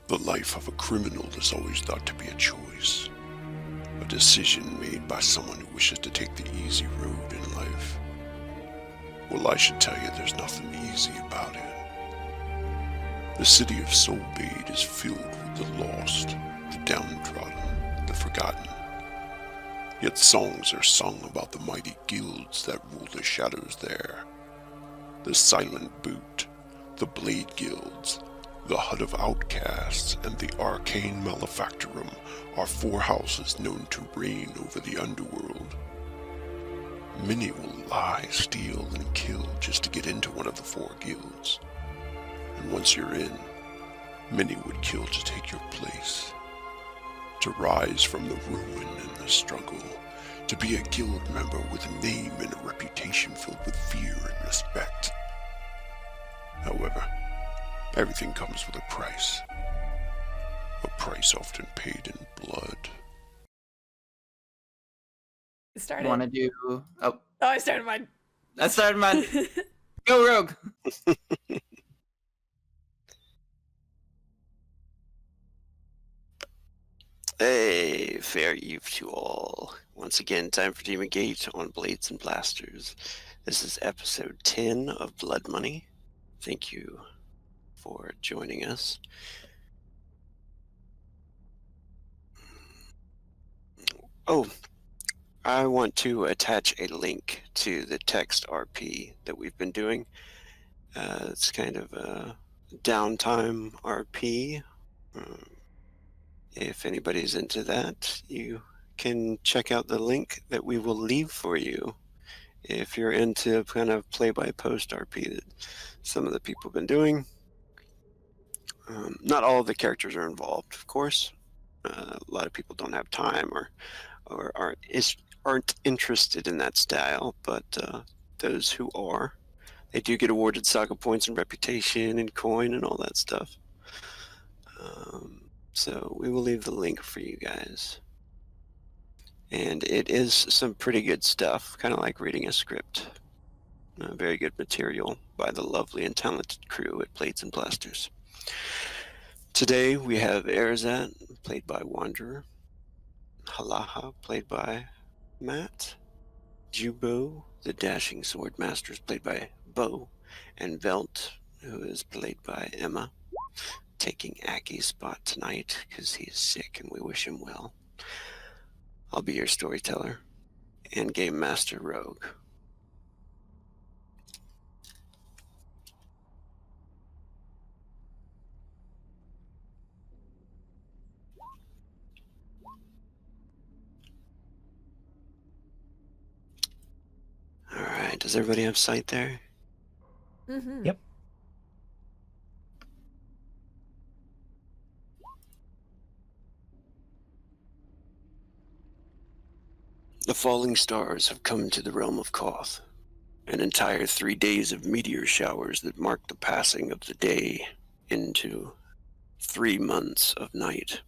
The life of a criminal is always thought to be a choice, a decision made by someone who wishes to take the easy road in life. Well, I should tell you there's nothing easy about it. The city of Soulbade is filled with the lost, the downtrodden, the forgotten. Yet songs are sung about the mighty guilds that rule the shadows there. The Silent Boot, the Blade Guilds, the Hut of Outcasts, and the Arcane Malefactorum are four houses known to reign over the underworld. Many will lie, steal, and kill just to get into one of the four guilds. And once you're in, many would kill to take your place. To rise from the ruin and the struggle, to be a guild member with a name and a reputation filled with fear and respect. However, everything comes with a price often paid in blood. Started. You want to do... Oh, I started mine. I started mine. Go, Rogue. Hey, fair eve to all. Once again, time for Demon Gate on Blades and Blasters. This is episode 10 of Blood Money. Thank you for joining us. Oh, I want to attach a link to the text RP that we've been doing. It's kind of a downtime RP. If anybody's into that, you can check out the link that we will leave for you. If you're into kind of play-by-post RP that some of the people have been doing. Not all of the characters are involved, of course. A lot of people don't have time or aren't interested in that style, but those who are, they do get awarded saga points and reputation and coin and all that stuff. So we will leave the link for you guys. And it is some pretty good stuff, kind of like reading a script. Very good material by the lovely and talented crew at Blades and Blasters. Today we have Erzat, played by Wanderer, Halaha, played by Matt, Jubo, the Dashing Sword Master, is played by Bo, and Velt, who is played by Emma, taking Aki's spot tonight because he is sick and we wish him well. I'll be your storyteller and Game Master Rogue. Alright, does everybody have sight there? Mm-hmm. Yep. The falling stars have come to the realm of Koth. An entire 3 days of meteor showers that mark the passing of the day into 3 months of night.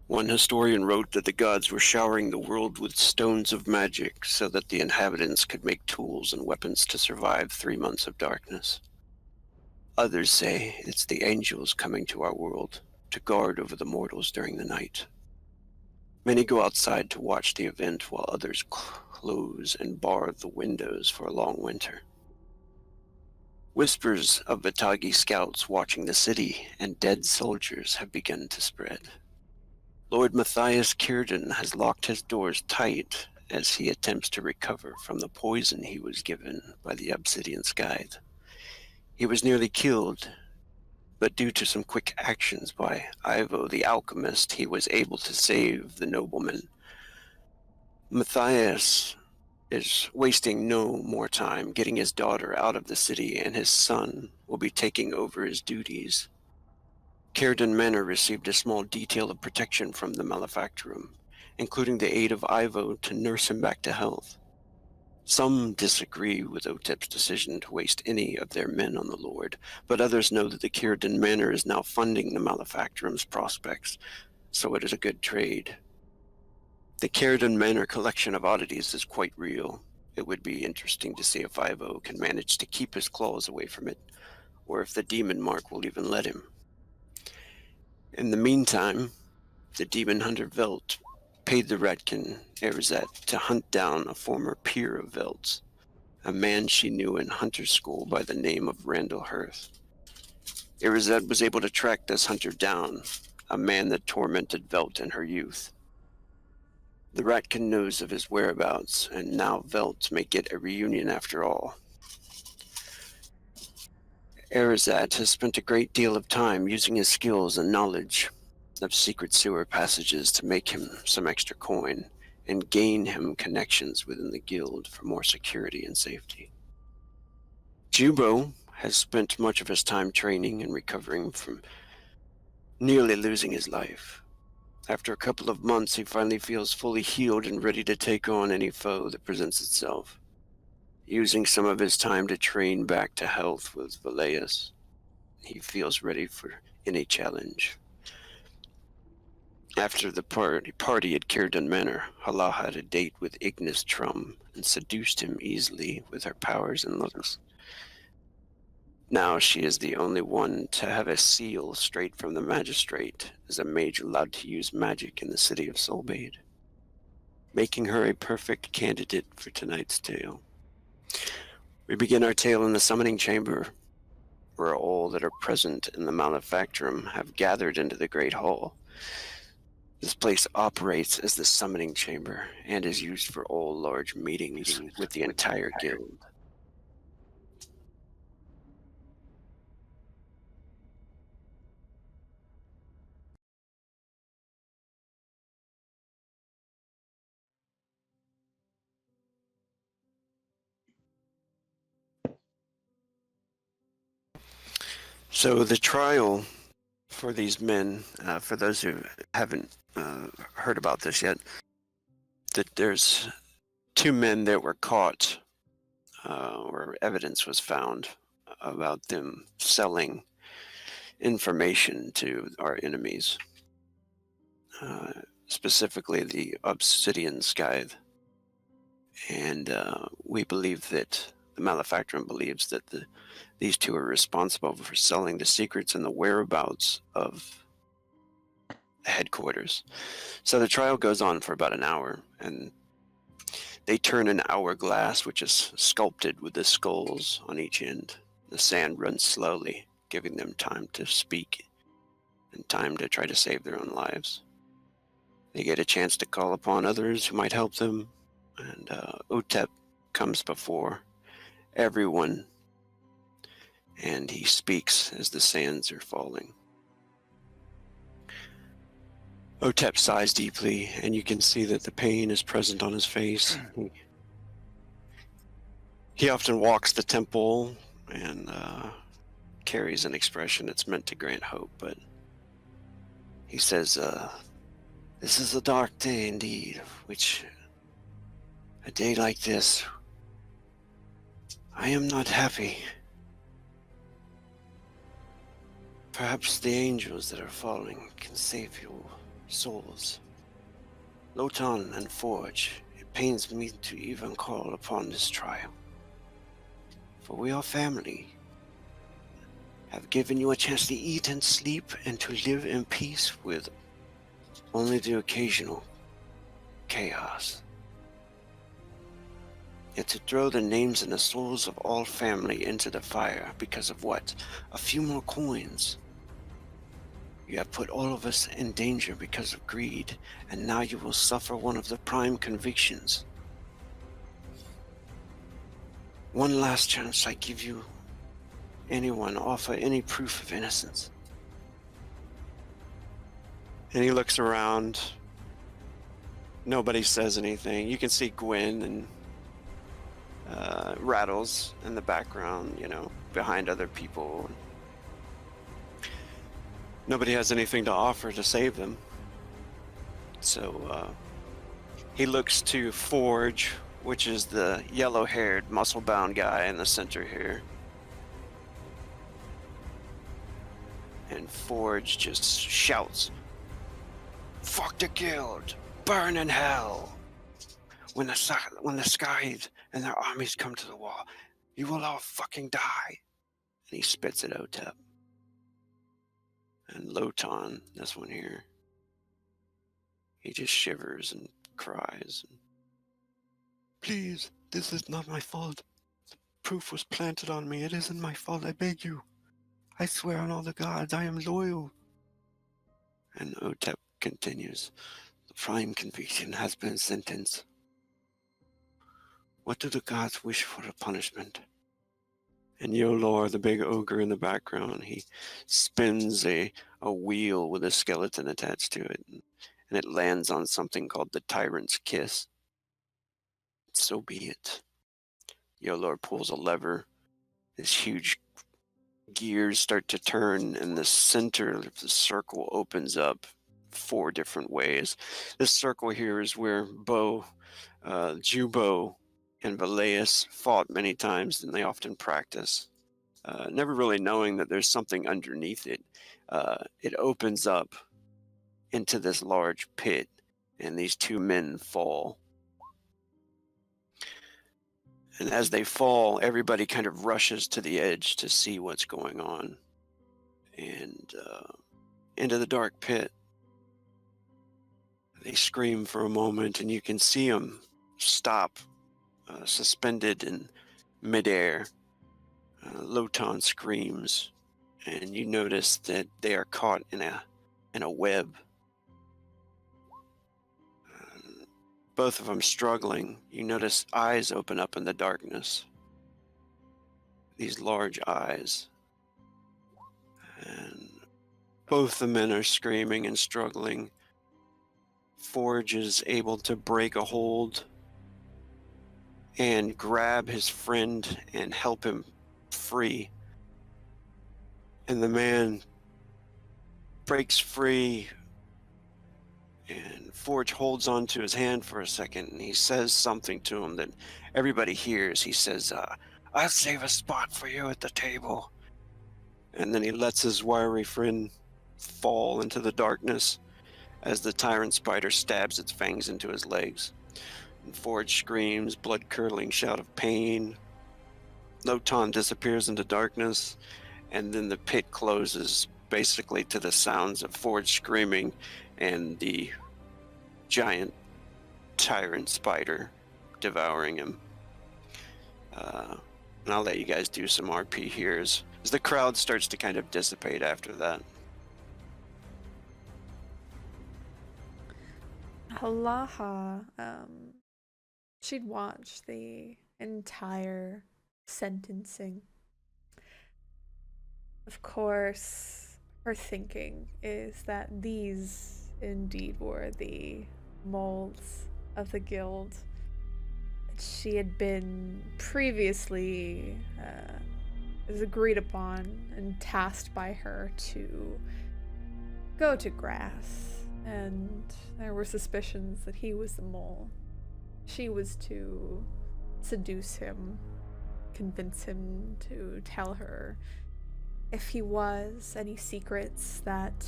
One historian wrote that the gods were showering the world with stones of magic so that the inhabitants could make tools and weapons to survive 3 months of darkness. Others say it's the angels coming to our world to guard over the mortals during the night. Many go outside to watch the event while others close and bar the windows for a long winter. Whispers of Batagi scouts watching the city and dead soldiers have begun to spread. Lord Farrah Caerdunn has locked his doors tight as he attempts to recover from the poison he was given by the Obsidian Scythe. He was nearly killed, but due to some quick actions by Ivo the alchemist, he was able to save the nobleman. Matthias is wasting no more time getting his daughter out of the city, and his son will be taking over his duties. Caerdunn Manor received a small detail of protection from the Malefactorum, including the aid of Ivo to nurse him back to health. Some disagree with Otep's decision to waste any of their men on the Lord, but others know that the Caerdunn Manor is now funding the Malefactorum's prospects, so it is a good trade. The Caerdunn Manor collection of oddities is quite real. It would be interesting to see if Ivo can manage to keep his claws away from it, or if the demon mark will even let him. In the meantime, the demon hunter Velt paid the Ratkin Erzat to hunt down a former peer of Velt's, a man she knew in hunter school by the name of Randall Hearth. Erzat was able to track this hunter down, a man that tormented Velt in her youth. The Ratkin knows of his whereabouts, and now Velt may get a reunion after all. Erzat has spent a great deal of time using his skills and knowledge of secret sewer passages to make him some extra coin and gain him connections within the guild for more security and safety. Jubo has spent much of his time training and recovering from nearly losing his life. After a couple of months, he finally feels fully healed and ready to take on any foe that presents itself. Using some of his time to train back to health with Valeus, he feels ready for any challenge. After the party at Caerdunn Manor, Hala had a date with Ignis Trum and seduced him easily with her powers and looks. Now she is the only one to have a seal straight from the magistrate as a mage allowed to use magic in the city of Soulbade, making her a perfect candidate for tonight's tale. We begin our tale in the summoning chamber, where all that are present in the Malefactorum have gathered into the great hall. This place operates as the summoning chamber and is used for all large meetings with the entire guild. So the trial for these men, for those who haven't heard about this yet, that there's 2 men that were caught, where evidence was found about them selling information to our enemies, specifically the Obsidian Scythe. And we believe that the Malefactorum believes that these 2 are responsible for selling the secrets and the whereabouts of the headquarters. So the trial goes on for about an hour, and they turn an hourglass, which is sculpted with the skulls on each end. The sand runs slowly, giving them time to speak and time to try to save their own lives. They get a chance to call upon others who might help them, and Otep comes before everyone, and he speaks as the sands are falling. Otep sighs deeply, and you can see that the pain is present on his face. He often walks the temple and carries an expression that's meant to grant hope, but he says, "This is a dark day indeed, which a day like this, I am not happy. Perhaps the angels that are falling can save your souls. Lotan and Forge, it pains me to even call upon this trial. For we are family, have given you a chance to eat and sleep and to live in peace with only the occasional chaos. Yet to throw the names and the souls of all family into the fire because of what? A few more coins. You have put all of us in danger because of greed, and now you will suffer one of the prime convictions. One last chance I give you. Anyone offer any proof of innocence?" And he looks around. Nobody says anything. You can see Gwen and Rattles in the background, behind other people. Nobody has anything to offer to save them. So he looks to Forge, which is the yellow-haired, muscle-bound guy in the center here. And Forge just shouts, "Fuck the guild! Burn in hell! When the Scythe and their armies come to the wall, you will all fucking die." And he spits at Otep. And Lotan, this one here, he just shivers and cries. Please, this is not my fault. The proof was planted on me. It isn't my fault, I beg you. I swear on all the gods, I am loyal. And Otep continues, the prime conviction has been sentenced. What do the gods wish for a punishment? And Yolor, the big ogre in the background, he spins a wheel with a skeleton attached to it, and it lands on something called the Tyrant's Kiss. So be it. Yolor pulls a lever. His huge gears start to turn, and the center of the circle opens up 4 different ways. This circle here is where Jubo, and Valeus fought many times, and they often practice, never really knowing that there's something underneath it. It opens up into this large pit, and these 2 men fall. And as they fall, everybody kind of rushes to the edge to see what's going on. And into the dark pit, they scream for a moment, and you can see them stop, suspended in midair. Lotan screams, and you notice that they are caught in a web. Both of them struggling. You notice eyes open up in the darkness. These large eyes. And both the men are screaming and struggling. Forge is able to break a hold and grab his friend and help him free. And the man breaks free, and Forge holds onto his hand for a second, and he says something to him that everybody hears. He says, I'll save a spot for you at the table. And then he lets his wiry friend fall into the darkness as the tyrant spider stabs its fangs into his legs. And Forge screams, blood-curdling shout of pain. Lotan disappears into darkness, and then the pit closes basically to the sounds of Forge screaming and the giant tyrant spider devouring him. And I'll let you guys do some RP here as the crowd starts to kind of dissipate after that. Halaha, she'd watched the entire sentencing. Of course, her thinking is that these indeed were the molds of the guild. She had been previously is agreed upon and tasked by her to go to Grass, and there were suspicions that he was the mole. She was to seduce him, convince him to tell her if he was any secrets that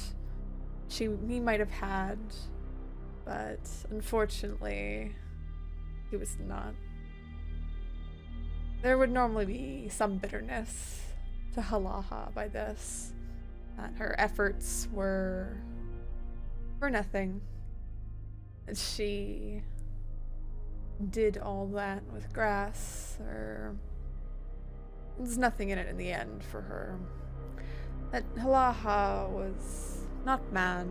he might have had, but unfortunately he was not. There would normally be some bitterness to Halaha by this, that her efforts were for nothing. She did all that with Grass, there's nothing in it in the end for her. That Halaha was not mad,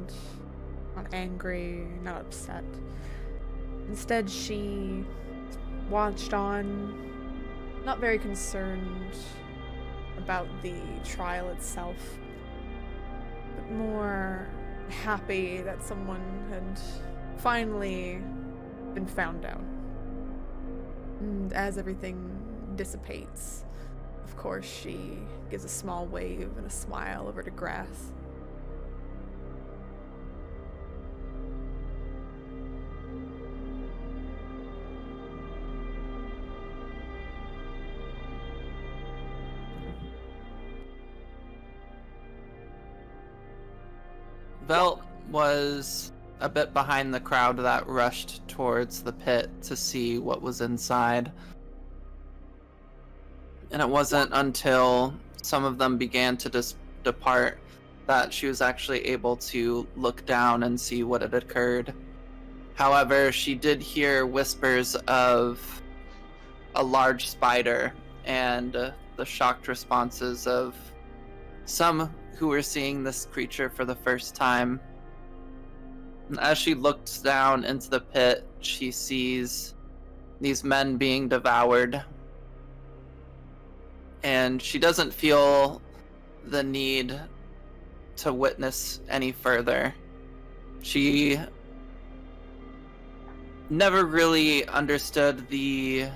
not angry, not upset. Instead, she watched on, not very concerned about the trial itself, but more happy that someone had finally been found out. And as everything dissipates, of course, she gives a small wave and a smile over to Grass. Velt was a bit behind the crowd that rushed towards the pit to see what was inside. And it wasn't until some of them began to depart that she was actually able to look down and see what had occurred. However, she did hear whispers of a large spider and the shocked responses of some who were seeing this creature for the first time. And as she looks down into the pit, she sees these men being devoured. And she doesn't feel the need to witness any further. She never really understood the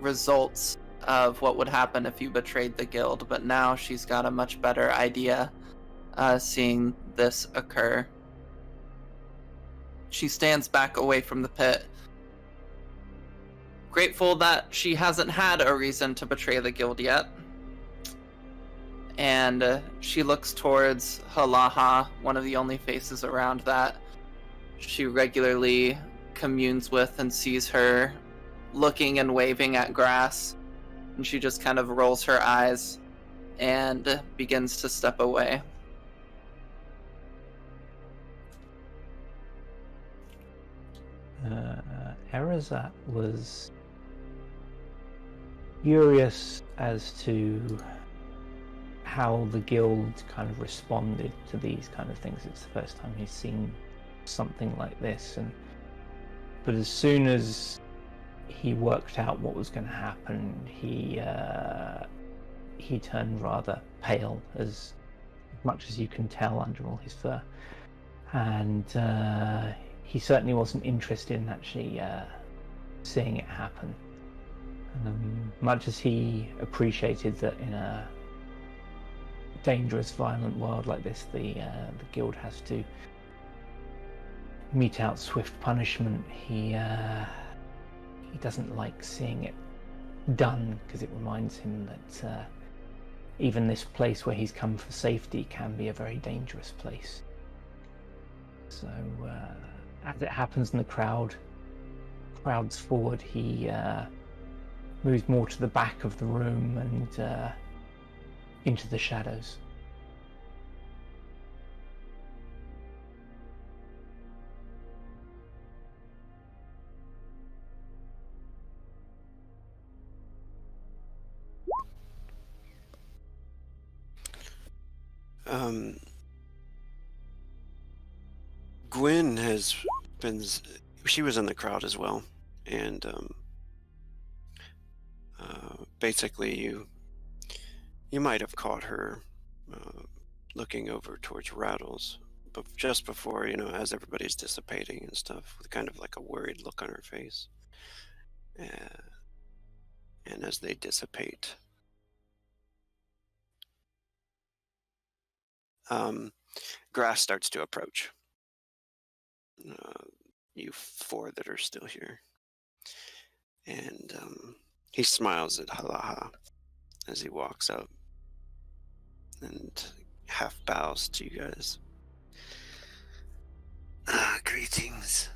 results of what would happen if you betrayed the guild, but now she's got a much better idea seeing this occur. She stands back away from the pit, grateful that she hasn't had a reason to betray the guild yet. And she looks towards Halaha, one of the only faces around that she regularly communes with, and sees her looking and waving at grass. And she just kind of rolls her eyes and begins to step away. Erazat was curious as to how the guild kind of responded to these kind of things. It's the first time he's seen something like this, but as soon as he worked out what was going to happen, he turned rather pale, as much as you can tell under all his fur, and he certainly wasn't interested in actually seeing it happen. Much as he appreciated that in a dangerous, violent world like this, the guild has to mete out swift punishment, he doesn't like seeing it done, because it reminds him that even this place where he's come for safety can be a very dangerous place. So as it happens in the crowds forward, he moves more to the back of the room and into the shadows. Gwen has been, she was in the crowd as well, and basically you might have caught her looking over towards Rattles, but just before, as everybody's dissipating and stuff, with kind of like a worried look on her face. And as they dissipate, grass starts to approach. You four that are still here. And he smiles at Halaha as he walks up and half bows to you guys. Greetings.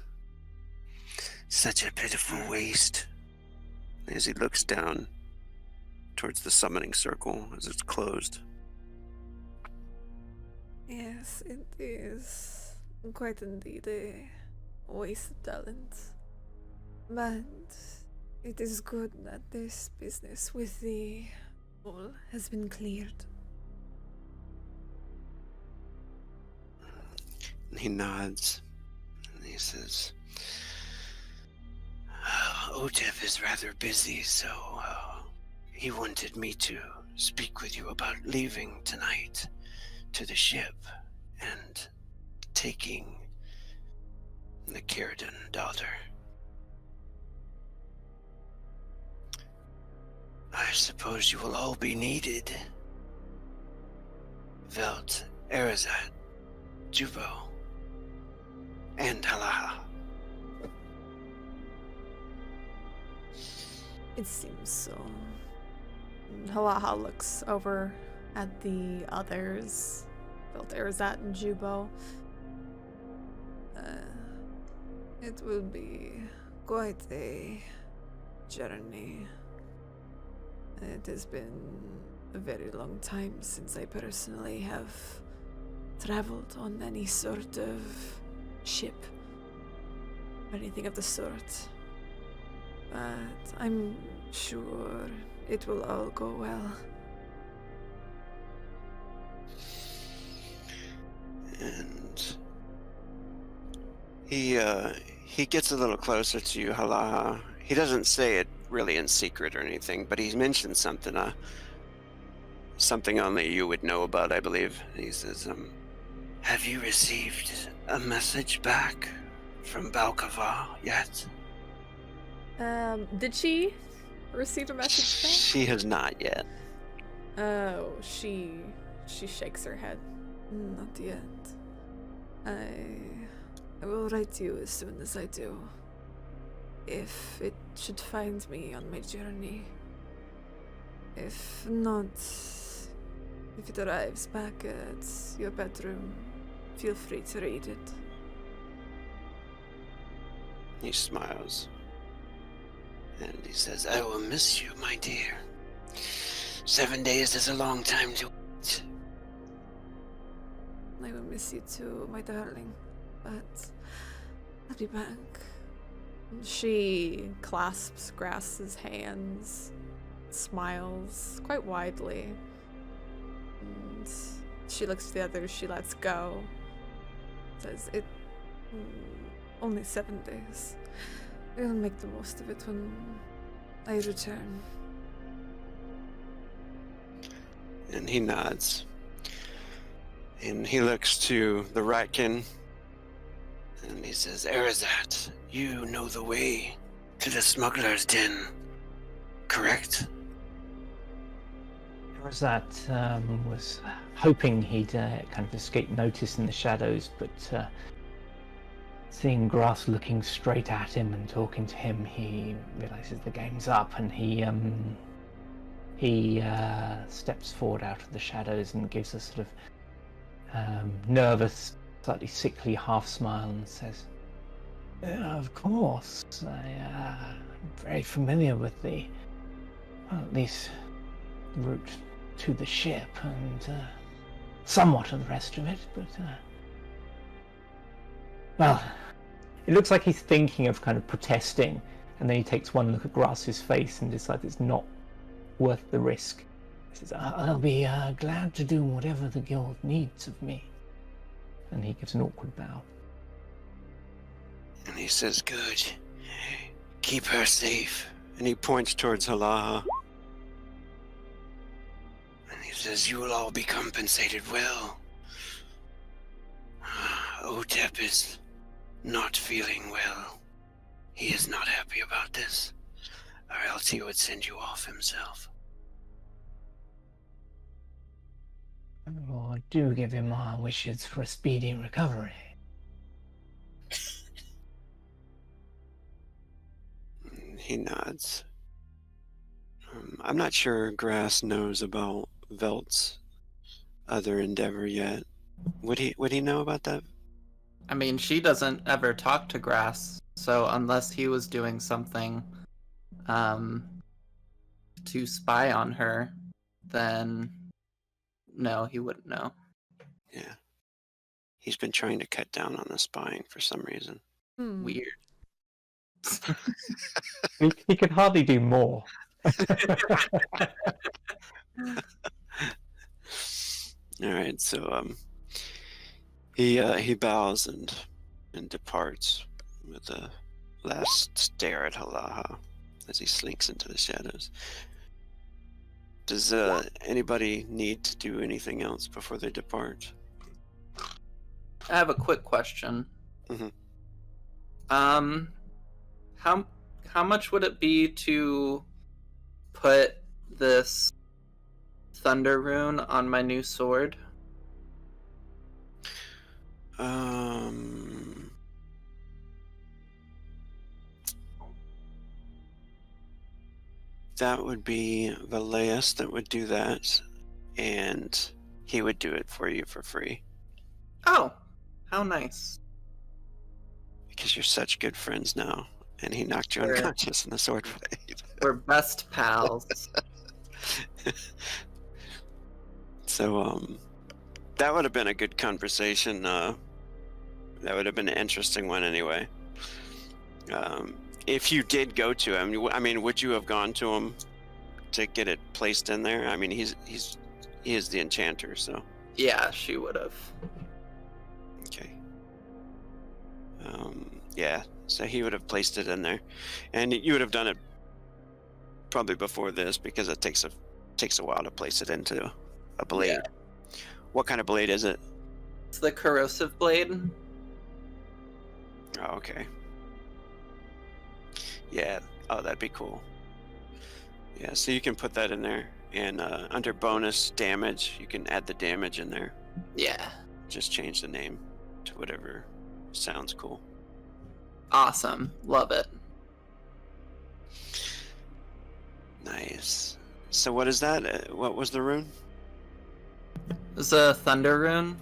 Such a pitiful waste. As he looks down towards the summoning circle as it's closed. Yes, it is quite indeed a waste of talent. But it is good that this business with the wall has been cleared. And he nods and he says, Otep is rather busy, so he wanted me to speak with you about leaving tonight to the ship and taking the Caerdunn daughter. I suppose you will all be needed. Velt, Erazat, Jubo, and Halaha. It seems so. Halaha looks over at the others, Erazat and Jubo. It will be quite a journey. It has been a very long time since I personally have traveled on any sort of ship or anything of the sort. But I'm sure it will all go well. And he gets a little closer to you, Halaha. He doesn't say it really in secret or anything, but he mentions something, something only you would know about, I believe. He says, have you received a message back from Balkava yet? Did she receive a message back? She has not yet. Oh, she shakes her head. Not yet. I will write to you as soon as I do. If it should find me on my journey. If not, if it arrives back at your bedroom, feel free to read it. He smiles. And he says, I will miss you, my dear. 7 days is a long time to wait. I will miss you too, my darling. But I'll be back. She clasps Grass's hands, smiles quite widely. And she looks at the others, she lets go. Says, only 7 days. I'll make the most of it when I return. And he nods. And he looks to the Ratkin. And he says, Erizat, you know the way to the smuggler's den, correct? That was hoping he'd kind of escape notice in the shadows, but seeing Grass looking straight at him and talking to him, he realizes the game's up, and he steps forward out of the shadows and gives a sort of nervous, slightly sickly half smile and says, of course, I'm very familiar with the, well, at least the route to the ship and somewhat of the rest of it, but well, it looks like he's thinking of kind of protesting, and then he takes one look at Grass's face and decides it's not worth the risk. He says, I'll be glad to do whatever the guild needs of me. And he gives an awkward bow. And he says, good. Keep her safe. And he points towards Halaha. And he says, you will all be compensated well. Otep is not feeling well. He is not happy about this, or else he would send you off himself. Oh, I do give him our wishes for a speedy recovery. He nods. I'm not sure Grass knows about Velt's other endeavor yet. Would he know about that? I mean, she doesn't ever talk to Grass, so unless he was doing something to spy on her, then no, he wouldn't know. Yeah. He's been trying to cut down on the spying for some reason. Weird. He could hardly do more. All right, so he bows and departs with a last stare at Halaha as he slinks into the shadows. Does anybody need to do anything else before they depart? I have a quick question. Mhm. How much would it be to put this thunder rune on my new sword? That would be Valeus that would do that, and he would do it for you for free. Oh, how nice. Because you're such good friends now, and he knocked you Sure. unconscious in the sword fight. We're best pals. So that would have been a good conversation. That would have been an interesting one anyway. If you did go to him, I mean, would you have gone to him to get it placed in there? I mean, he is the enchanter, so. Yeah, she would have. Okay. Yeah, so he would have placed it in there, and you would have done it probably before this because it takes a while to place it into a blade. Yeah. What kind of blade is it? It's the corrosive blade. Oh, okay. Yeah. Oh, that'd be cool. Yeah, so you can put that in there, and under bonus damage, you can add the damage in there. Yeah. Just change the name to whatever sounds cool. Awesome. Love it. Nice. So what is that? What was the rune? It's a thunder rune.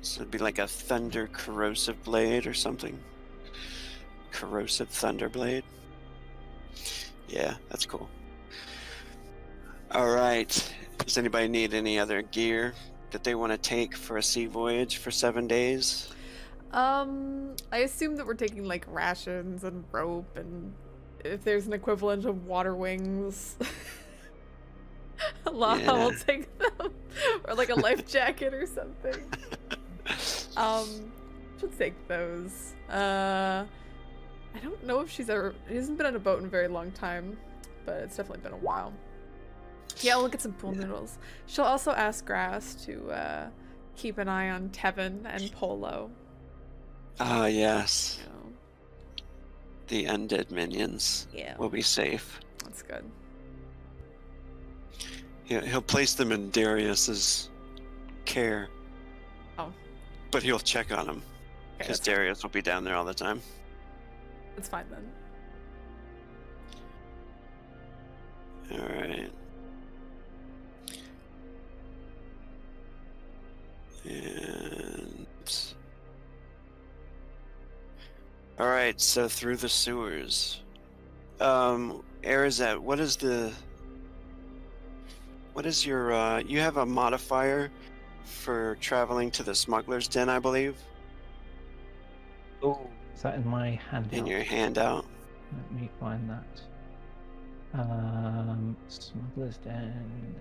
So it'd be like a thunder corrosive blade or something. Corrosive thunder blade. Yeah, that's cool. All right. Does anybody need any other gear that they want to take for a sea voyage for 7 days? I assume that we're taking like rations and rope, and if there's an equivalent of water wings, we'll take them, or like a life jacket or something. Should take those. I don't know if she hasn't been on a boat in a very long time, but it's definitely been a while. Yeah, we'll get some pool noodles. She'll also ask Grass to keep an eye on Tevin and Polo. Ah, yes. You know. The undead minions will be safe. That's good. He'll place them in Darius's care. Oh. But he'll check on them. Because Darius will be down there all the time. That's fine then. Alright. And... Alright, so through the sewers. Arizet, what is your, you have a modifier for traveling to the smuggler's den, I believe? Oh, is that in my handout? In your handout. Let me find that. Smuggler's Den.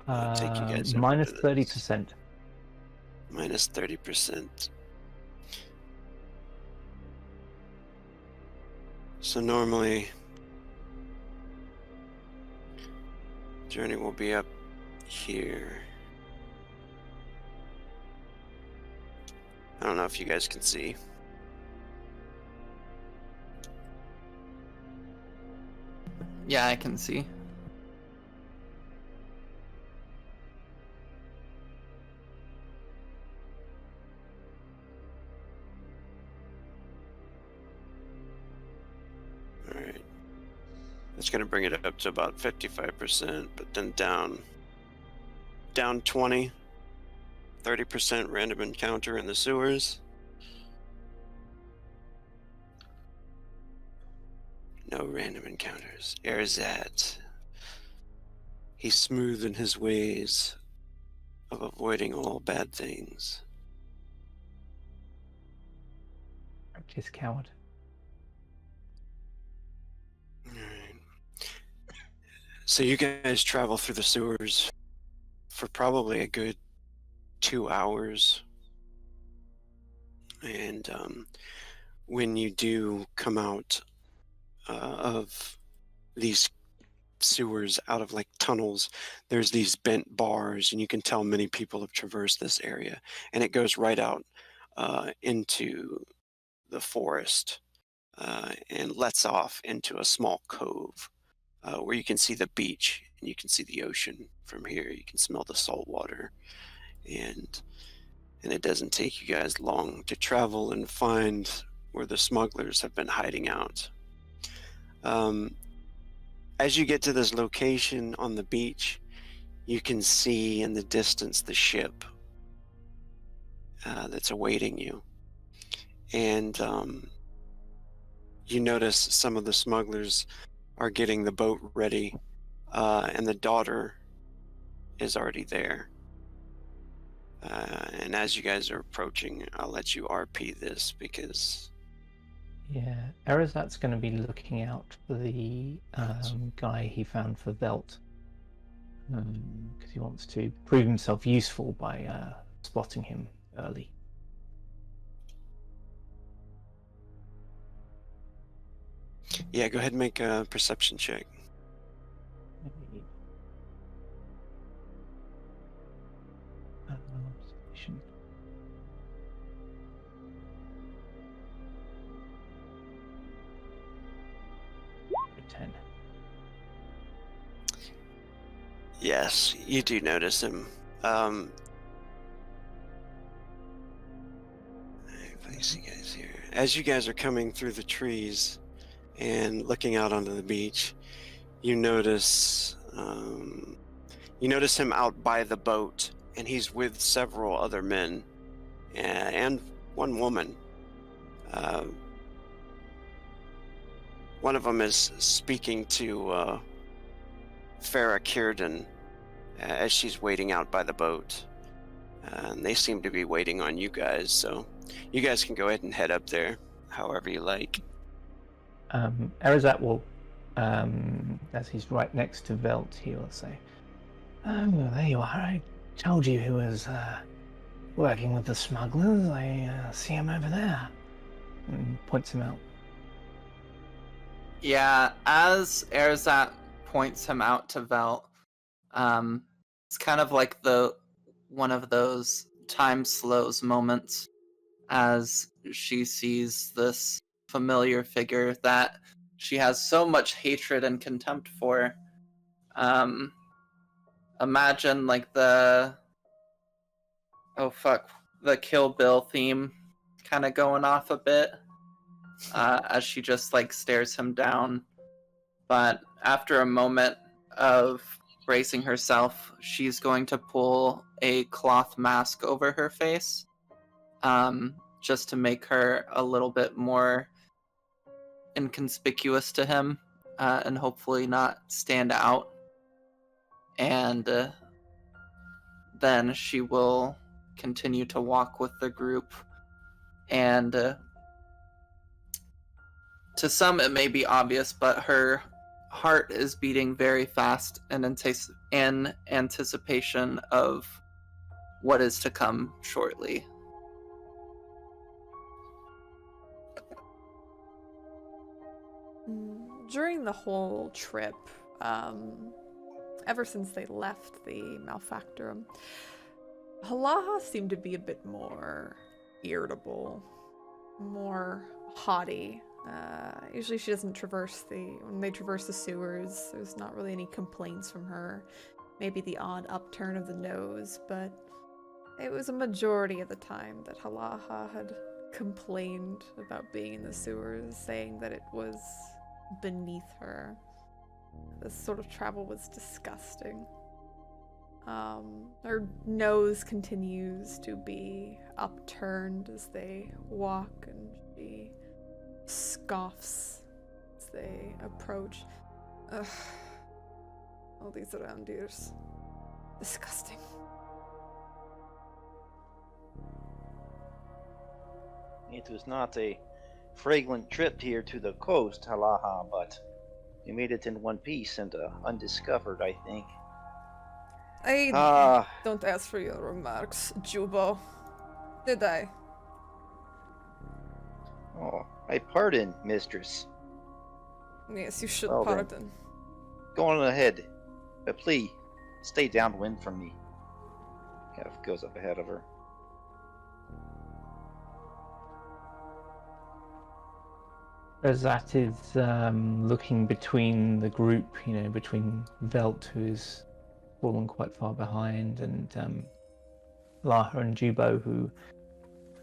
I'll take you guys minus 30%. Minus 30%. So normally, journey will be up here. I don't know if you guys can see. Yeah, I can see. Alright. It's going to bring it up to about 55%, but then down 20, 30% random encounter in the sewers. No random encounters. Erzat. He's smooth in his ways of avoiding all bad things. Practice coward. Alright. So you guys travel through the sewers for probably a good 2 hours. And when you do come out of these sewers, out of like tunnels, there's these bent bars, and you can tell many people have traversed this area, and it goes right out into the forest and lets off into a small cove where you can see the beach and you can see the ocean from here. You can smell the salt water, and it doesn't take you guys long to travel and find where the smugglers have been hiding out. As you get to this location on the beach, you can see in the distance the ship that's awaiting you. And you notice some of the smugglers are getting the boat ready, and the daughter is already there. And as you guys are approaching, I'll let you RP this because... Yeah, Erizat's going to be looking out for the guy he found for Velt. Because he wants to prove himself useful by spotting him early. Yeah, go ahead and make a perception check. Observation. Ten. Yes, you do notice him. Let me place you guys here. As you guys are coming through the trees and looking out onto the beach, you notice him out by the boat, and he's with several other men and one woman. One of them is speaking to Farrah Caerdunn as she's waiting out by the boat. And they seem to be waiting on you guys, so you guys can go ahead and head up there however you like. Erizat will, as he's right next to Velt, he will say, "Oh, there you are. I told you he was working with the smugglers. I see him over there." And points him out. Yeah, as Erzat points him out to Velt, it's kind of like one of those time slows moments as she sees this familiar figure that she has so much hatred and contempt for. Imagine like the Kill Bill theme kind of going off a bit as she just like stares him down. But after a moment of bracing herself, she's going to pull a cloth mask over her face, just to make her a little bit more inconspicuous to him, and hopefully not stand out. And then she will continue to walk with the group. And to some it may be obvious, but her heart is beating very fast in anticipation of what is to come shortly. During the whole trip, ever since they left the Malefactorum, Halaha seemed to be a bit more irritable, more haughty. Usually she doesn't when they traverse the sewers, there's not really any complaints from her. Maybe the odd upturn of the nose, but it was a majority of the time that Halaha had complained about being in the sewers, saying that it was beneath her. This sort of travel was disgusting. Her nose continues to be upturned as they walk, and she scoffs as they approach. Ugh. All these around ears. Disgusting. It was not a fragrant trip here to the coast, Halaha, but you made it in one piece and undiscovered, I think. I don't ask for your remarks, Jubo. Did I? Oh, I pardon, mistress. Yes, you should Well, then. pardon. Go on ahead, but please stay downwind from me. Kind of goes up ahead of her. Erizat is looking between the group, between Velt, who's fallen quite far behind, and Laha and Jubo, who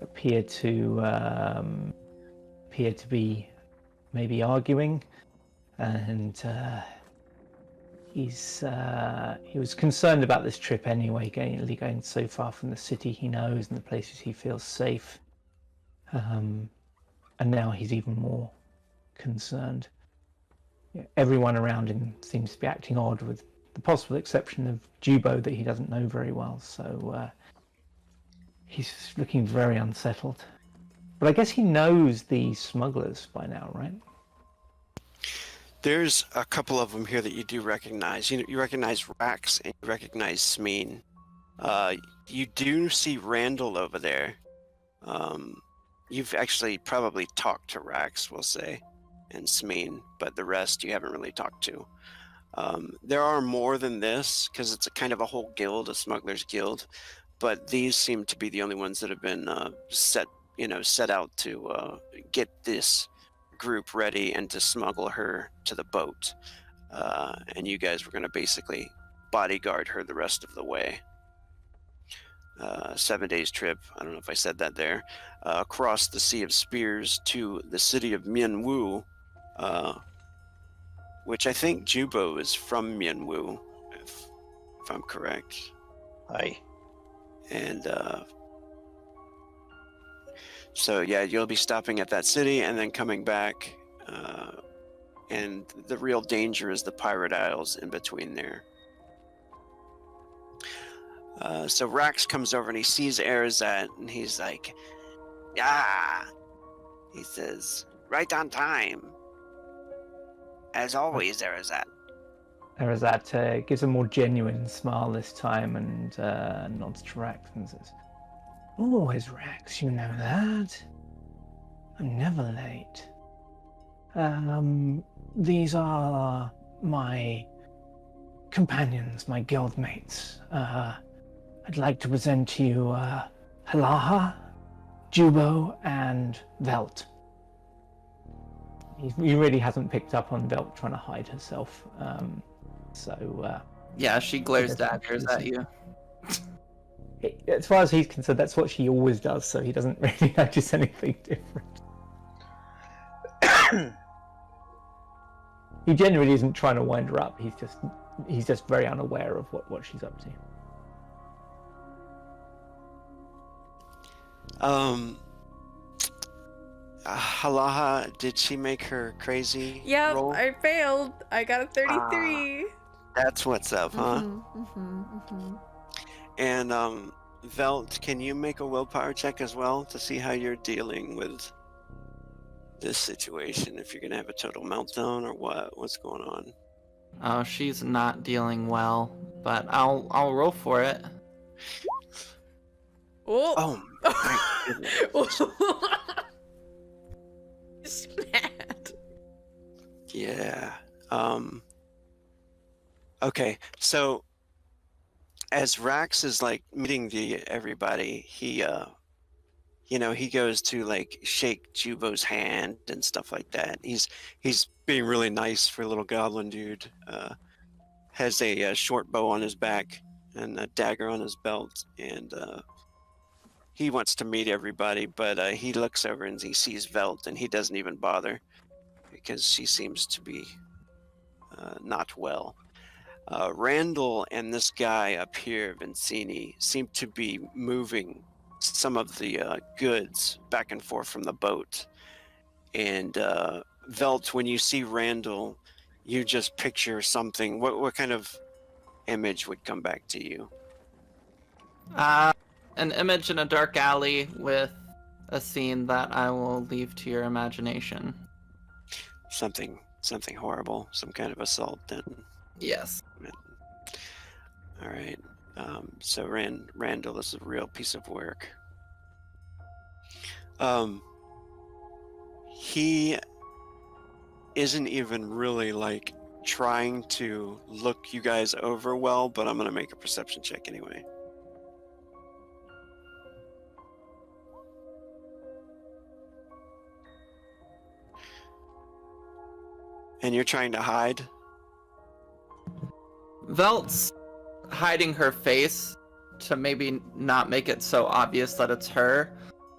appear to be maybe arguing, and he was concerned about this trip anyway, going so far from the city he knows and the places he feels safe, and now he's even more concerned. Everyone around him seems to be acting odd, with the possible exception of Jubo that he doesn't know very well. So he's looking very unsettled. But I guess he knows the smugglers by now, right? There's a couple of them here that you do recognize. You recognize Rax and you recognize Smeen. You do see Randall over there. You've actually probably talked to Rax, we'll say, and Smeen, but the rest you haven't really talked to. There are more than this, because it's a kind of a whole guild, a smugglers guild, but these seem to be the only ones that have been set out to get this group ready and to smuggle her to the boat. And you guys were going to basically bodyguard her the rest of the way. 7 days trip, I don't know if I said that there, across the Sea of Spears to the city of Myen Wu, which I think Jubo is from Myen Wu, if I'm correct. Aye. And so yeah, you'll be stopping at that city and then coming back, and the real danger is the Pirate Isles in between there. So Rax comes over and he sees Erzat and he's like, "Ah," he says, "right on time. As always, Erzat." Erzat gives a more genuine smile this time and nods to Rax and says, "Always Rax, you know that. I'm never late. These are my companions, my guildmates. I'd like to present to you Halaha, Jubo, and Velt." He really hasn't picked up on Velt trying to hide herself. Yeah, she glares daggers at you. As far as he's concerned, that's what she always does, so he doesn't really notice anything different. He generally isn't trying to wind her up. He's just very unaware of what she's up to. Halaha, did she make her crazy Yep, roll? I failed. I got a 33. That's what's up, huh? Mm-hmm. And Velt, can you make a willpower check as well to see how you're dealing with this situation? If you're gonna have a total meltdown or what's going on? Oh, she's not dealing well, but I'll roll for it. Oh. My goodness. She's mad. Yeah. Okay, so as Rax is like meeting everybody, he he goes to like shake Jubo's hand and stuff like that. He's being really nice for a little goblin dude. Has a short bow on his back and a dagger on his belt, and he wants to meet everybody, but he looks over and he sees Velt, and he doesn't even bother because she seems to be not well. Randall and this guy up here, Vincini, seem to be moving some of the goods back and forth from the boat. And Velt, when you see Randall, you just picture something. What kind of image would come back to you? An image in a dark alley with a scene that I will leave to your imagination. Something horrible, some kind of assault then. Yes. All right. So Randall is a real piece of work. He isn't even really like trying to look you guys over well, but I'm gonna make a perception check anyway. And you're trying to hide? Velt's hiding her face to maybe not make it so obvious that it's her.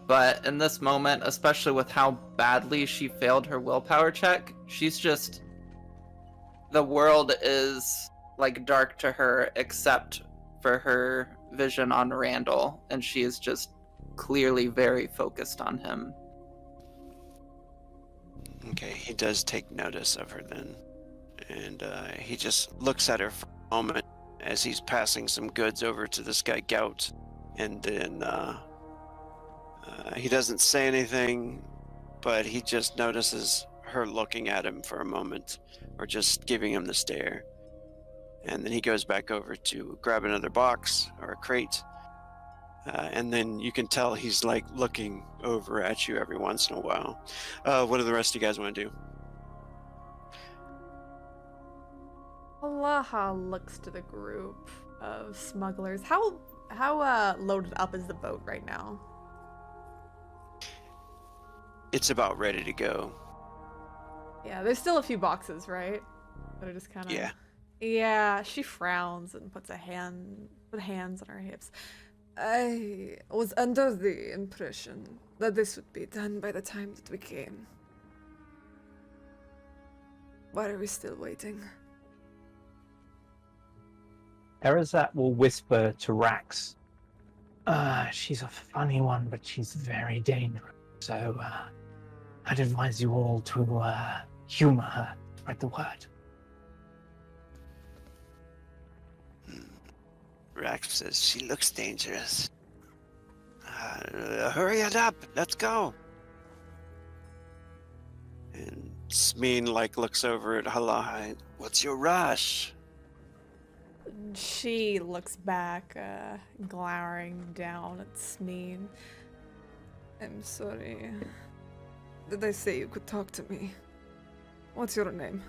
But in this moment, especially with how badly she failed her willpower check, she's just... the world is like dark to her except for her vision on Randall, and she is just clearly very focused on him. Okay, he does take notice of her then. And he just looks at her for a moment as he's passing some goods over to this guy Gout, and then he doesn't say anything, but he just notices her looking at him for a moment, or just giving him the stare. And then he goes back over to grab another box or a crate. And then you can tell he's like looking over at you every once in a while. What do the rest of you guys want to do? Alaha looks to the group of smugglers. How loaded up is the boat right now? It's about ready to go. Yeah, there's still a few boxes, right? That are just kind of. Yeah. Yeah, she frowns and puts hands on her hips. I was under the impression that this would be done by the time that we came. Why are we still waiting? Erazat will whisper to Rax. She's a funny one, but she's very dangerous. So, I'd advise you all to humor her, spread the word. Rax says, she looks dangerous. Hurry it up, let's go. And Smeen looks over at Halaha. What's your rush? She looks back, glowering down at Smeen. I'm sorry. Did I say you could talk to me? What's your name?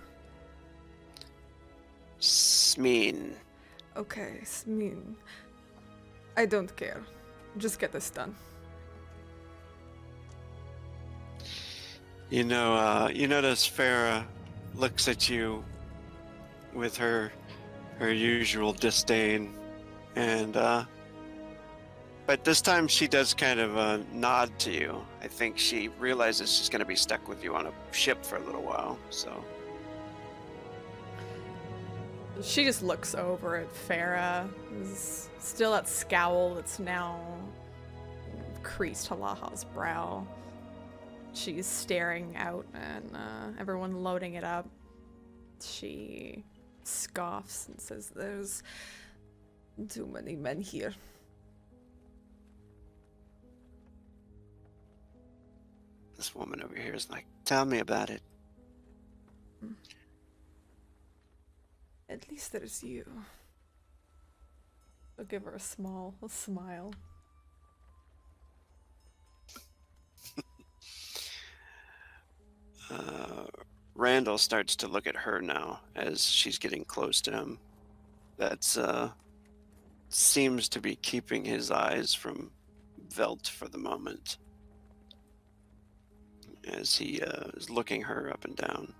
Smeen. Okay, Smeen. I don't care. Just get this done. You notice Farrah looks at you with her usual disdain, and but this time she does kind of nod to you. I think she realizes she's going to be stuck with you on a ship for a little while, so. She just looks over at Farrah, who's still that scowl that's now creased Halaha's brow. She's staring out and everyone loading it up. She scoffs and says, "There's too many men here." This woman over here is like, tell me about it. At least there's you. I'll give her a smile. Randall starts to look at her now as she's getting close to him. That's seems to be keeping his eyes from Velt for the moment, as he is looking her up and down.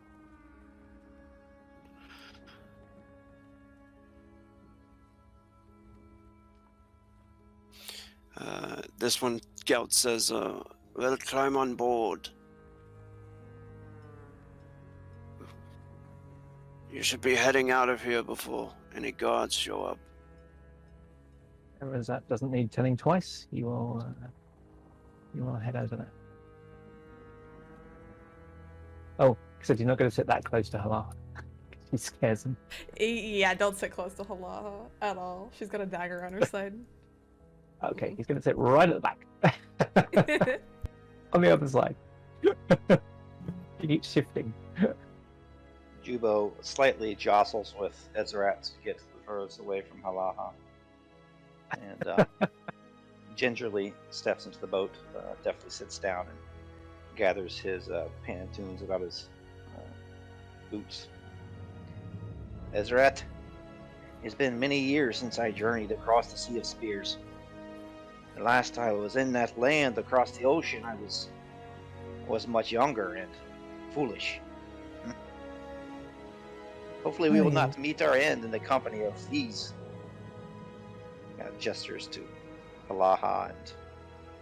This one, Gout says, "Well, climb on board. You should be heading out of here before any guards show up." Erazat doesn't need telling twice. You will head over there. Oh, except you're not going to sit that close to Halaha. She scares him. Yeah, don't sit close to Halaha at all. She's got a dagger on her side. Okay, he's going to sit right at the back. On the other side. He keeps shifting. Jubo slightly jostles with Ezrat to get the furthest away from Halaha. And gingerly steps into the boat, definitely sits down and gathers his pantoons about his boots. Ezrat, it's been many years since I journeyed across the Sea of Spears. The last time I was in that land across the ocean, I was much younger and foolish. Hopefully we will not meet our end in the company of these. Gestures to Halaha and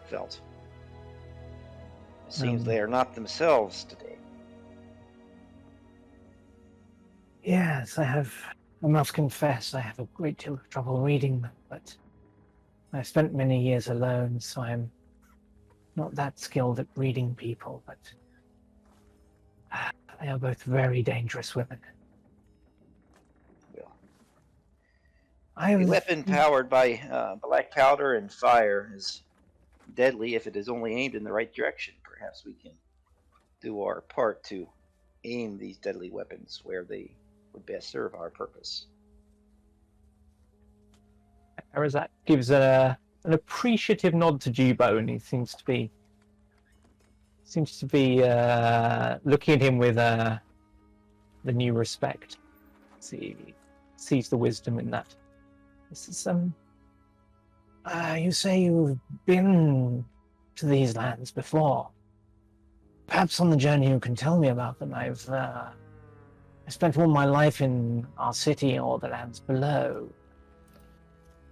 Velt. It seems they are not themselves today. Yes, I must confess, I have a great deal of trouble reading them, but I've spent many years alone, so I'm not that skilled at reading people, but they are both very dangerous women. Well, I A have... weapon powered by black powder and fire is deadly if it is only aimed in the right direction. Perhaps we can do our part to aim these deadly weapons where they would best serve our purpose. Arazat gives an appreciative nod to Jubo, and he seems to be looking at him with the new respect. Sees the wisdom in that. This is you say you've been to these lands before. Perhaps on the journey you can tell me about them. I spent all my life in our city or the lands below.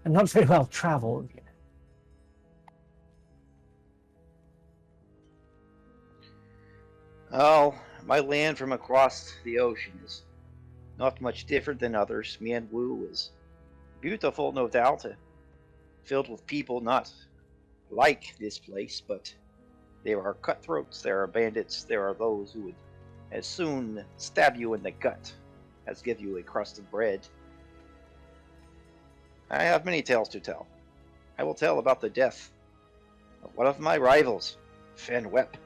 I'm not very well traveled, you know. Oh, my land from across the ocean is not much different than others. Myen Wu is beautiful, no doubt, filled with people not like this place, but there are cutthroats, there are bandits, there are those who would as soon stab you in the gut as give you a crust of bread. I have many tales to tell. I will tell about the death of one of my rivals, Fen Wep,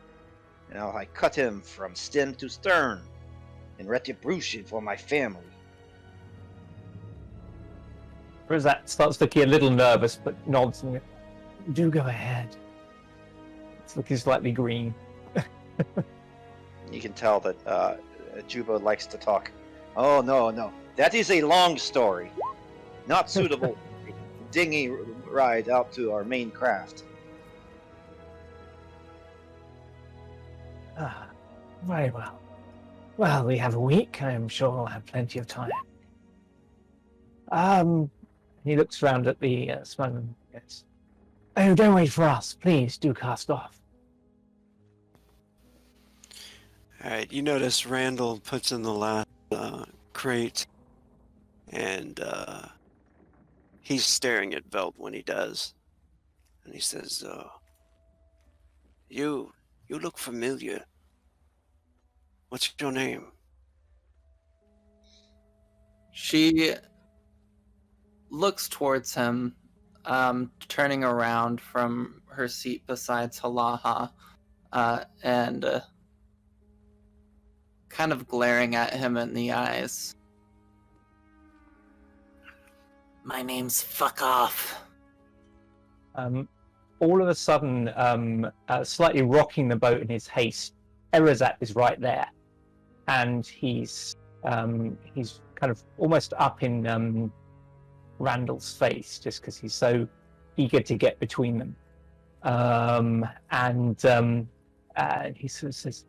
and how I cut him from stem to stern in retribution for my family. Arazat starts looking a little nervous, but nods and do go ahead. It's looking slightly green. You can tell that Juba likes to talk. Oh, no. That is a long story. Not suitable dinghy ride out to our main craft. Ah, very well. Well, we have a week. I'm sure we'll have plenty of time. He looks around at the smuggler. Yes. Oh, don't wait for us. Please do cast off. Alright, you notice Randall puts in the last crate, and he's staring at Velt when he does. And he says, You look familiar. What's your name? She looks towards him, turning around from her seat beside Halaha, and kind of glaring at him in the eyes. My name's Fuck Off. All of a sudden, slightly rocking the boat in his haste, Arazat is right there, and he's kind of almost up in Randall's face, just because he's so eager to get between them. And he sort of says,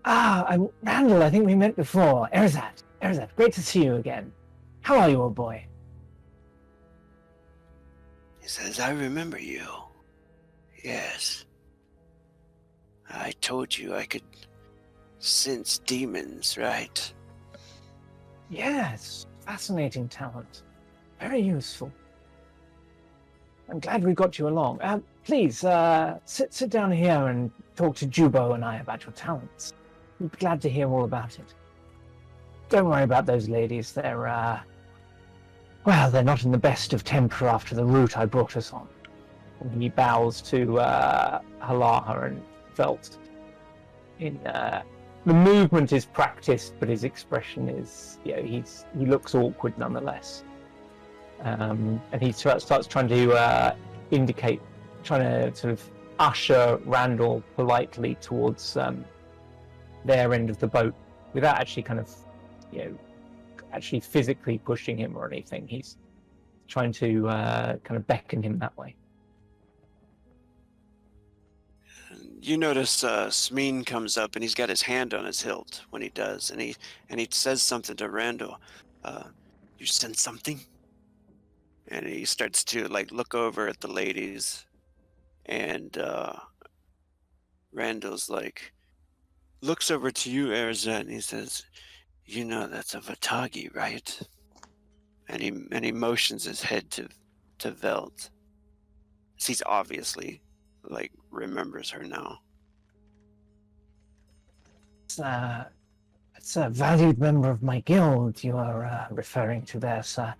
Randall, I think we met before. Arazat, great to see you again. How are you, old boy? He says, I remember you. Yes. I told you I could sense demons, right? Yes, fascinating talent. Very useful. I'm glad we got you along. Please, sit down here and talk to Jubo and I about your talents. We'd be glad to hear all about it. Don't worry about those ladies. They're not in the best of temper after the route I brought us on. And he bows to Halaha and Velt. The movement is practiced, but his expression is, he looks awkward nonetheless. And he starts trying to indicate, trying to sort of usher Randall politely towards their end of the boat without actually actually physically pushing him or anything. He's trying to kind of beckon him that way. You notice Smeen comes up and he's got his hand on his hilt when he does, and he says something to Randall. You sense something? And he starts to look over at the ladies, and Randall's looks over to you, Arazat, and he says, "You know that's a Vatagi, right?" And he motions his head to Velt. He's obviously remembers her now. It's a valued member of my guild you are referring to there, sir.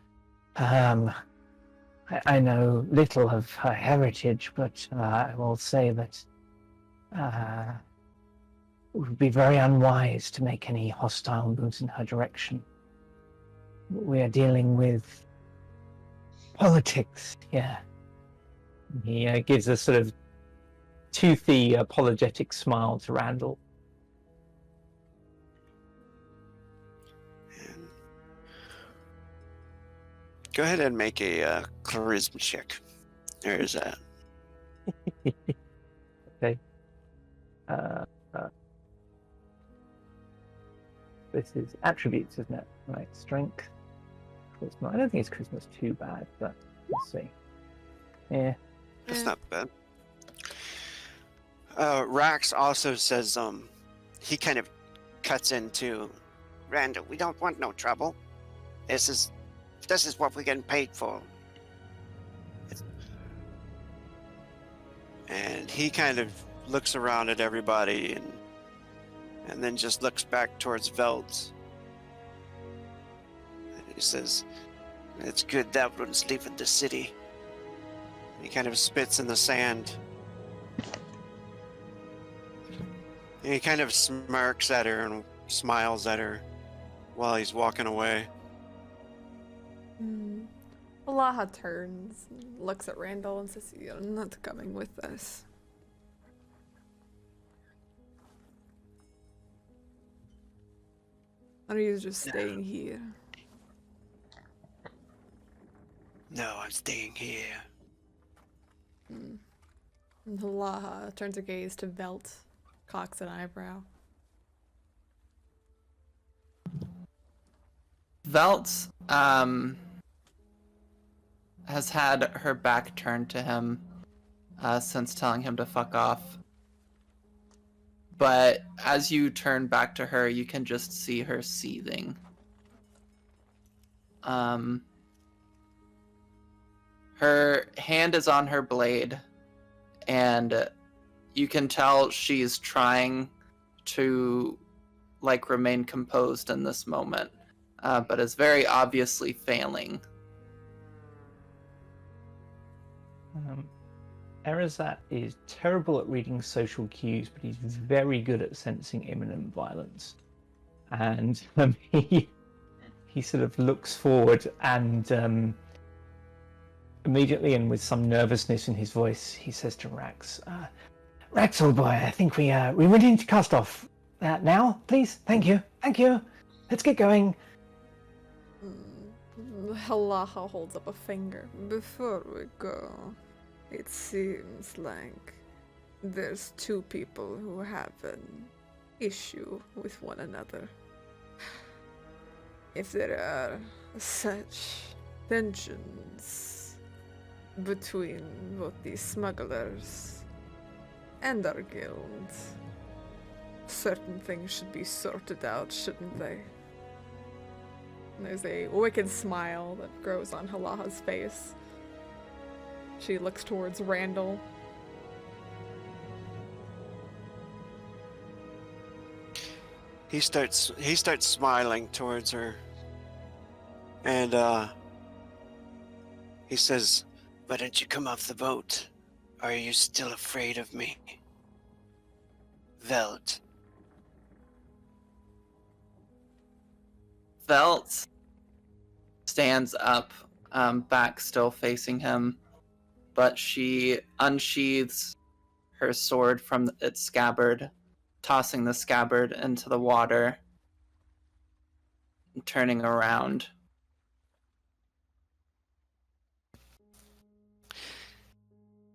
I know little of her heritage, but I will say that it would be very unwise to make any hostile moves in her direction. We are dealing with politics here. He gives a sort of toothy, apologetic smile to Randall. And go ahead and make a charisma check. There's that. Okay. This is attributes, isn't it? Right, strength, charisma. I don't think his charisma's too bad, but let's see. Yeah. That's not bad. Rax also says, he kind of cuts into, Randall, we don't want no trouble. This is what we're getting paid for. And he kind of looks around at everybody and then just looks back towards Velt. And he says, it's good that one's leaving the city. And he kind of spits in the sand. And he kind of smirks at her and smiles at her while he's walking away. Alaha turns, looks at Randall and says, "You're not coming with us." Or are you just staying here? No, I'm staying here. And Alaha turns her gaze to Velt, cocks an eyebrow. Velt has had her back turned to him since telling him to fuck off. But as you turn back to her, you can just see her seething. Her hand is on her blade, and you can tell she's trying to remain composed in this moment, but is very obviously failing. Erazat is terrible at reading social cues, but he's very good at sensing imminent violence. And he sort of looks forward and immediately, and with some nervousness in his voice, he says to Rax, Rax, old boy, I think we need to cast off. Now, please? Thank you. Let's get going. Halaha holds up a finger. Before we go, it seems like there's two people who have an issue with one another. If there are such tensions between both the smugglers and our guild, certain things should be sorted out, shouldn't they? There's a wicked smile that grows on Halaha's face. She looks towards Randall. He starts smiling towards her. And he says, "Why don't you come off the boat? Or are you still afraid of me?" Velt. Velt stands up, back still facing him, but she unsheathes her sword from its scabbard, tossing the scabbard into the water, and turning around.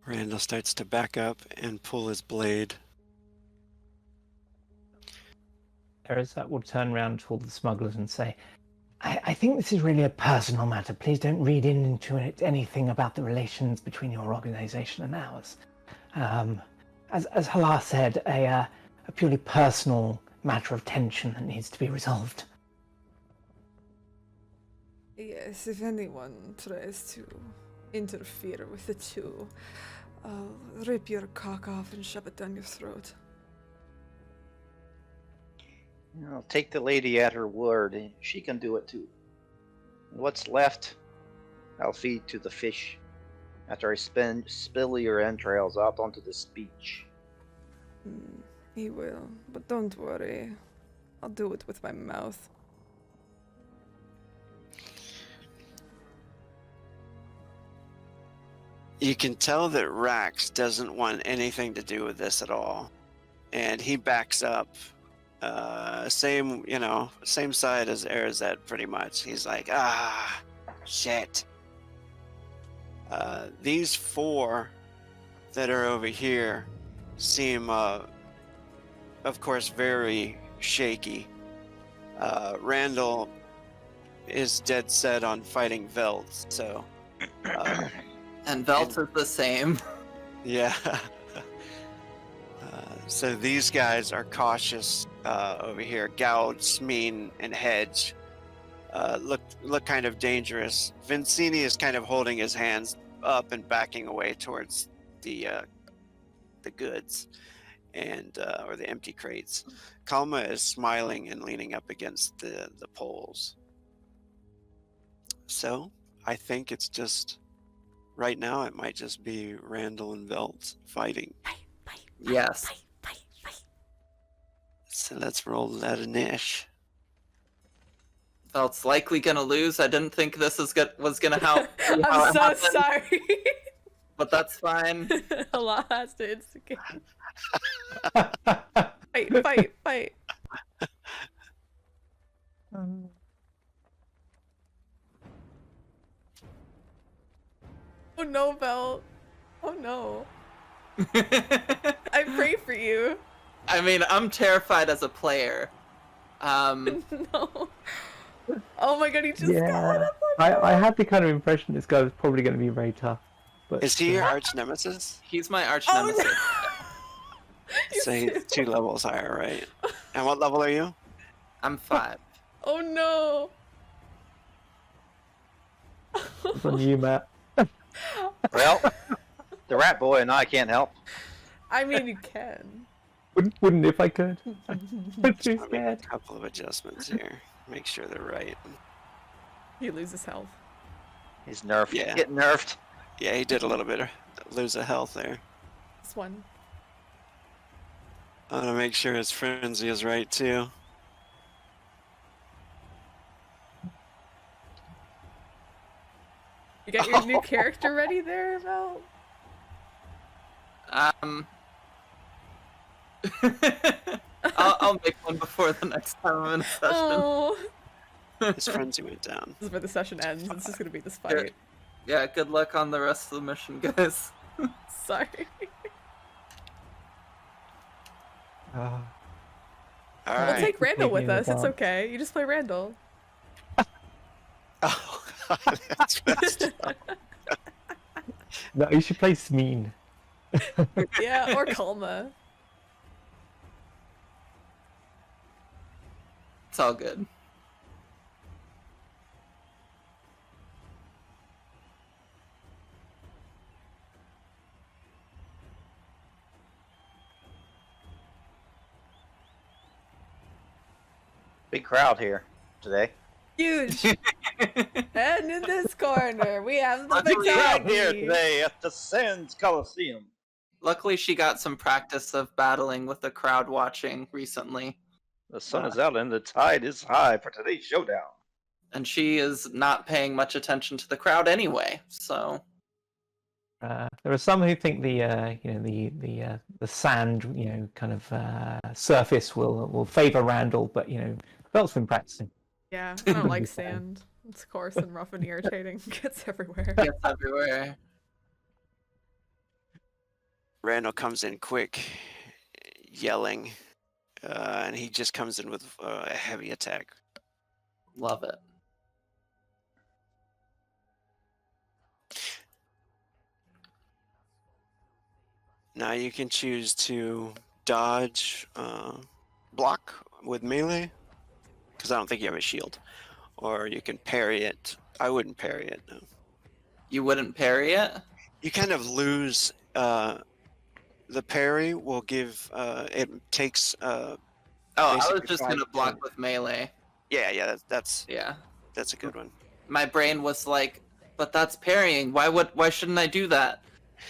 Randall starts to back up and pull his blade. Erazat will turn around to all the smugglers and say, I think this is really a personal matter. Please don't read into it anything about the relations between your organization and ours. As Halah said, a purely personal matter of tension that needs to be resolved. Yes, if anyone tries to interfere with the two, I'll rip your cock off and shove it down your throat. Take the lady at her word. She can do it too. What's left I'll feed to the fish after I spill your entrails out onto this beach. He will, but don't worry. I'll do it with my mouth. You can tell that Rax doesn't want anything to do with this at all. And he backs up. Same side as Erzed pretty much. He's like, shit. These 4 that are over here seem, of course, very shaky. Randall is dead set on fighting Velt, so... And Velt is the same. Yeah. So these guys are cautious over here. Gouge, Smeen, and Hedge look kind of dangerous. Vincini is kind of holding his hands up and backing away towards the goods and or the empty crates. Kalma is smiling and leaning up against the poles. So I think it's just right now it might just be Randall and Velt fighting. Yes. So let's roll that inish. Velt's likely gonna lose. I didn't think this was gonna help. I'm so sorry. But that's fine. Allah has to instigate. Fight. Oh no, Belle. Oh no. I pray for you. I mean, I'm terrified as a player. No. Oh my god, he just got up on I had the kind of impression this guy was probably going to be very tough. But Is he your arch nemesis? He's my arch Oh, nemesis. no. So he's 2 levels higher, right? And what level are you? I'm 5. Oh no. it's on you, Matt. Well, the rat boy and I can't help. I mean, you can. Wouldn't if I could. I'm too I'll make scared. a couple of adjustments here. Make sure they're right. He loses health. He's nerfed. Yeah. Get nerfed. Yeah, he did a little bit of lose a health there. This one. I want to make sure his frenzy is right too. You got your new character ready there, Val? I'll make one before the next time I'm in a session. Oh. His frenzy went down. This is where the session ends. It's just gonna be this fight. Yeah, good luck on the rest of the mission, guys. Sorry. All We'll right. take Randall with Completely us. It's advanced. okay. You just play Randall. Oh, God, that's messed up. No, you should play Smeen. Yeah, or Kalma. It's all good. Big crowd here today. Huge. And in this corner, we have the Big crowd here Mikagi. today at the Sands Coliseum. Luckily, she got some practice of battling with the crowd watching recently, The sun is out and the tide is high for today's showdown. and she is not paying much attention to the crowd anyway. So There are some who think the sand kind of surface will favor Randall, but Belt's been practicing. Yeah, I don't like sand. It's coarse and rough and irritating. Gets everywhere. it's everywhere. Randall comes in quick, yelling, and he just comes in with a heavy attack. Love it. Now you can choose to dodge, block with melee, because I don't think you have a shield, or you can parry it. I wouldn't parry it. No. You wouldn't parry it? You kind of lose. The parry will give. It takes. Oh, I was Basically just gonna block with melee. Yeah, that's Yeah. a good one. My brain was like, But that's parrying. Why shouldn't I do that?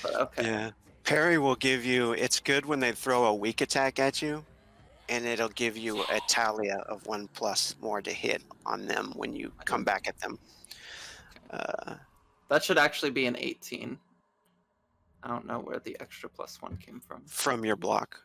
But okay. Yeah. Parry will give you. It's good when they throw a weak attack at you, and it'll give you a tally of 1+ more to hit on them when you come back at them. That should actually be an 18. I don't know where the extra +1 came from your block.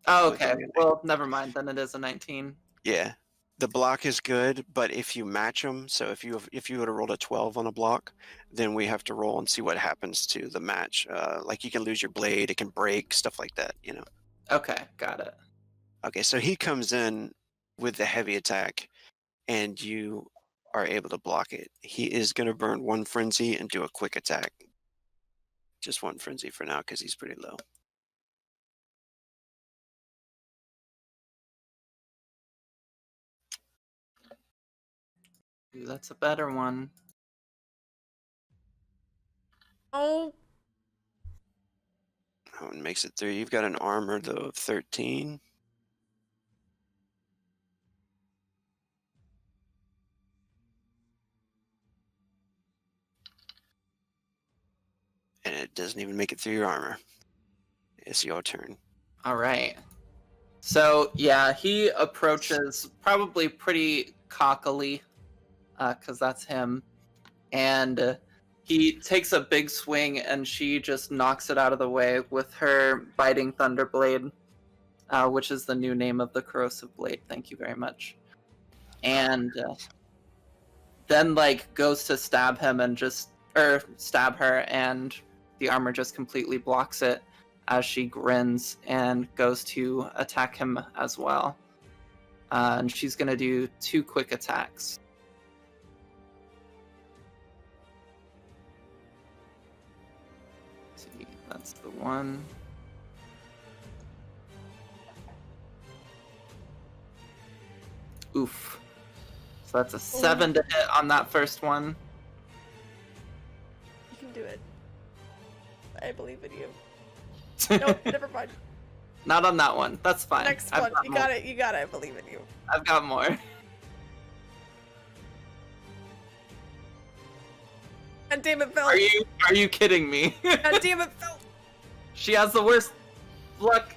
Oh, okay. Well, never mind. Then it is a 19. Yeah, the block is good, but if you match them, so if you would have rolled a 12 on a block, then we have to roll and see what happens to the match. Like you can lose your blade, it can break, stuff like that. You know. Okay, got it. Okay, so he comes in with the heavy attack, and you are able to block it. He is going to burn 1 frenzy and do a quick attack. Just 1 frenzy for now because he's pretty low. Ooh, that's a better one. Oh, That one makes it through. You've got an armor though of 13. And it doesn't even make it through your armor. It's your turn. All right. So yeah, he approaches probably pretty cockily, because that's him, and he takes a big swing, and she just knocks it out of the way with her biting thunderblade, which is the new name of the corrosive blade. Thank you very much. And then like goes to stab him and stab her, and the armor just completely blocks it as she grins and goes to attack him as well. And she's going to do 2 quick attacks. Let's see, that's the one. Oof. So that's a 7 to hit on that first one. you can do it. I believe in you. Nope, never mind. Not on that one. That's fine. Next I've one. got You more. got it. You got it. I believe in you. I've got more. God damn it, Phil. Are you kidding me? God damn it, Phil. She has the worst luck.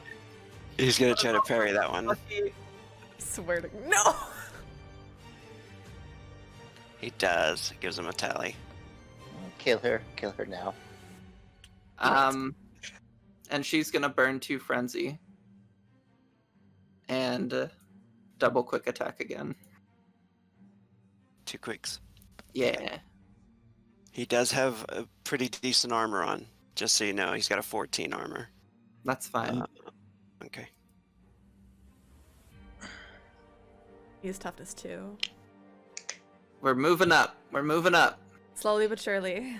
He's going to try to parry that one. Lucky. Swear to no. He does. It gives him a tally. Kill her now. And she's gonna burn 2 frenzy. And double quick attack again. 2 quicks. Yeah. He does have a pretty decent armor on. Just so you know, he's got a 14 armor. That's fine. Okay. He's toughness too. We're moving up. We're moving up. Slowly but surely.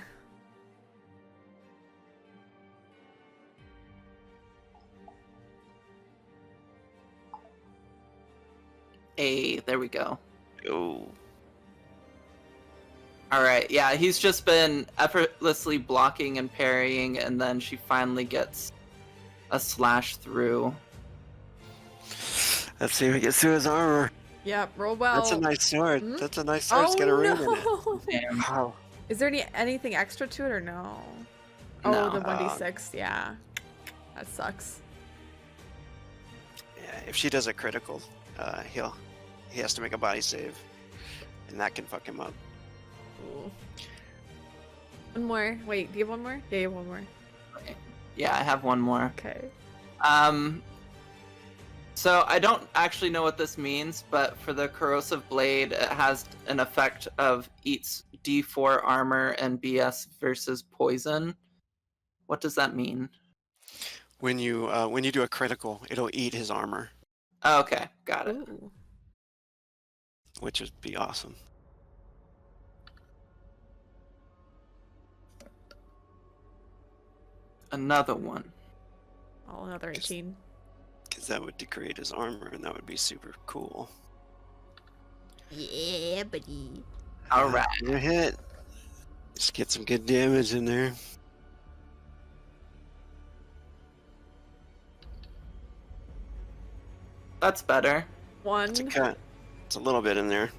Hey, there we go. Oh. Alright, yeah, he's just been effortlessly blocking and parrying, and then she finally gets a slash through. Let's see if he gets through his armor. Yep, roll well. That's a nice sword. Hmm? That's a nice sword. It's got a ring in it. Damn. Wow. Is there anything extra to it or no? Oh, No. the 1d6, yeah. That sucks. Yeah, if she does a critical, he has to make a body save, and that can fuck him up. Ooh. One more. Wait, do you have one more? Yeah, you have one more. Yeah, I have one more. Okay. So I don't actually know what this means, but for the corrosive blade, it has an effect of eats D4 armor and BS versus poison. What does that mean? When you do a critical, it'll eat his armor, Oh, okay, got it. Ooh. which would be awesome. Another one. Oh, another 18. Because that would degrade his armor, and that would be super cool. Yeah, buddy. All right. You're hit. Just get some good damage in there. That's better. One. It's a cut. It's a little bit in there.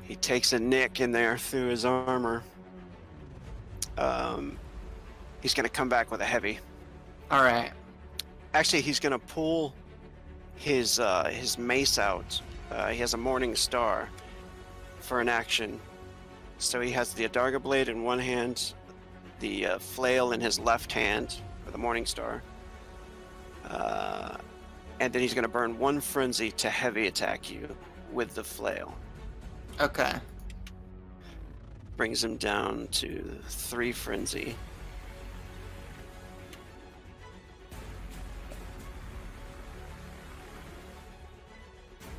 He takes a nick in there through his armor. He's going to come back with a heavy. All right. Actually, he's going to pull his mace out. He has a Morning Star for an action. So he has the Adarga blade in one hand, the flail in his left hand for the Morning Star. And then he's going to burn one frenzy to heavy attack you with the flail. Okay. Brings him down to 3 frenzy.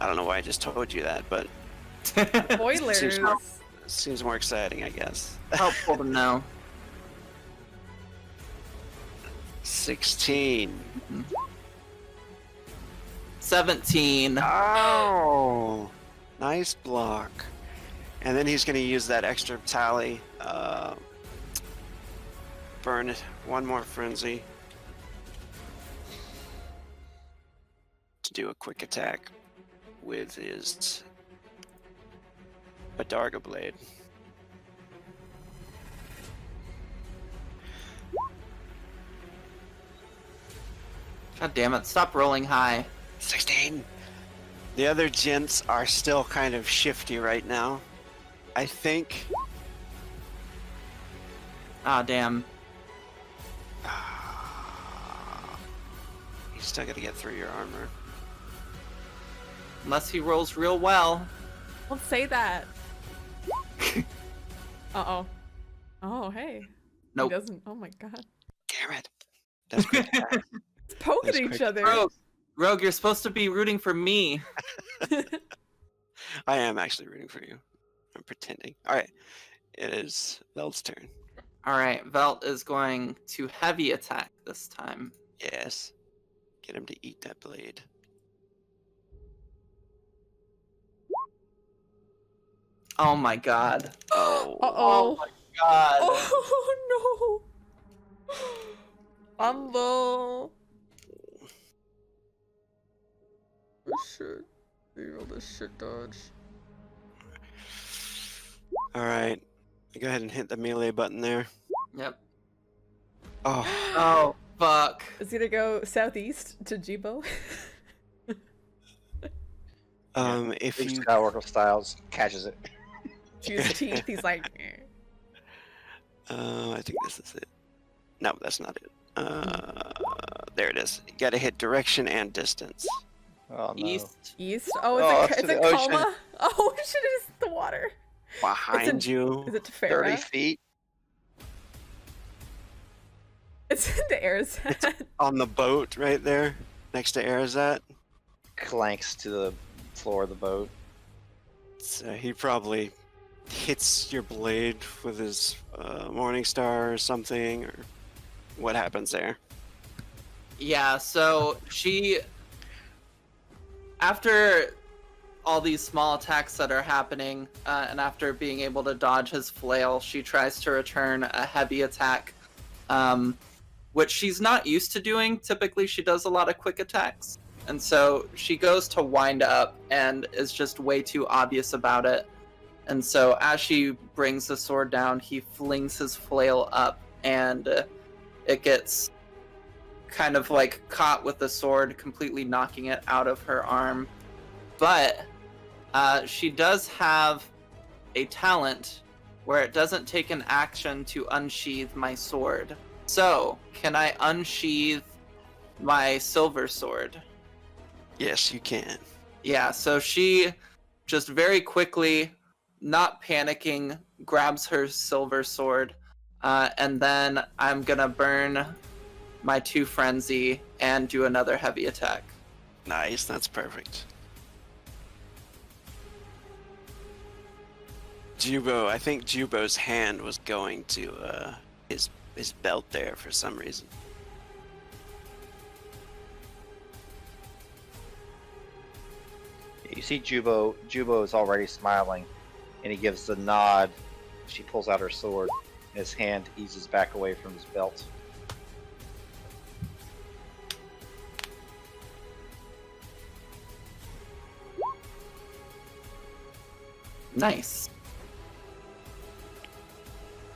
I don't know why I just told you that, but Spoilers. seems more exciting, I guess. Helpful to know. 16. 17. Oh, nice block. And then he's going to use that extra tally. Burn one more frenzy to do a quick attack with his Adarga blade. God damn it! Stop rolling high. 16. The other gents are still kind of shifty right now. I think. Ah, damn. He's still gonna get through your armor. Unless he rolls real well. Don't say that. Uh-oh. Oh, hey. Nope. He doesn't. Oh my god. Damn it. That's quick attack. It's poking That's at each quick. other. Rogue, you're supposed to be rooting for me. I am actually rooting for you. I'm pretending. Alright. It is Veld's turn. Alright, Velt is going to heavy attack this time. Yes. Get him to eat that blade. Oh my god. Oh. Uh-oh. my god. Oh no. Humble. Shit. You roll this shit dodge. Alright. Go ahead and hit the melee button there. Yep. Oh. Oh, fuck. It's gonna go southeast to Jibo. If Big you Skywalker Styles catches it. To his teeth, he's like, eh. I think this is it. No, that's not it. There it is. You gotta hit direction and distance. Oh no. East. East? Oh, It's it's to a the ocean. coma? Oh shit, it's the water. Behind you. Is it to 30 Farrah? feet. It's in the Arizat. On the boat right there, next to Arizat. Clanks to the floor of the boat. So he probably hits your blade with his Morning Star or something, or what happens there? Yeah, so she... After all these small attacks that are happening, and after being able to dodge his flail, she tries to return a heavy attack, which she's not used to doing. Typically, she does a lot of quick attacks. And so she goes to wind up and is just way too obvious about it. And so as she brings the sword down, he flings his flail up, and it gets kind of like caught with the sword, completely knocking it out of her arm. But she does have a talent where it doesn't take an action to unsheath my sword. So, can I unsheath my silver sword? Yes, you can. Yeah, so she just very quickly, not panicking, grabs her silver sword, and then I'm gonna burn my 2 frenzy and do another heavy attack. Nice, that's perfect. Jubo, I think Jubo's hand was going to his belt there for some reason. You see Jubo. Jubo is already smiling, and he gives the nod. She pulls out her sword. His hand eases back away from his belt. Nice.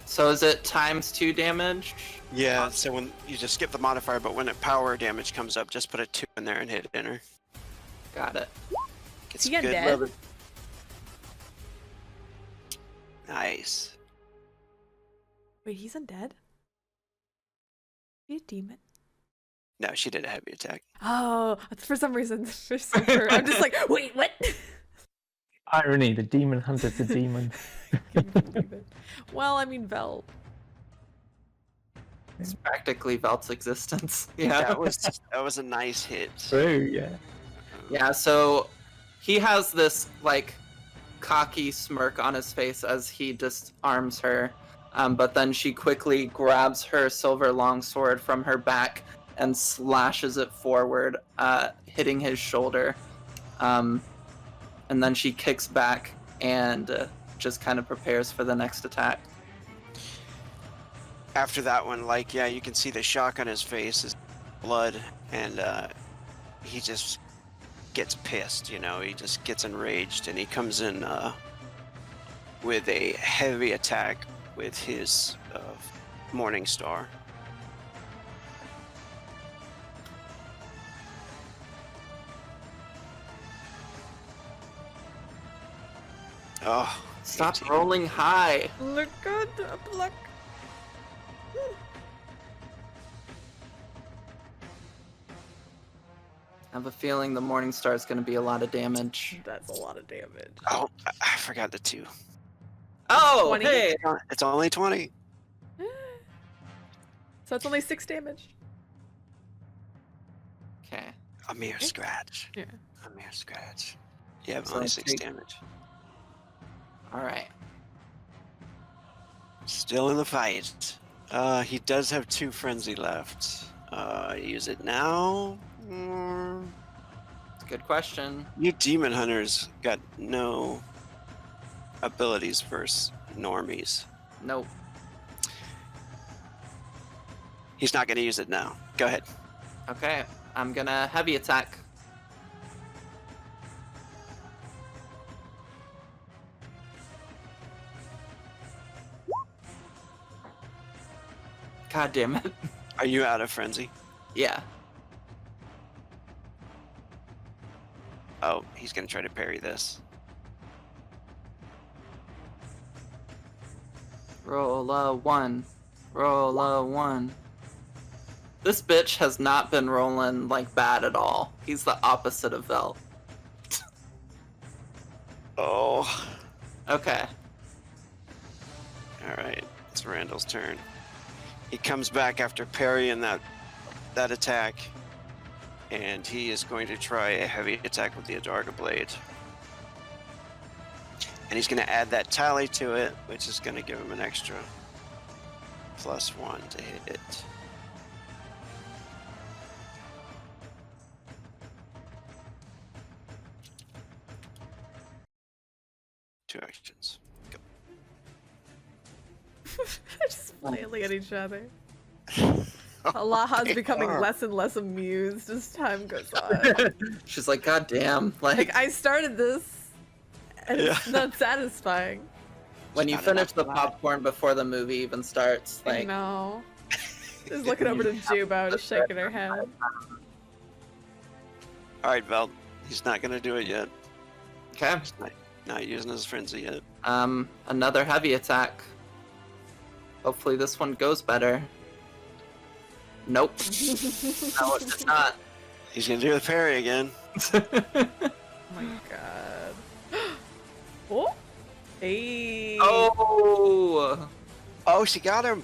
So is it ×2 damage? Yeah, so when you just skip the modifier, but when power damage comes up, just put a 2 in there and hit enter. Got it. Gets He good undead? level. Nice. Wait, he's undead? He a demon? No, she did a heavy attack. Oh, for some reason, I'm just like, wait, what? Irony, the demon hunter's a demon. Well, I mean, Vel. It's practically Velt's existence. Yeah. That was a nice hit. True, yeah. Yeah, so he has this like cocky smirk on his face as he disarms her, but then she quickly grabs her silver longsword from her back and slashes it forward, hitting his shoulder. And then she kicks back and just kind of prepares for the next attack. After that one, like, yeah, you can see the shock on his face, his blood, and he just gets pissed, you know, he just gets enraged, and he comes in with a heavy attack with his Morning Star. Oh, Stop 18. rolling high. Look good, luck. I have a feeling the Morning Star is going to be a lot of damage. That's a lot of damage. Oh, I forgot the 2. Oh, 20? hey! It's only 20. So it's only 6 damage. Okay. A mere scratch. Yeah. A mere scratch. Yeah, So only I 6 take- damage. Alright. Still in the fight. He does have 2 frenzy left. Use it now? Or... Good question. You demon hunters got no abilities versus normies. Nope. He's not going to use it now. Go ahead. Okay. I'm gonna heavy attack. God damn it. Are you out of frenzy? Yeah. Oh, he's going to try to parry this. Roll a 1. Roll a 1. This bitch has not been rolling like bad at all. He's the opposite of Vel. Oh. Okay. All right. It's Randall's turn. He comes back after parrying that attack, and he is going to try a heavy attack with the Adarga Blade. And he's going to add that tally to it, which is going to give him an extra +1 to hit it. Two actions. Go. They're just flailing at each other. Alaha's becoming less and less amused as time goes on. She's like, God damn. Like, I started this, and it's Yeah. not satisfying. when you not finish enough the time. popcorn before the movie even starts, like, No. Just looking over to Jubo, just shaking her head. All right, Vel. He's not going to do it yet. okay. He's not using his frenzy yet. Another heavy attack. Hopefully this one goes better. Nope. No, it does not. He's going to do the parry again. Oh my god. Oh! Hey! Oh! Oh, she got him.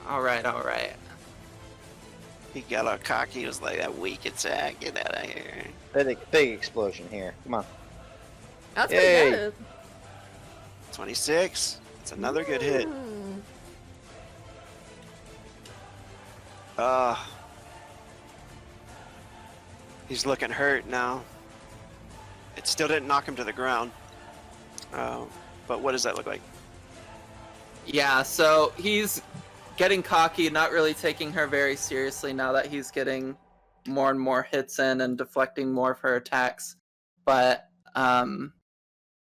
Alright, alright. He got all cocky. He was like, that weak attack. Get out of here. Big explosion here. Come on. That's Yay. pretty good. 26. It's another good hit. He's looking hurt now. It still didn't knock him to the ground. But what does that look like? Yeah, so he's getting cocky, not really taking her very seriously now that he's getting more and more hits in and deflecting more of her attacks. But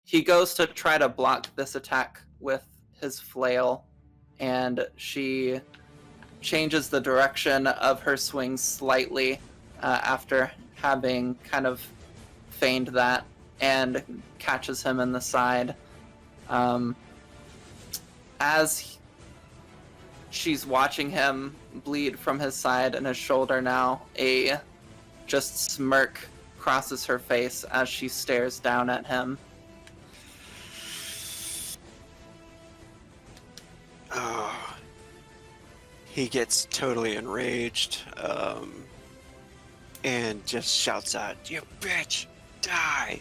He goes to try to block this attack with his flail, and she changes the direction of her swing slightly after having kind of feigned that, and catches him in the side. As she's watching him bleed from his side and his shoulder now, a just smirk crosses her face as she stares down at him. Oh, he gets totally enraged and just shouts out, "You bitch, die!"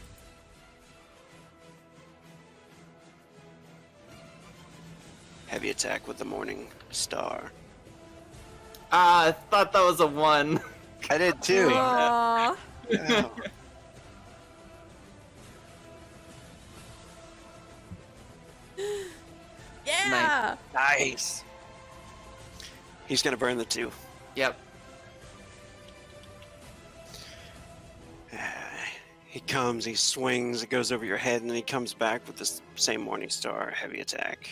Heavy attack with the Morning Star. I thought that was a 1. I did too. Aw. Oh. Yeah. Nice. He's gonna burn the 2. Yep. He comes, he swings, it goes over your head, and then he comes back with the same Morning Star heavy attack.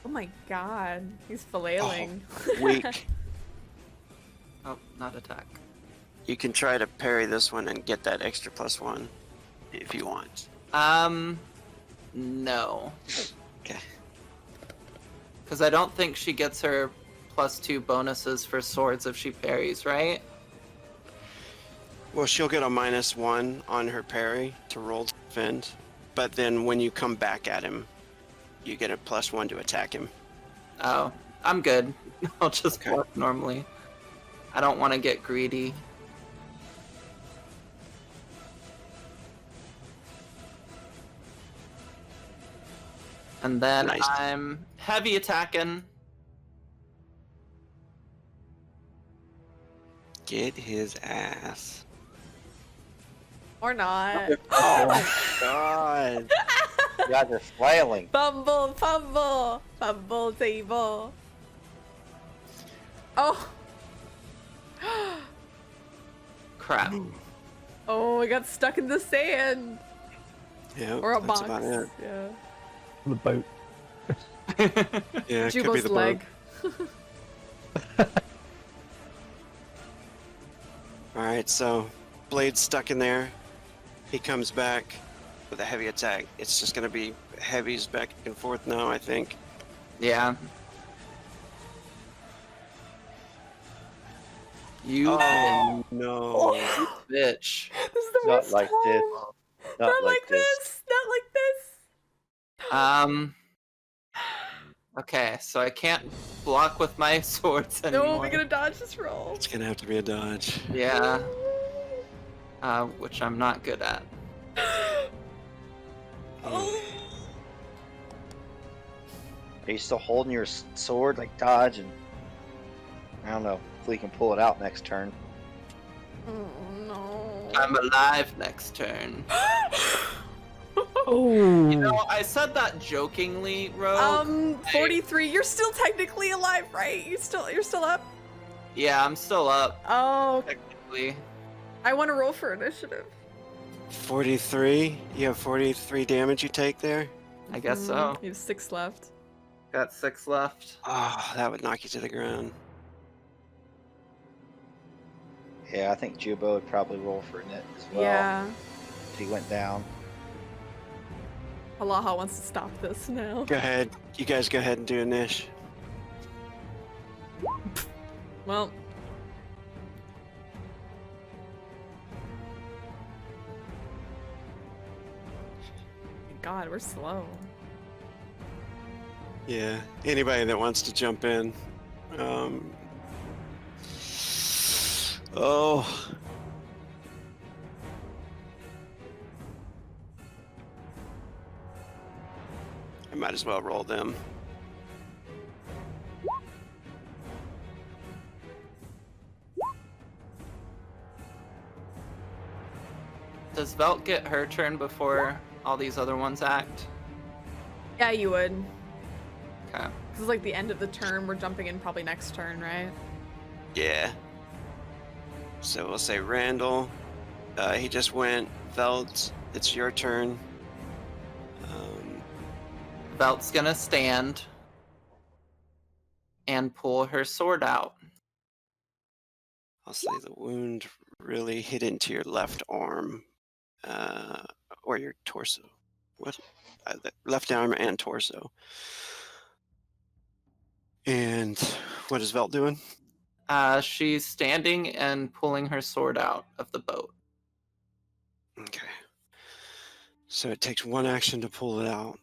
Oh my god. He's flailing. Weak. Oh, not attack. You can try to parry this one and get that extra +1 if you want. No. Okay. Because I don't think she gets her +2 bonuses for swords if she parries, right? Well, she'll get a -1 on her parry to roll to defend, but then when you come back at him, you get a +1 to attack him. Oh, I'm good. I'll just Okay. block normally. I don't want to get greedy. And then Nice. I'm heavy attacking. Get his ass. Or not. Oh my god. You guys are flailing. Fumble, fumble, fumble table. Oh. Crap. Oh, I got stuck in the sand. Yeah, Or a that's box. about it. Yeah. The boat. Yeah, it could be Jubo's the leg. Alright, so Blade's stuck in there. He comes back with a heavy attack. It's just gonna be heavies back and forth now, I think. Yeah. You Oh no. bitch. This is the Not worst like time. this. Not like this. Not like this. Okay, so I can't block with my swords anymore. No, we gotta dodge this roll. It's gonna have to be a dodge. Yeah. Which I'm not good at. Oh. Are you still holding your sword like dodge? And I don't know if we can pull it out next turn. Oh no. I'm alive next turn. Oh. You know, I said that jokingly, Rogue. 43. You're still technically alive, right? You're still up. Yeah, I'm still up, Oh, technically. I want to roll for initiative. 43? You have 43 damage you take there? I guess so. You have 6 left. Got 6 left. Oh, that would knock you to the ground. Yeah, I think Jubo would probably roll for it as well. Yeah. If he went down. Halaha wants to stop this now. Go ahead. You guys go ahead and do a niche. Well. God, we're slow. Yeah. Anybody that wants to jump in. Oh. I might as well roll them. Does Velt get her turn before all these other ones act? Yeah, you would. Okay. This is like the end of the turn. We're jumping in probably next turn, right? Yeah. So we'll say Randall. He just went. Velt, it's your turn. Velt's gonna stand and pull her sword out. I'll say the wound really hit into your left arm, or your torso. What? The left arm and torso. And what is Velt doing? She's standing and pulling her sword out of the boat. Okay. So it takes one action to pull it out.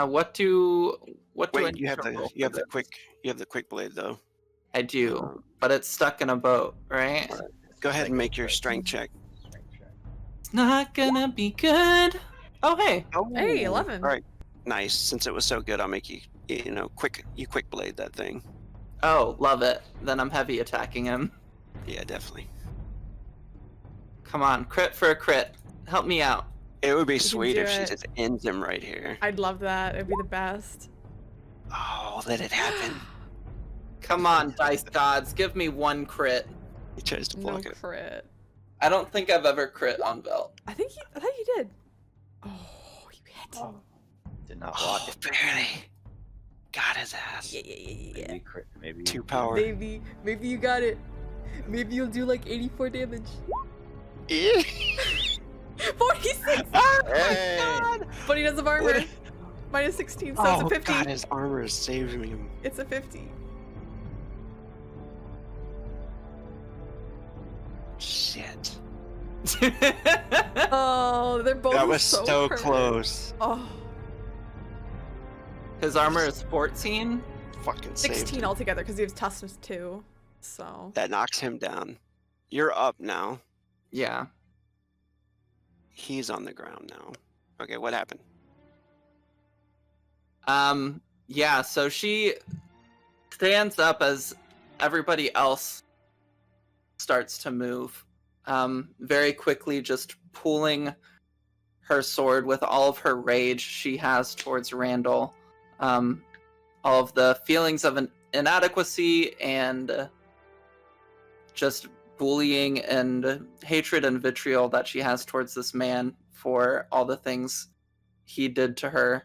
What do I Wait, need you have to roll the for this? quick blade though. I do, but it's stuck in a boat, right? Go ahead and make your strength check. It's not gonna be good. Oh, hey. Oh, Hey, 11. All right, nice. Since it was so good, I'll make you quick blade that thing. Oh, love it. Then I'm heavy attacking him. Yeah, definitely. Come on, crit for a crit. Help me out. It would be can sweet do if she it. just ends him right here. I'd love that. It'd be the best. Oh, let it happen. Come on, dice gods, give me one crit. He tries to No block it. crit. I don't think I've ever crit on Velt. I thought you did. Oh, you hit. Did not block Oh, it. barely. Got his ass. Yeah. Maybe crit. Maybe 2 power. Maybe you got it. Maybe you'll do like 84 damage. 46! Hey! But he doesn't have armor. Minus 16, so it's Oh a 50. God, his armor is saving him. It's a 50. Shit. Oh, they're both That was so hurt. close. Oh, His armor is 14. Fucking saved 16 him. altogether because he has toughness 2. So That knocks him down. You're up now. Yeah. He's on the ground now. Okay, what happened? Yeah, so she stands up as everybody else starts to move. Very quickly, just pulling her sword with all of her rage she has towards Randall. All of the feelings of an inadequacy and just bullying and hatred and vitriol that she has towards this man for all the things he did to her.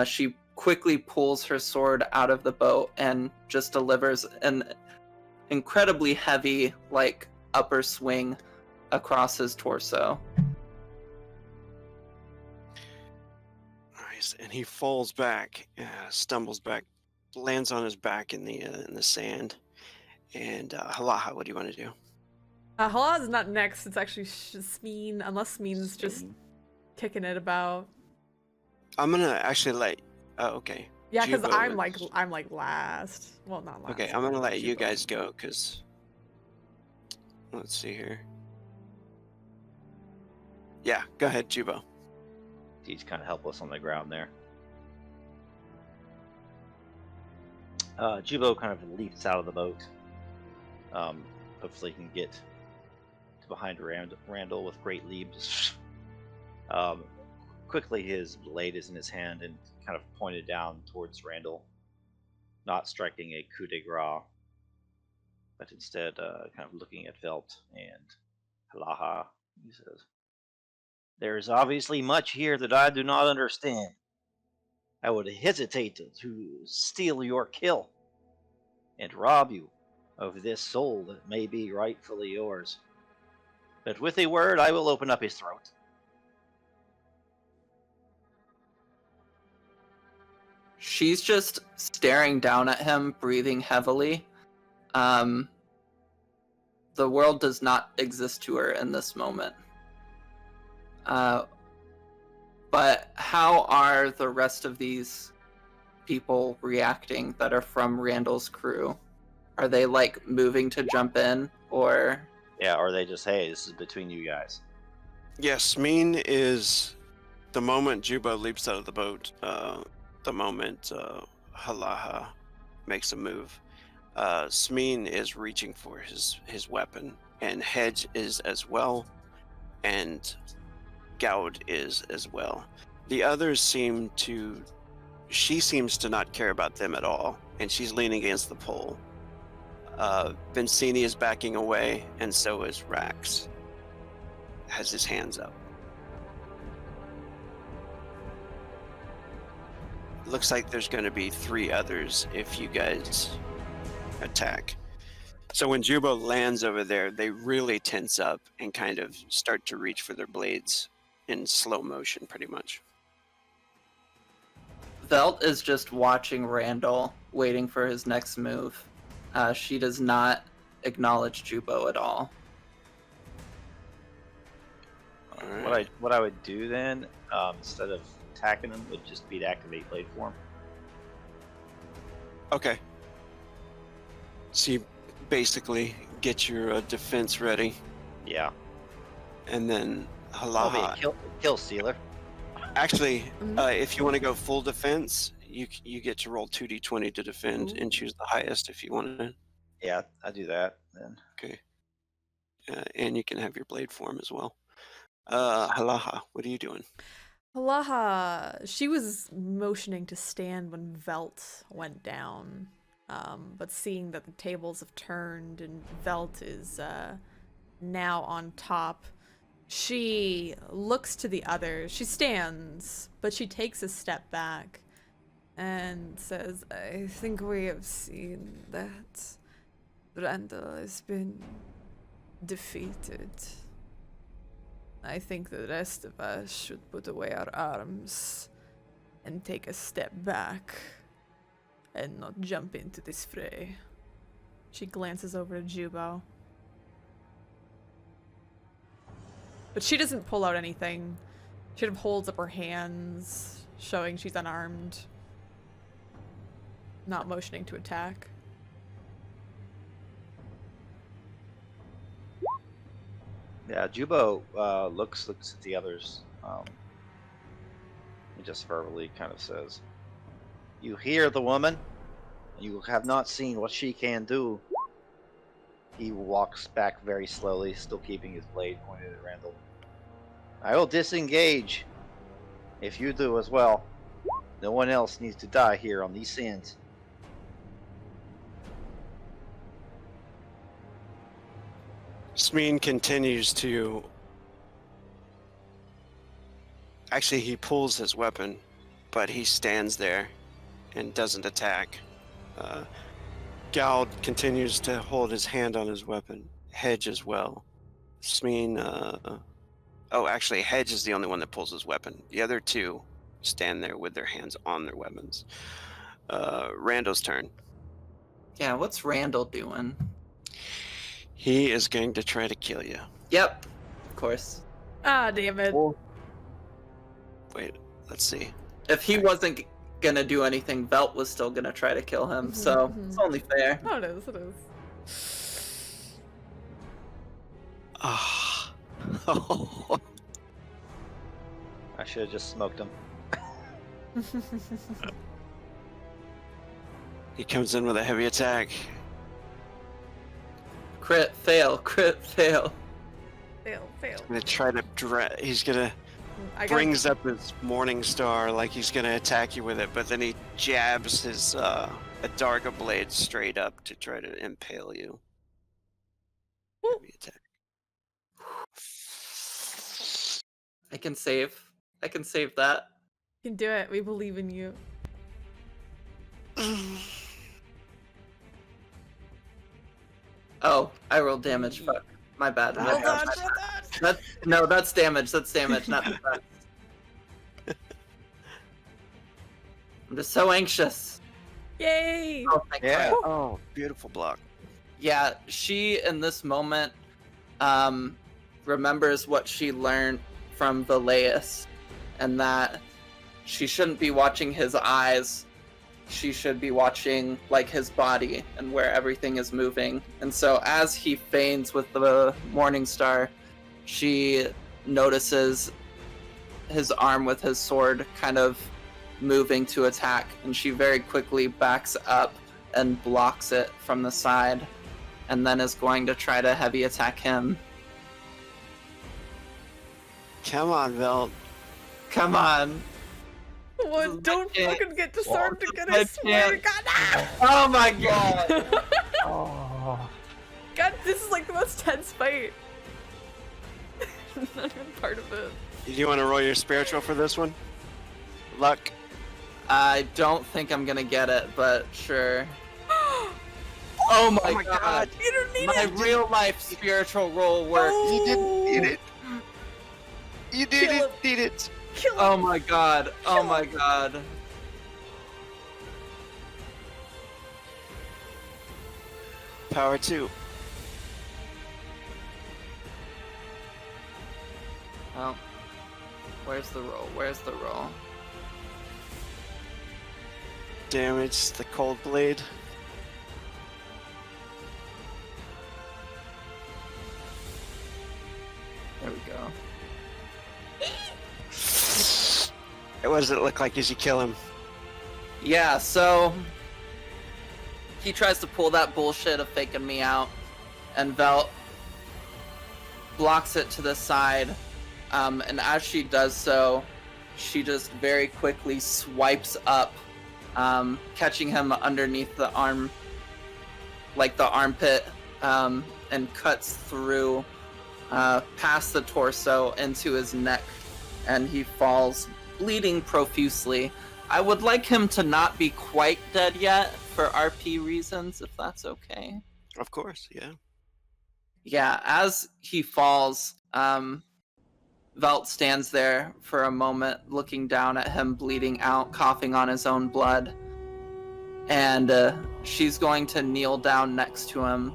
She quickly pulls her sword out of the boat and just delivers an incredibly heavy, upper swing across his torso. Nice, and he falls back, stumbles back, lands on his back in the sand. And Halaha, what do you want to do? Halaz is not next. It's actually Smeen, unless Smeen's just kicking it about. I'm gonna actually let. Oh, okay. Yeah, because Jubo I'm like last. Well, not last. Okay, I'm gonna let you Jubo. guys go because. Let's see here. Yeah, go ahead, Jubo. he's kind of helpless on the ground there. Jubo kind of leaps out of the boat. Hopefully he can get to behind Randall with great leaps. Quickly his blade is in his hand and kind of pointed down towards Randall, not striking a coup de grace, but instead kind of looking at Velt and Halaha. He says, "There is obviously much here that I do not understand. I would hesitate to steal your kill and rob you of this soul that may be rightfully yours. But with a word, I will open up his throat." She's just staring down at him, breathing heavily. The world does not exist to her in this moment. But how are the rest of these people reacting that are from Randall's crew? Are they moving to jump in, or? Yeah, or they just, hey, this is between you guys. Yes, Myen is the moment Juba leaps out of the boat. The moment Halaha makes a move, Smeen is reaching for his weapon, and Hedge is as well, and Goud is as well. The others she seems to not care about them at all, and she's leaning against the pole. Vincini is backing away, and so is Rax. Has his hands up. Looks like there's going to be 3 others if you guys attack. So when Jubo lands over there, they really tense up and kind of start to reach for their blades in slow motion, pretty much. Velt is just watching Randall, waiting for his next move. She does not acknowledge Jubo at all. Alright. What I would do then, instead of attacking him, would just be to activate Blade Form. Okay. So you basically get your defense ready, Yeah. and then I'll be a Halaha. kill stealer. Actually, Mhm. if you want to go full defense, you get to roll 2d20 to defend and choose the highest if you want to. Yeah, I do that then. Okay. And you can have your blade form as well. Halaha, what are you doing? Halaha, she was motioning to stand when Velt went down, but seeing that the tables have turned and Velt is now on top, she looks to the others. She stands, but she takes a step back and says, I think we have seen that Randall has been defeated. I think the rest of us should put away our arms and take a step back and not jump into this fray. She glances over to Jubo. But she doesn't pull out anything. She sort of holds up her hands, showing she's unarmed. Not motioning to attack. Yeah, Jubo looks at the others. He just verbally kind of says, "You hear the woman? You have not seen what she can do." He walks back very slowly, still keeping his blade pointed at Randall. "I will disengage if you do as well. No one else needs to die here on these sands." Smeen continues to... Actually, he pulls his weapon, but he stands there and doesn't attack. Gaud continues to hold his hand on his weapon. Hedge as well. Smeen... Oh, actually, Hedge is the only one that pulls his weapon. The other 2 stand there with their hands on their weapons. Randall's turn. Yeah, what's Randall doing? He is going to try to kill you. Yep, of course. Ah, damn it. Wait, let's see. If he wasn't gonna do anything, Velt was still gonna try to kill him, so it's only fair. Oh, it is, it is. Ah. I should have just smoked him. He comes in with a heavy attack. Crit, fail, crit, fail. Fail, fail. He's gonna try to he's gonna brings up his Morning Star like he's gonna attack you with it, but then he jabs his Adarga blade straight up to try to impale you. Heavy attack. I can save that. You can do it. We believe in you. Oh, I rolled damage. Fuck. My bad. My Well bad. done, well done. That's damage. That's damage, not defense. I'm just so anxious. Yay! Oh, thank Yeah. God. Oh, beautiful block. Yeah, she in this moment remembers what she learned from Veleus, and that she shouldn't be watching his eyes. She should be watching like his body and where everything is moving. And so as he feigns with the Morning Star, she notices his arm with his sword kind of moving to attack, and she very quickly backs up and blocks it from the side, and then is going to try to heavy attack him. Come on, Velt. Come on. What? Don't Yeah. fucking get disarmed again, I I swear to can't. God. Ah! Oh my god. Oh. god, this is like the most tense fight. Not even part of it. Do you want to roll your spiritual for this one? Luck. I don't think I'm gonna get it, but sure. Oh my god. You don't need My it! real life spiritual roll worked. Oh. You didn't need it. You Kill didn't him. need it. Kill him! Oh my god. Oh Kill my him. god. Power 2. Oh. Where's the roll? Where's the roll? Damage the cold blade. There we go. What does it look like as you kill him? Yeah, so he tries to pull that bullshit of faking me out, and Velt blocks it to the side. And as she does so, she just very quickly swipes up, catching him underneath the arm, like the armpit, and cuts through past the torso into his neck, and he falls bleeding profusely. I would like him to not be quite dead yet for RP reasons, if that's okay. Of course, yeah. Yeah, as he falls, Velt stands there for a moment, looking down at him bleeding out, coughing on his own blood. And she's going to kneel down next to him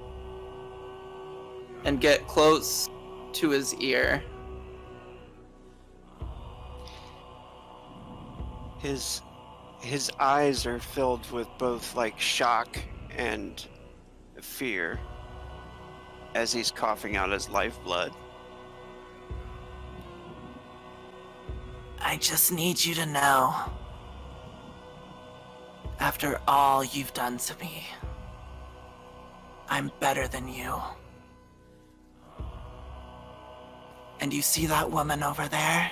and get close to his ear. His eyes are filled with both like shock and fear as he's coughing out his lifeblood. I just need you to know, after all you've done to me, I'm better than you. And you see that woman over there?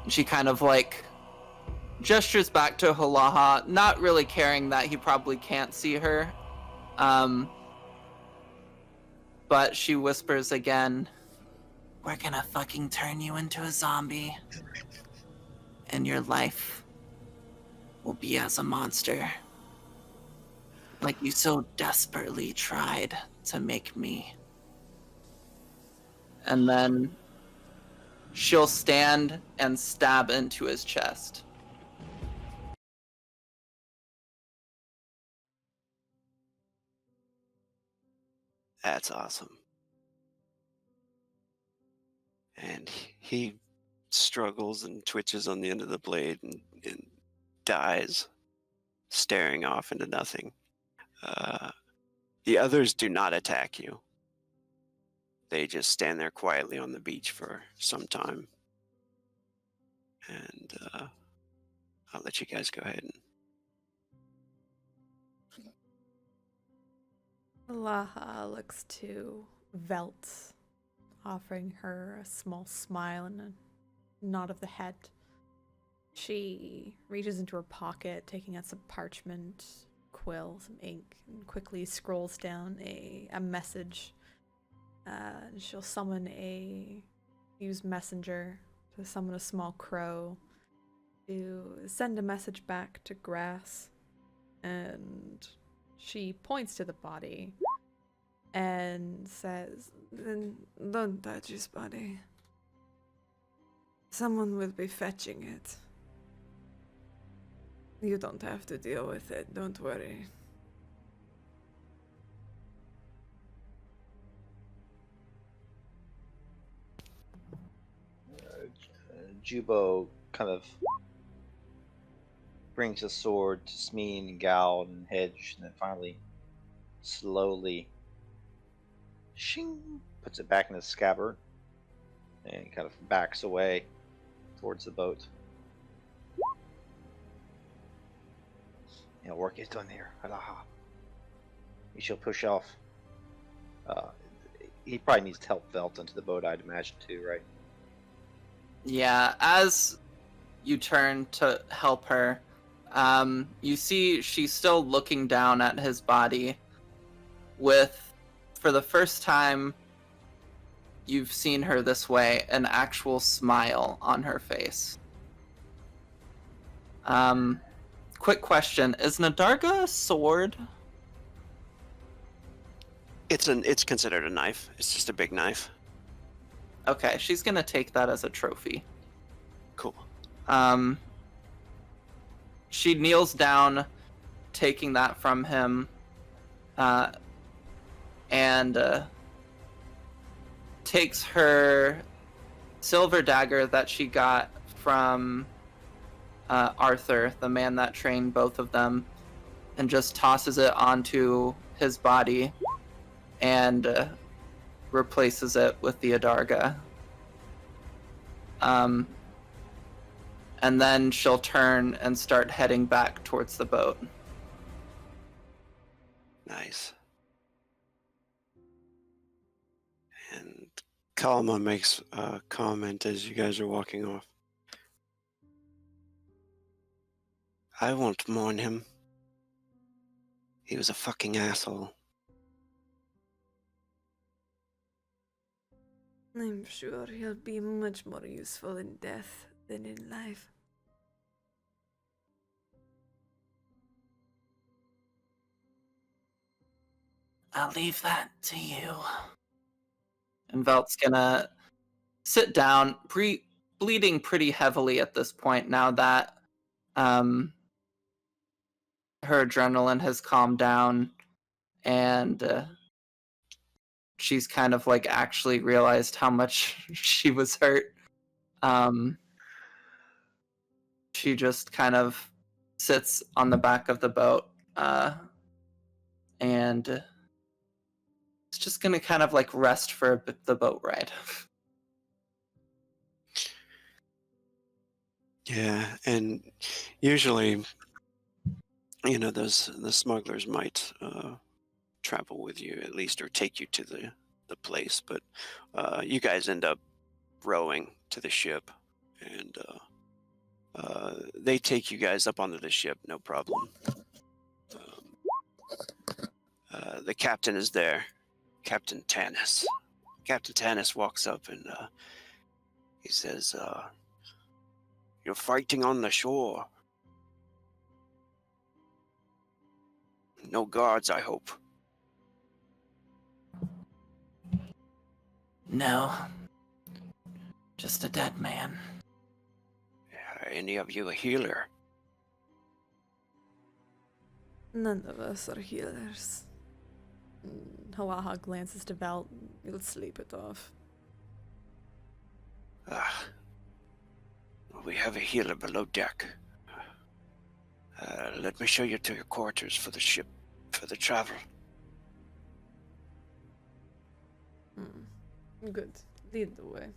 She kind of like gestures back to Halaha, not really caring that he probably can't see her. But she whispers again, we're gonna fucking turn you into a zombie. And your life will be as a monster. Like you so desperately tried to make me. And then she'll stand and stab into his chest. That's awesome. And he struggles and twitches on the end of the blade and dies, staring off into nothing. The others do not attack you. They just stand there quietly on the beach for some time. And I'll let you guys go ahead. Laha looks to Velt, offering her a small smile and a nod of the head. She reaches into her pocket, taking out some parchment, quill, some ink, and quickly scrolls down a message. She'll summon use messenger to summon a small crow to send a message back to Grass, and she points to the body and says, "Then don't touch his body. Someone will be fetching it. You don't have to deal with it, don't worry." Jubo kind of brings his sword to Smeen and Gal and Hedge, and then finally, slowly, shing, puts it back in his scabbard, and kind of backs away towards the boat. Work is done here. Halaha. He shall push off. He probably needs to help Velt into the boat, I'd imagine, too, right? Yeah, as you turn to help her, you see she's still looking down at his body with for the first time you've seen her this way, an actual smile on her face. Quick question: is Nadarga a sword? It's considered a knife. It's just a big knife. Okay, she's gonna take that as a trophy. Cool. She kneels down, taking that from him, and takes her silver dagger that she got from Arthur, the man that trained both of them, and just tosses it onto his body and replaces it with the Adarga. And then she'll turn and start heading back towards the boat. Nice. And Kalma makes a comment as you guys are walking off. I won't mourn him. He was a fucking asshole. I'm sure he'll be much more useful in death than in life. I'll leave that to you. And Velt's gonna sit down, bleeding pretty heavily at this point now that her adrenaline has calmed down and she's kind of like actually realized how much she was hurt. She just kind of sits on the back of the boat and is just gonna kind of like rest for the boat ride. Yeah, and usually, you know, the smugglers might travel with you at least, or take you to the place, but you guys end up rowing to the ship, and they take you guys up onto the ship, no problem. The captain is there, Captain Tanis. Captain Tanis walks up and he says, "You're fighting on the shore. No guards, I hope." No. Just a dead man. Are any of you a healer? None of us are healers. Halaha glances to Val. He'll sleep it off. We have a healer below deck. Let me show you to your quarters for the ship, for the travel. Good. Lead the way.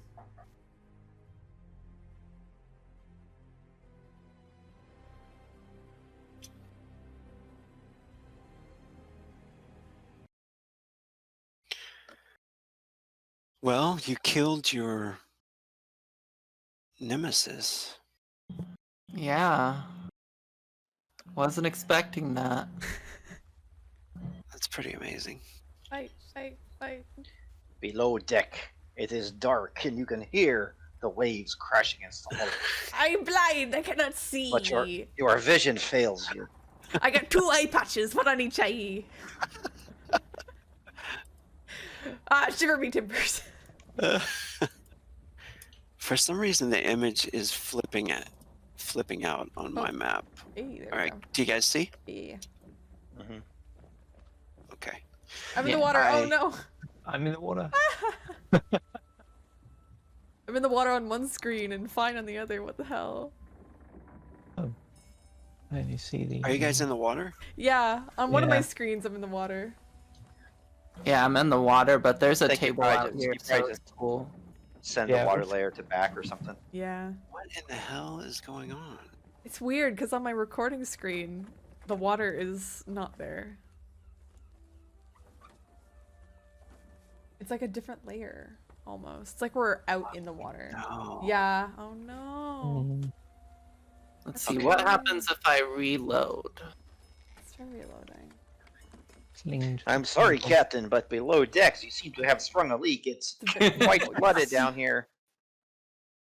Well, you killed your nemesis. Yeah. Wasn't expecting that. That's pretty amazing. Fight, fight, fight. Below deck, it is dark, and you can hear the waves crashing against the hull. I'm blind. I cannot see. But your vision fails you. I got 2 eye patches, one on each eye. Shiver me timbers. For some reason, the image is flipping out on my map. Hey, there All we right, go. do you guys see? Yeah. Mm-hmm. Okay. I'm in the water. Oh no. I'm in the water. I'm in the water on one screen and fine on the other. What the hell? And you see the. Are you guys in the water? Yeah, on one of my Yeah. screens, I'm in the water. Yeah, I'm in the water, but there's a I think you table probably out just- here, you so probably it's cool. Send Yeah, the water we've- layer to back or something. Yeah. What in the hell is going on? It's weird because on my recording screen, the water is not there. It's like a different layer, almost. It's like we're out in the water. No. Yeah. Oh no. Let's That's see, what okay. happens if I reload? Let's try reloading. I'm sorry, Captain, but below decks you seem to have sprung a leak. It's quite flooded down here.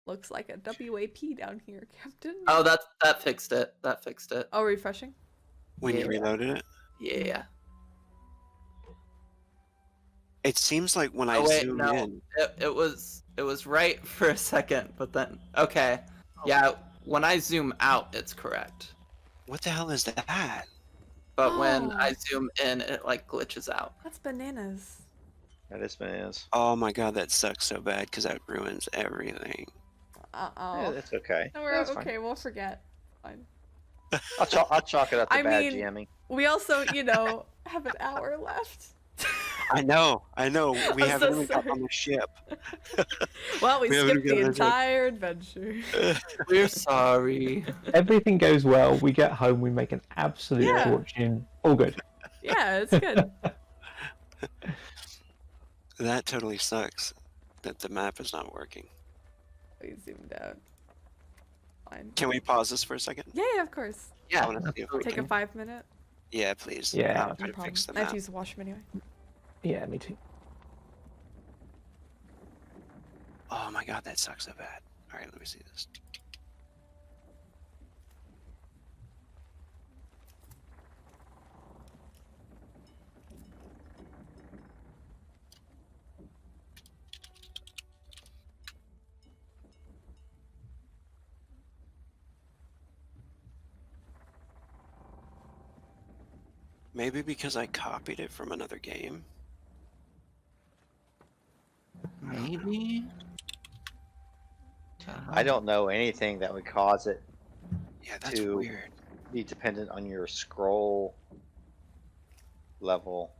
Looks like a WAP down here, Captain. Oh, that fixed it. That fixed it. Oh, refreshing? When you Yeah. reloaded it? Yeah. It seems like when I Oh wait, zoom no. in. It was right for a second, but then okay. Yeah, when I zoom out, it's correct. What the hell is that? But when Oh. I zoom in, it like glitches out. That's bananas. That is bananas. Oh my god, that sucks so bad because that ruins everything. Uh-oh. Yeah, that's okay. No, we're That's okay, fine. we'll forget. Fine. I'll chalk it up to I bad mean- jamming. We also, you know, have an hour left. I know. We I'm haven't so even got sorry. on the ship. Well, we We haven't skipped the gotten into it. entire adventure. We're sorry. Everything goes well. We get home. We make an absolute Yeah. fortune. All good. Yeah, it's good. That totally sucks that the map is not working. We zoomed out. Fine. Can we pause this for a second? Yeah, of course. I Yeah. want to see if we Take a can. 5-minute. Yeah, please. Yeah. I'll No try to problem. fix the I have map. to use the washroom anyway. Yeah, me too. Oh my god, that sucks so bad. Alright, let me see this. Maybe because I copied it from another game. Maybe. I don't know anything that would cause it Yeah, that's to weird. be dependent on your scroll level.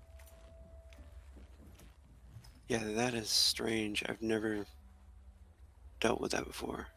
Yeah, that is strange. I've never dealt with that before.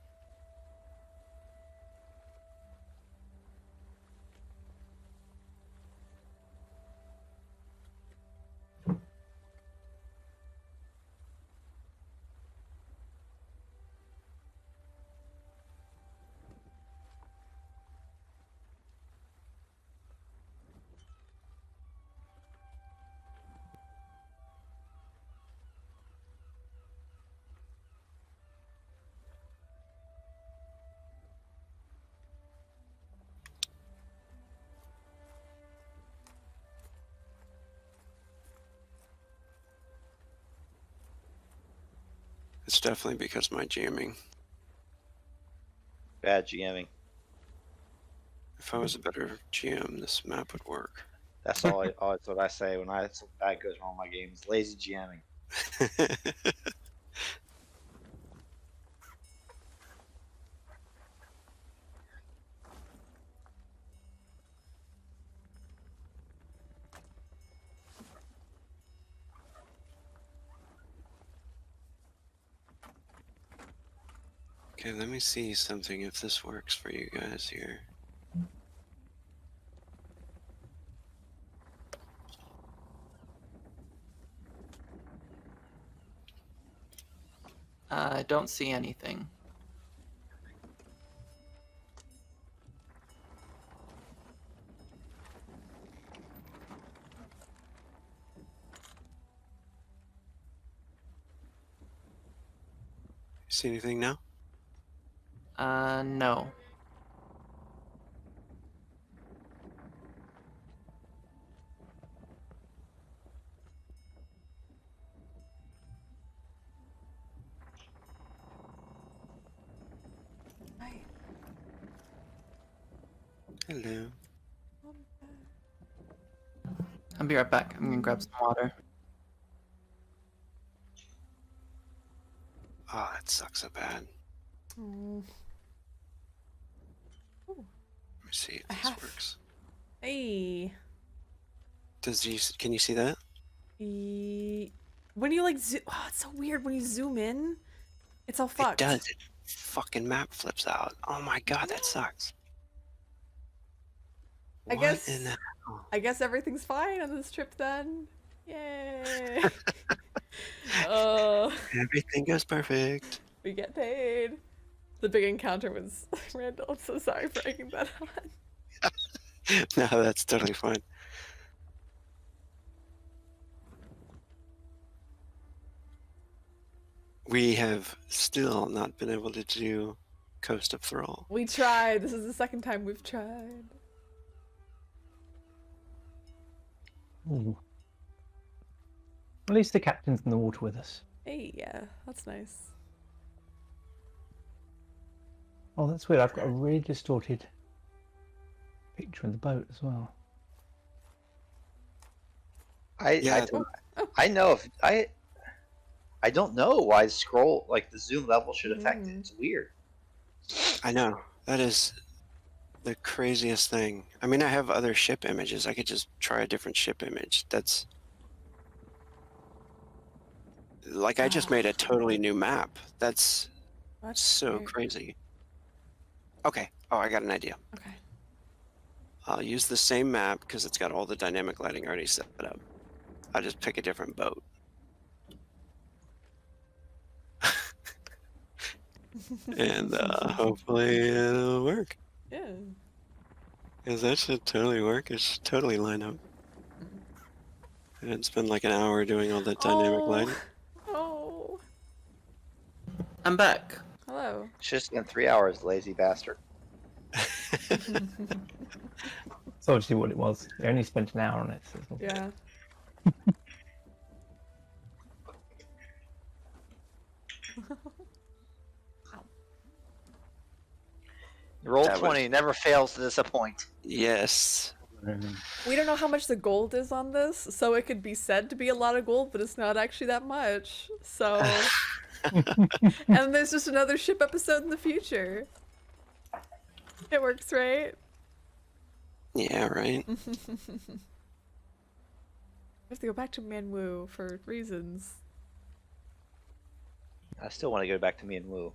It's definitely because of my jamming. Bad GMing. If I was a better GM, this map would work. That's always what I say when that goes wrong in my games. Lazy GMing. Okay, let me see something if this works for you guys here. I don't see anything. See anything now? No. Hi. Hello. I'll be right back. I'm gonna grab some water. Oh, that sucks so bad. Oh. Ooh. Let me see if I this have- works. Hey. Can you see that? When you like oh, it's so weird when you zoom in. It's all fucked. It does. It fucking map flips out. Oh my god, that sucks. I What guess- in the I guess everything's fine on this trip then. Yay. everything goes perfect. We get paid. The big encounter was Randall. I'm so sorry for egging that on. No, that's totally fine. We have still not been able to do Coast of Thrall. We tried. This is the second time we've tried. Ooh. At least the captain's in the water with us. Hey, yeah, that's nice. Oh, that's weird. I've got a really distorted picture of the boat as well. Yeah, I know if I don't know why scroll like the zoom level should affect it. It's weird. I know. That is the craziest thing. I mean, I have other ship images. I could just try a different ship image. That's like I just made a totally new map. That's so great. crazy. Okay. Oh, I got an idea. Okay. I'll use the same map because it's got all the dynamic lighting already set up. I'll just pick a different boat. And hopefully it'll work. Yeah. Because that should totally work. It should totally line up. I didn't spend like an hour doing all that dynamic lighting. Oh. I'm back. Hello. Should have spent 3 hours, lazy bastard. That's obviously what it was. They only spent an hour on it. So it's all good. Yeah. Roll That 20 never fails to disappoint. Yes. We don't know how much the gold is on this, so it could be said to be a lot of gold, but it's not actually that much. So, and there's just another ship episode in the future. It works, right? Yeah, right. I have to go back to Myen Wu for reasons. I still want to go back to Myen Wu.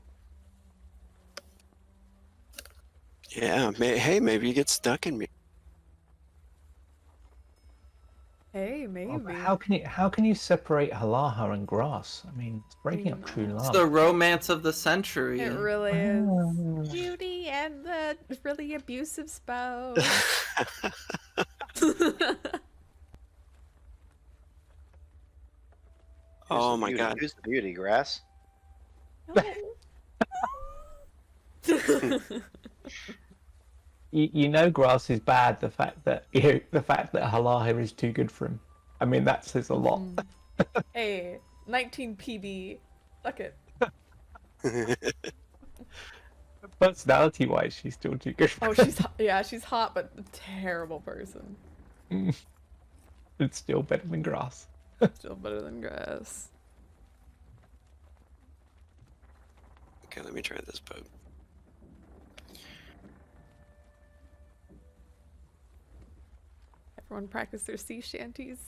Yeah. Hey, maybe you get stuck in me. Hey, maybe. Oh, but how can you separate Halaha and grass? I mean, it's breaking up true It's love. the romance of the century. It really is. Oh. Beauty and the really abusive spouse. Oh the my beauty? god. Who's the beauty? Grass? You know grass is bad. The fact that Halaha is too good for him. I mean, that says a lot. Hey, 19 PB. Suck it. Personality-wise, she's still too good for Oh, him. she's hot, but a terrible person. It's still better than grass. Still better than grass. Okay, let me try this boat. Everyone practice their sea shanties.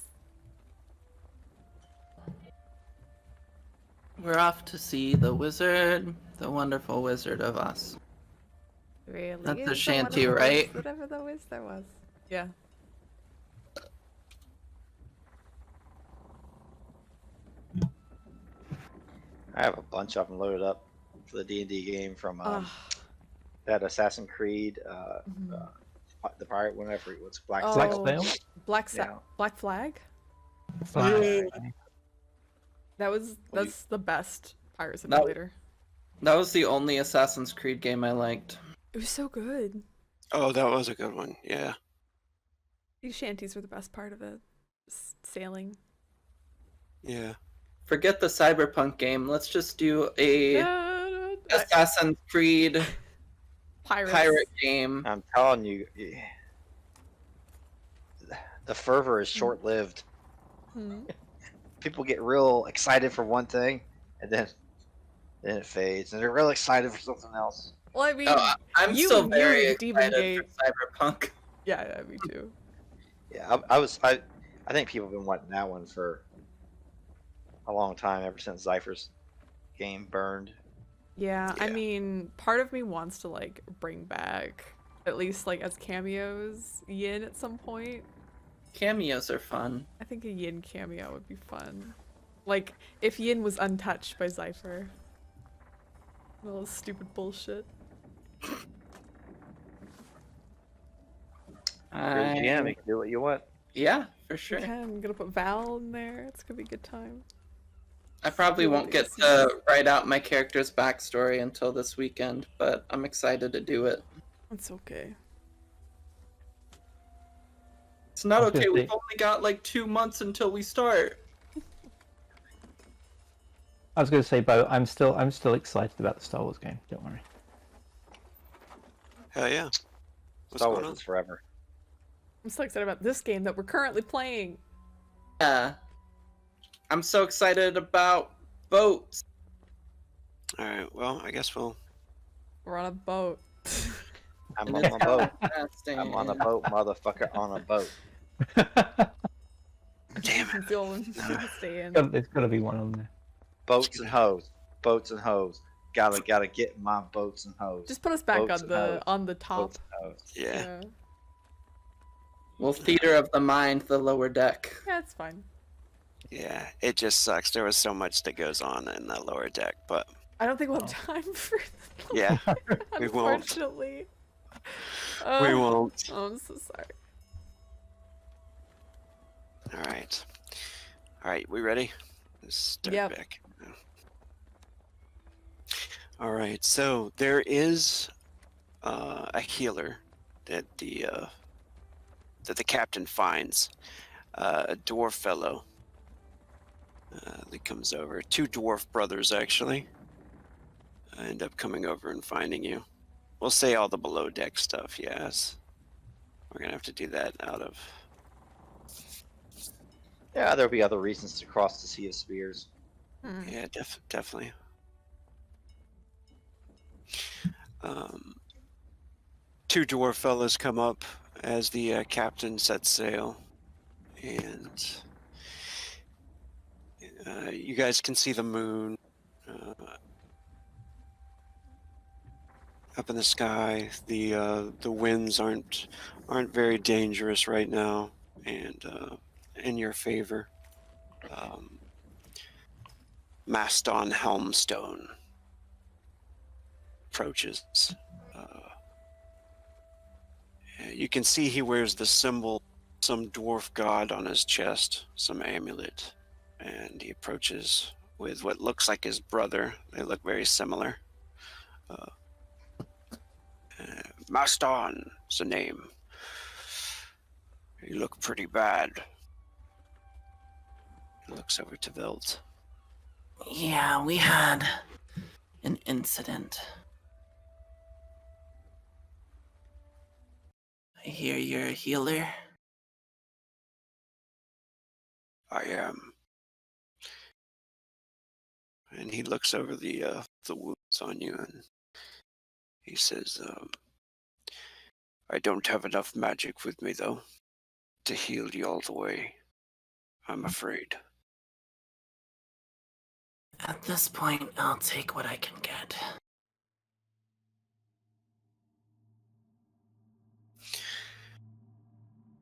We're off to see the wizard, the wonderful Wizard of Oz. Really? That's is a the shanty, one of right? those, whatever that was, there was. Yeah. I have a bunch of them loaded up for the D&D game from Ugh. that Assassin's Creed, Mhm. the pirate, whatever, what's Black Oh. Sail. Blacksail? Yeah. Black Flag? Flag. That's the best pirate No. simulator. That was the only Assassin's Creed game I liked. It was so good. Oh, that was a good one. Yeah. These shanties were the best part of it. Sailing. Yeah. Forget the Cyberpunk game. Let's just do a Assassin's Creed Pirates. pirate game. I'm telling you, the fervor is short-lived. Hmm. People get real excited for one thing, and then it fades, and they're real excited for something else. Well, I mean, Oh, I'm you- still you very and Demon excited Gate. for Cyberpunk. yeah, me too. Yeah, I think people have been wanting that one for a long time, ever since Zypher's game burned. Yeah, I Yeah. mean, part of me wants to like bring back at least like as cameos Yin at some point. Cameos are fun. I think a Yin cameo would be fun. Like if Yin was untouched by Zypher. All this stupid bullshit. You're the GM, you can do what you want. Yeah, for sure. Okay, I'm gonna put Val in there. It's gonna be a good time. I probably Feel won't the get to write out my character's backstory until this weekend, but I'm excited to do it. It's okay. It's not I was gonna okay. We've say- only got like 2 months until we start. I was going to say, Bo, I'm still excited about the Star Wars game. Don't worry. Hell yeah. What's Star going Wars on? is forever. I'm so excited about this game that we're currently playing. Yeah. I'm so excited about boats. Alright, well, I guess we'll... We're on a boat. I'm And on it's a boat. fasting. I'm on a boat, motherfucker, on a boat. Damn it. Feel stay in. There's got to be one on there. Boats and hoes. Boats and hoes. Gotta get my boats and hoes. Just put us back Boats on and the top. Boats and hoes. Yeah. Well, theater of the mind, the lower deck. Yeah, it's fine. Yeah, it just sucks. There was so much that goes on in that lower deck, but I don't think we'll have time for the yeah, we won't. unfortunately. We won't. Oh, I'm so sorry. Alright. Alright, we ready? Let's start Yep. back. Alright, so there is a healer that the captain finds. A dwarf fellow that comes over. Two dwarf brothers, actually. End up coming over and finding you. We'll say all the below deck stuff, yes. We're gonna have to do that out of... Yeah, there'll be other reasons to cross the Sea of Spears. Yeah, definitely. Two dwarf fellas come up as the captain sets sail, and you guys can see the moon up in the sky. The winds aren't very dangerous right now, and in your favor. Maston Helmstone approaches. You can see he wears the symbol, some dwarf god on his chest, some amulet, and he approaches with what looks like his brother. They look very similar. Maston is the name. You look pretty bad. He looks over to Velt. Yeah, we had an incident. I hear you're a healer. I am. And he looks over the wounds on you, and he says, I don't have enough magic with me, though, to heal you all the way. I'm afraid. At this point, I'll take what I can get.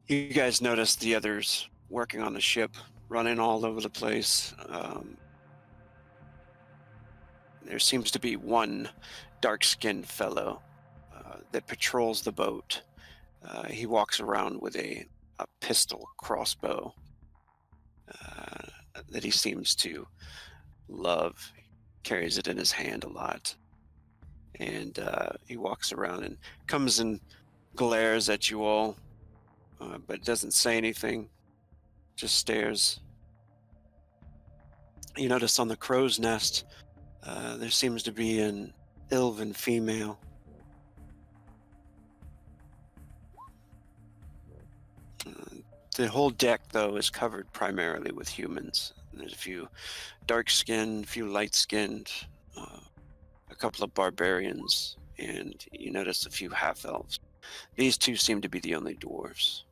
You guys notice the others working on the ship, running all over the place. There seems to be one dark-skinned fellow that patrols the boat. He walks around with a pistol crossbow that he seems to love. Carries it in his hand a lot. And he walks around and comes and glares at you all, but doesn't say anything, just stares. You notice on the crow's nest, there seems to be an elven female. The whole deck, though, is covered primarily with humans. There's a few dark-skinned, a few light-skinned, a couple of barbarians, and you notice a few half-elves. These two seem to be the only dwarves.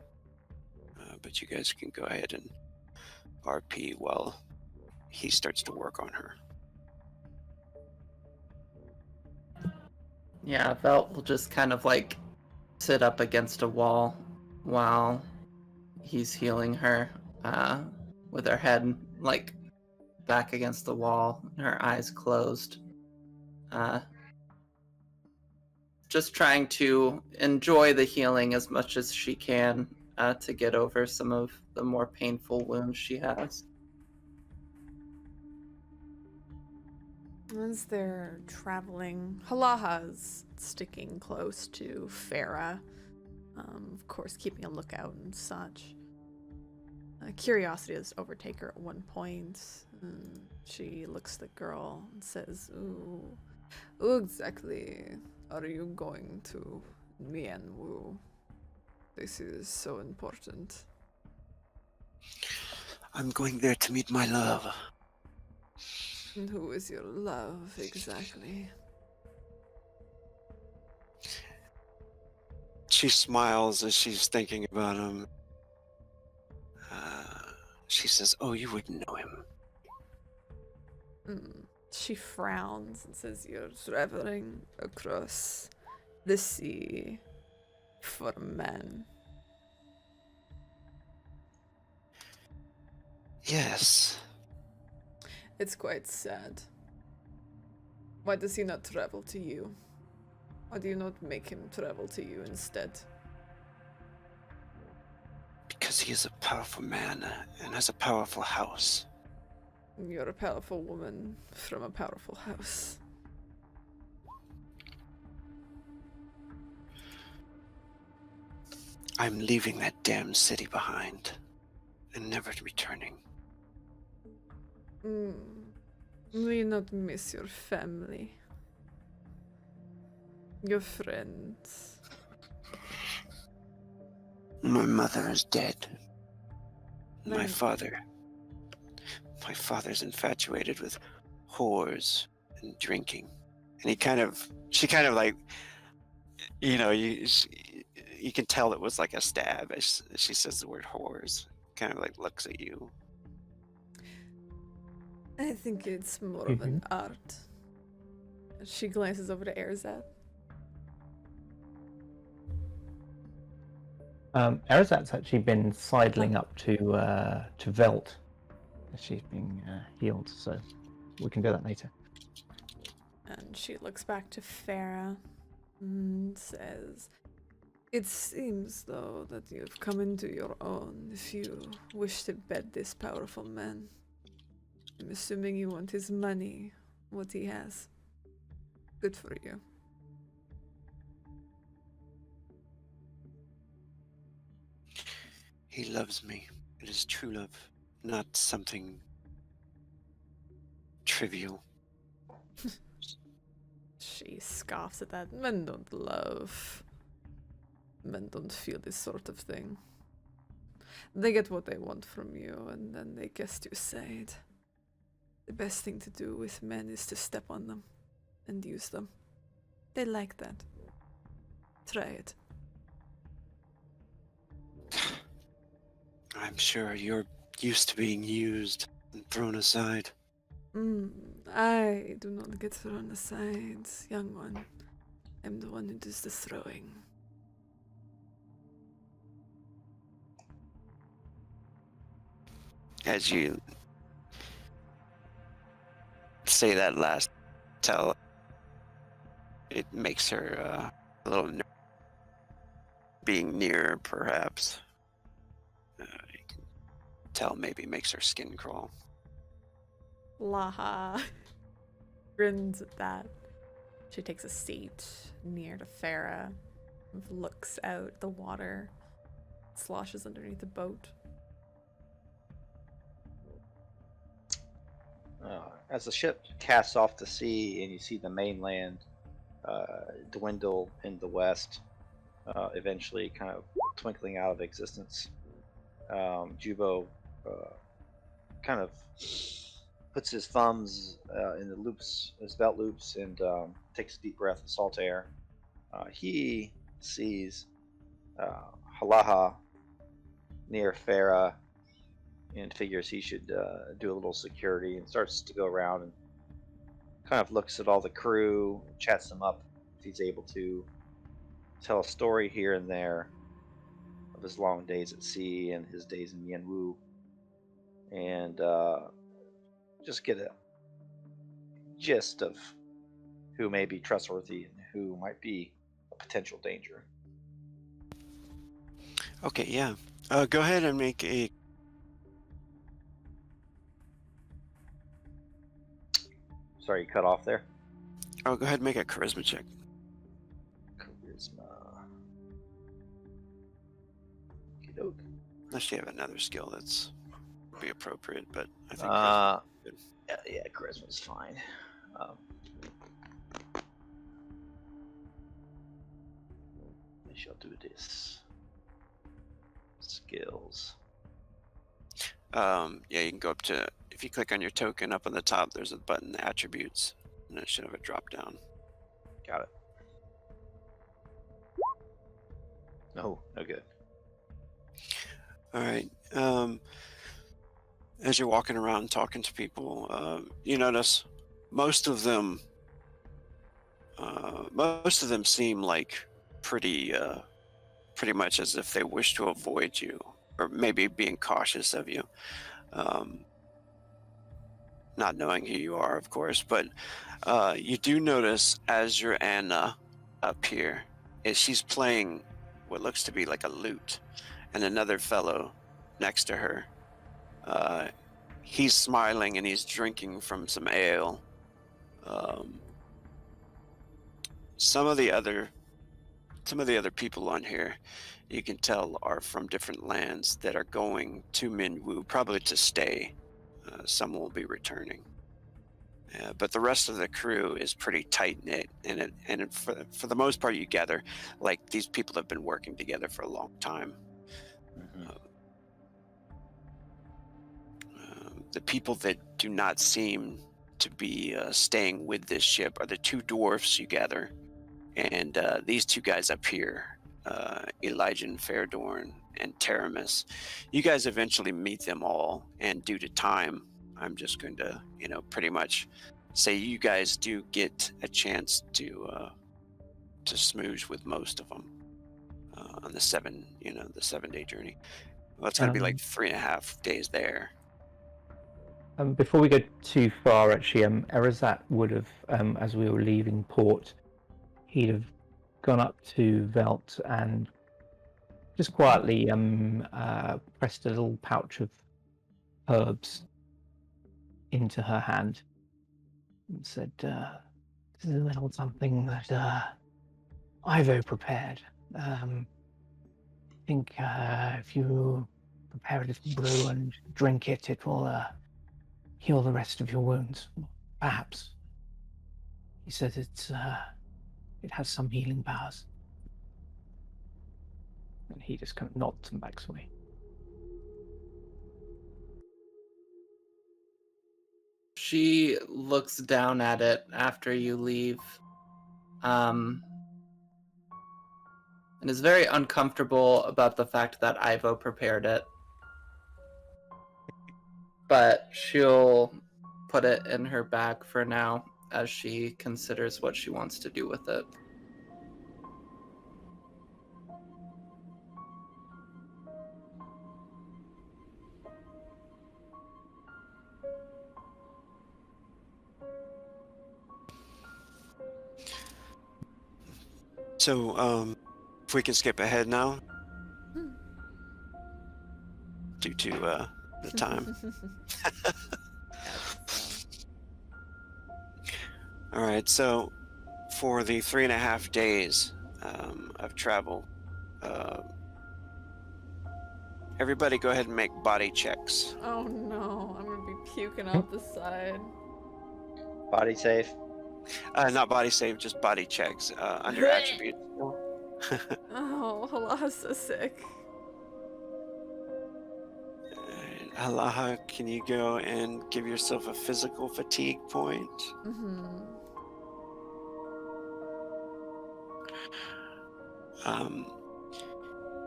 But you guys can go ahead and RP while he starts to work on her. Yeah, Velt will just kind of like sit up against a wall while he's healing her, with her head like back against the wall, her eyes closed. Just trying to enjoy the healing as much as she can to get over some of the more painful wounds she has. As they're traveling, Halaha's sticking close to Farrah, of course, keeping a lookout and such. Curiosity does overtake her at one point. She looks at the girl and says, "Ooh, who exactly are you going to, Myen Wu? This is so important." I'm going there to meet my love. And who is your love exactly? She smiles as she's thinking about him. She says, "Oh, you wouldn't know him." She frowns and says, "You're traveling across the sea for men." Yes. It's quite sad. Why does he not travel to you? Why do you not make him travel to you instead? Because he is a powerful man and has a powerful house. You're a powerful woman from a powerful house. I'm leaving that damn city behind and never returning. Will you not miss your family? Your friends? My mother is dead. My Then- father's infatuated with whores and drinking. And she kind of like, you can tell it was like a stab as she says the word whores. Kind of like looks at you. I think it's more of an art. She glances over to Erzat. Erzat's actually been sidling up to Velt as she's being healed, so we can do that later. And she looks back to Farrah and says, "It seems, though, that you've come into your own if you wish to bed this powerful man. I'm assuming you want his money, what he has. Good for you." He loves me. It is true love, not something trivial. She scoffs at that. Men don't love. Men don't feel this sort of thing. They get what they want from you, and then they cast you aside. The best thing to do with men is to step on them and use them. They like that. Try it. I'm sure you're used to being used and thrown aside. I do not get thrown aside, young one. I'm the one who does the throwing. As you say that last tell, it makes her a little being near, perhaps. You can tell maybe makes her skin crawl. Laha grins at that. She takes a seat near to Farrah, looks out at the water, sloshes underneath the boat. As the ship casts off to sea and you see the mainland dwindle in the west, eventually kind of twinkling out of existence, Jubo kind of puts his thumbs in the loops, his belt loops, and takes a deep breath of salt air. He sees Halaha near Farrah and figures he should do a little security, and starts to go around and kind of looks at all the crew, chats them up if he's able to tell a story here and there of his long days at sea and his days in Myen Wu, and just get a gist of who may be trustworthy and who might be a potential danger. Okay, yeah. Go ahead and make a Sorry, you cut off there. Oh, go ahead and make a charisma check. Charisma. Okey-doke. Unless you have another skill that's be appropriate, but I think Uh, charisma's good. yeah, charisma's fine. I shall do this. Skills. Yeah, you can go up to, if you click on your token up on the top, there's a button, attributes, and it should have a drop down. Got it. No good. All right. As you're walking around talking to people, you notice most of them seem like pretty much as if they wish to avoid you, or maybe being cautious of you, not knowing who you are, of course. But you do notice as your Anna up here, she's playing what looks to be like a lute, and another fellow next to her, he's smiling and he's drinking from some ale. Some of the other people on here, you can tell, are from different lands that are going to Myen Wu, probably to stay. Some will be returning, but the rest of the crew is pretty tight knit, and for the most part, you gather like these people have been working together for a long time. The people that do not seem to be staying with this ship are the two dwarfs you gather, and these two guys up here, Elijah Caerdunn and Taramis. You guys eventually meet them all, and due to time, I'm just going to, pretty much say you guys do get a chance to smooge with most of them on the 7-day journey. Well, it's going to be like 3.5 days there. Before we go too far, actually, Erazat would have, as we were leaving port, he'd have gone up to Velt and just quietly pressed a little pouch of herbs into her hand and said, "This is a little something that Ivo prepared. I think if you prepare a little brew and drink it, it will heal the rest of your wounds. Perhaps." He said it has some healing powers. And he just kind of nods and backs away. She looks down at it after you leave, and is very uncomfortable about the fact that Ivo prepared it. But she'll put it in her bag for now as she considers what she wants to do with it. So, if we can skip ahead now, due to the time. All right, so for the 3.5 days of travel, everybody go ahead and make body checks. Oh no, I'm gonna be puking out the side. Body safe. Not body save, just body checks under attributes. Oh, Hala's so sick. Halaha, can you go and give yourself a physical fatigue point?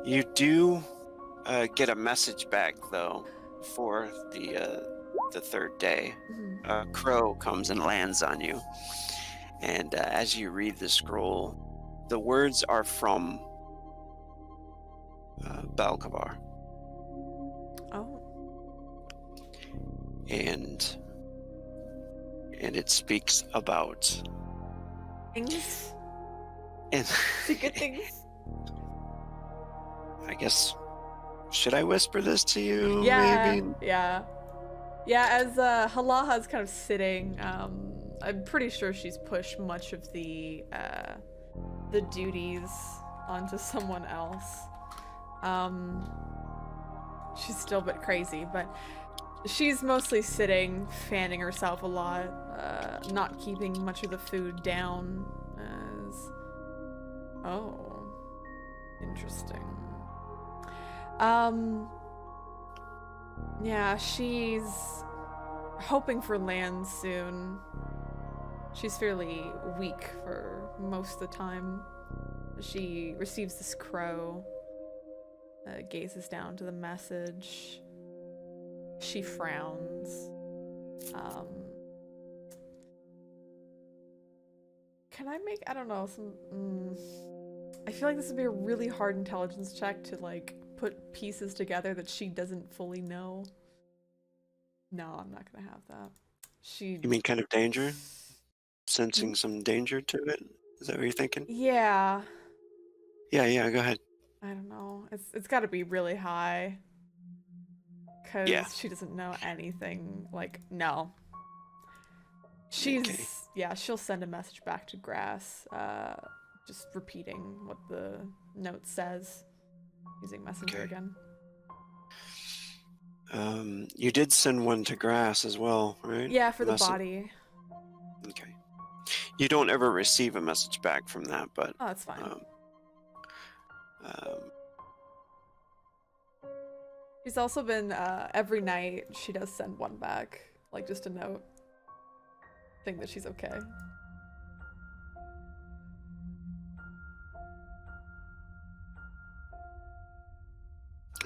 You do get a message back though for the third day. A crow comes and lands on you, and as you read the scroll, the words are from Balkavar. Oh. And it speaks about Things? and Secret things? I guess, should I whisper this to you? Yeah, Maybe? yeah. Yeah, as Halaha's kind of sitting I'm pretty sure she's pushed much of the duties onto someone else. She's still a bit crazy, but she's mostly sitting, fanning herself a lot, not keeping much of the food down. Oh, interesting. Yeah, she's hoping for land soon. She's fairly weak for most of the time. She receives this crow, gazes down to the message. She frowns. Can I make, I don't know, I feel like this would be a really hard intelligence check to, like, put pieces together that she doesn't fully know. No, I'm not gonna have that. You mean kind of danger? Sensing some danger to it? Is that what you're thinking? Yeah. Yeah, go ahead. I don't know. It's got to be really high. Because Yeah. she doesn't know anything. Like, no. She's, Okay. yeah, she'll send a message back to Grass, just repeating what the note says, using Messenger Okay. again. You did send one to Grass as well, right? Yeah, for the Message- body. Okay. You don't ever receive a message back from that, but Oh, that's fine. She's also been, every night, she does send one back. Like, just a note. Saying that she's okay.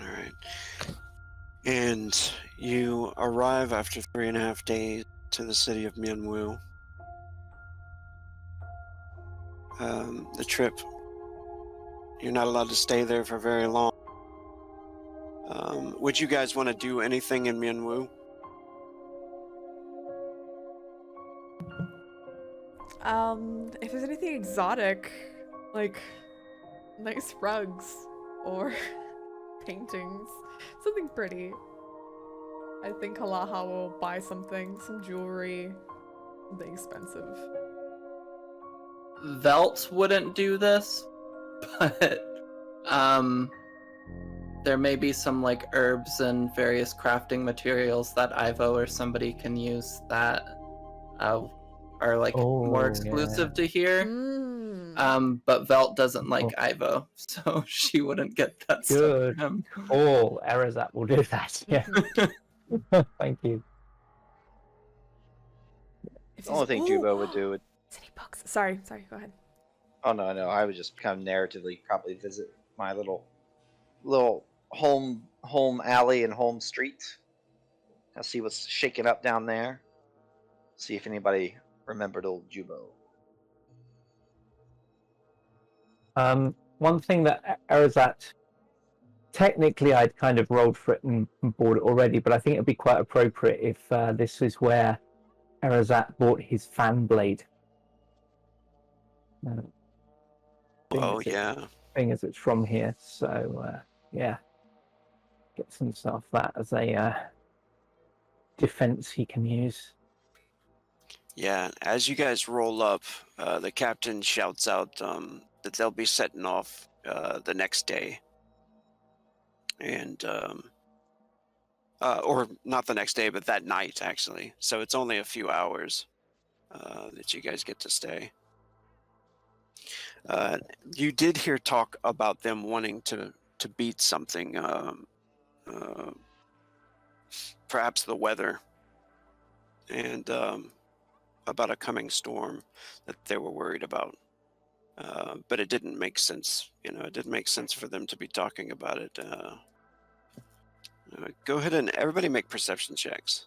all right. And you arrive after 3.5 days to the city of Myen Wu. The trip, you're not allowed to stay there for very long. Would you guys want to do anything in Myen Wu? If there's anything exotic, like nice rugs or paintings, something pretty, I think Halaha will buy something, some jewelry, something expensive. Velt wouldn't do this, but there may be some like herbs and various crafting materials that Ivo or somebody can use that are like more exclusive to here. But Velt doesn't like Ivo, so she wouldn't get that stuff Good. for him. Oh, Erazat will do that. Yeah. Thank you. The only thing Jubo would do would. City books. Sorry, go ahead. Oh no, I would just kind of narratively probably visit my little home alley and home street. I'll see what's shaking up down there. See if anybody remembered old Jubo. One thing that Erazat, technically I'd kind of rolled for it and bought it already, but I think it'd be quite appropriate if this is where Erazat bought his fan blade. Oh, yeah. Thing as it's from here, so yeah, get some stuff that as a defense he can use. Yeah, as you guys roll up, the captain shouts out that they'll be setting off the next day. And, or not the next day, but that night, actually. So it's only a few hours that you guys get to stay. You did hear talk about them wanting to beat something, perhaps the weather, and about a coming storm that they were worried about. But it didn't make sense. It didn't make sense for them to be talking about it. Go ahead and everybody make perception checks.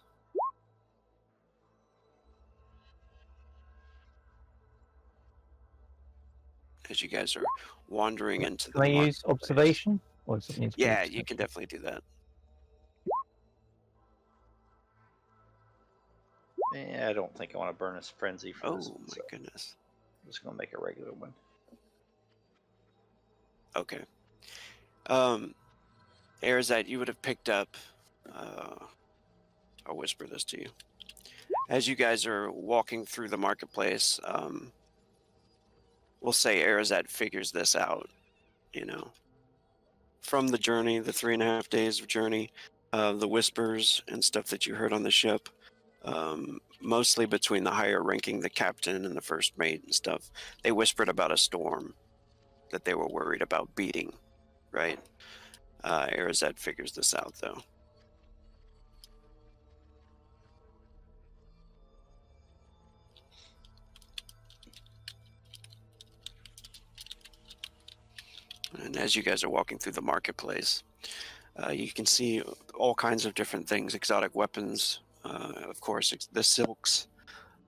As you guys are wandering into the Can I use marketplace. observation? Or does it need to be Yeah, you perception? can definitely do that. I don't think I want to burn a frenzy for this Oh one, my so goodness. I'm just gonna make a regular one. Okay. Erazat, you would have picked up. I'll whisper this to you. as you guys are walking through the marketplace, we'll say Arazat figures this out, you know. From the journey, the 3.5 days of journey, the whispers and stuff that you heard on the ship, mostly between the higher ranking, the captain and the first mate and stuff, they whispered about a storm that they were worried about beating, right? Arazat figures this out, though. And as you guys are walking through the marketplace, you can see all kinds of different things, exotic weapons, of course, the silks.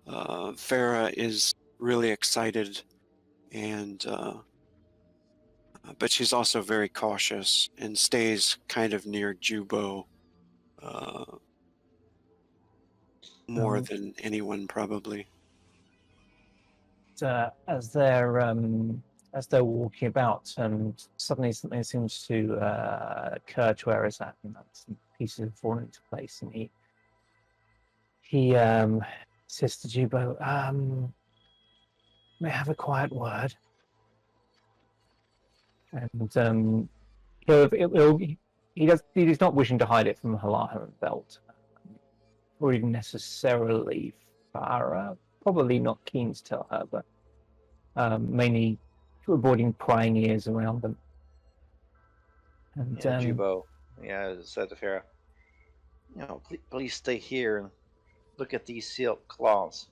Farrah is really excited, and but she's also very cautious and stays kind of near Jubo more than anyone, probably. As they're walking about, and suddenly something seems to occur to Arazat, and some pieces have fallen into place, and he says to Jubo, "May I have a quiet word?" And he's not wishing to hide it from Halaha and Belt, or even necessarily Farrah. Probably not keen to tell her, but mainly avoiding prying ears around them. And Jubo, said to Farrah, please stay here and look at these silk cloths.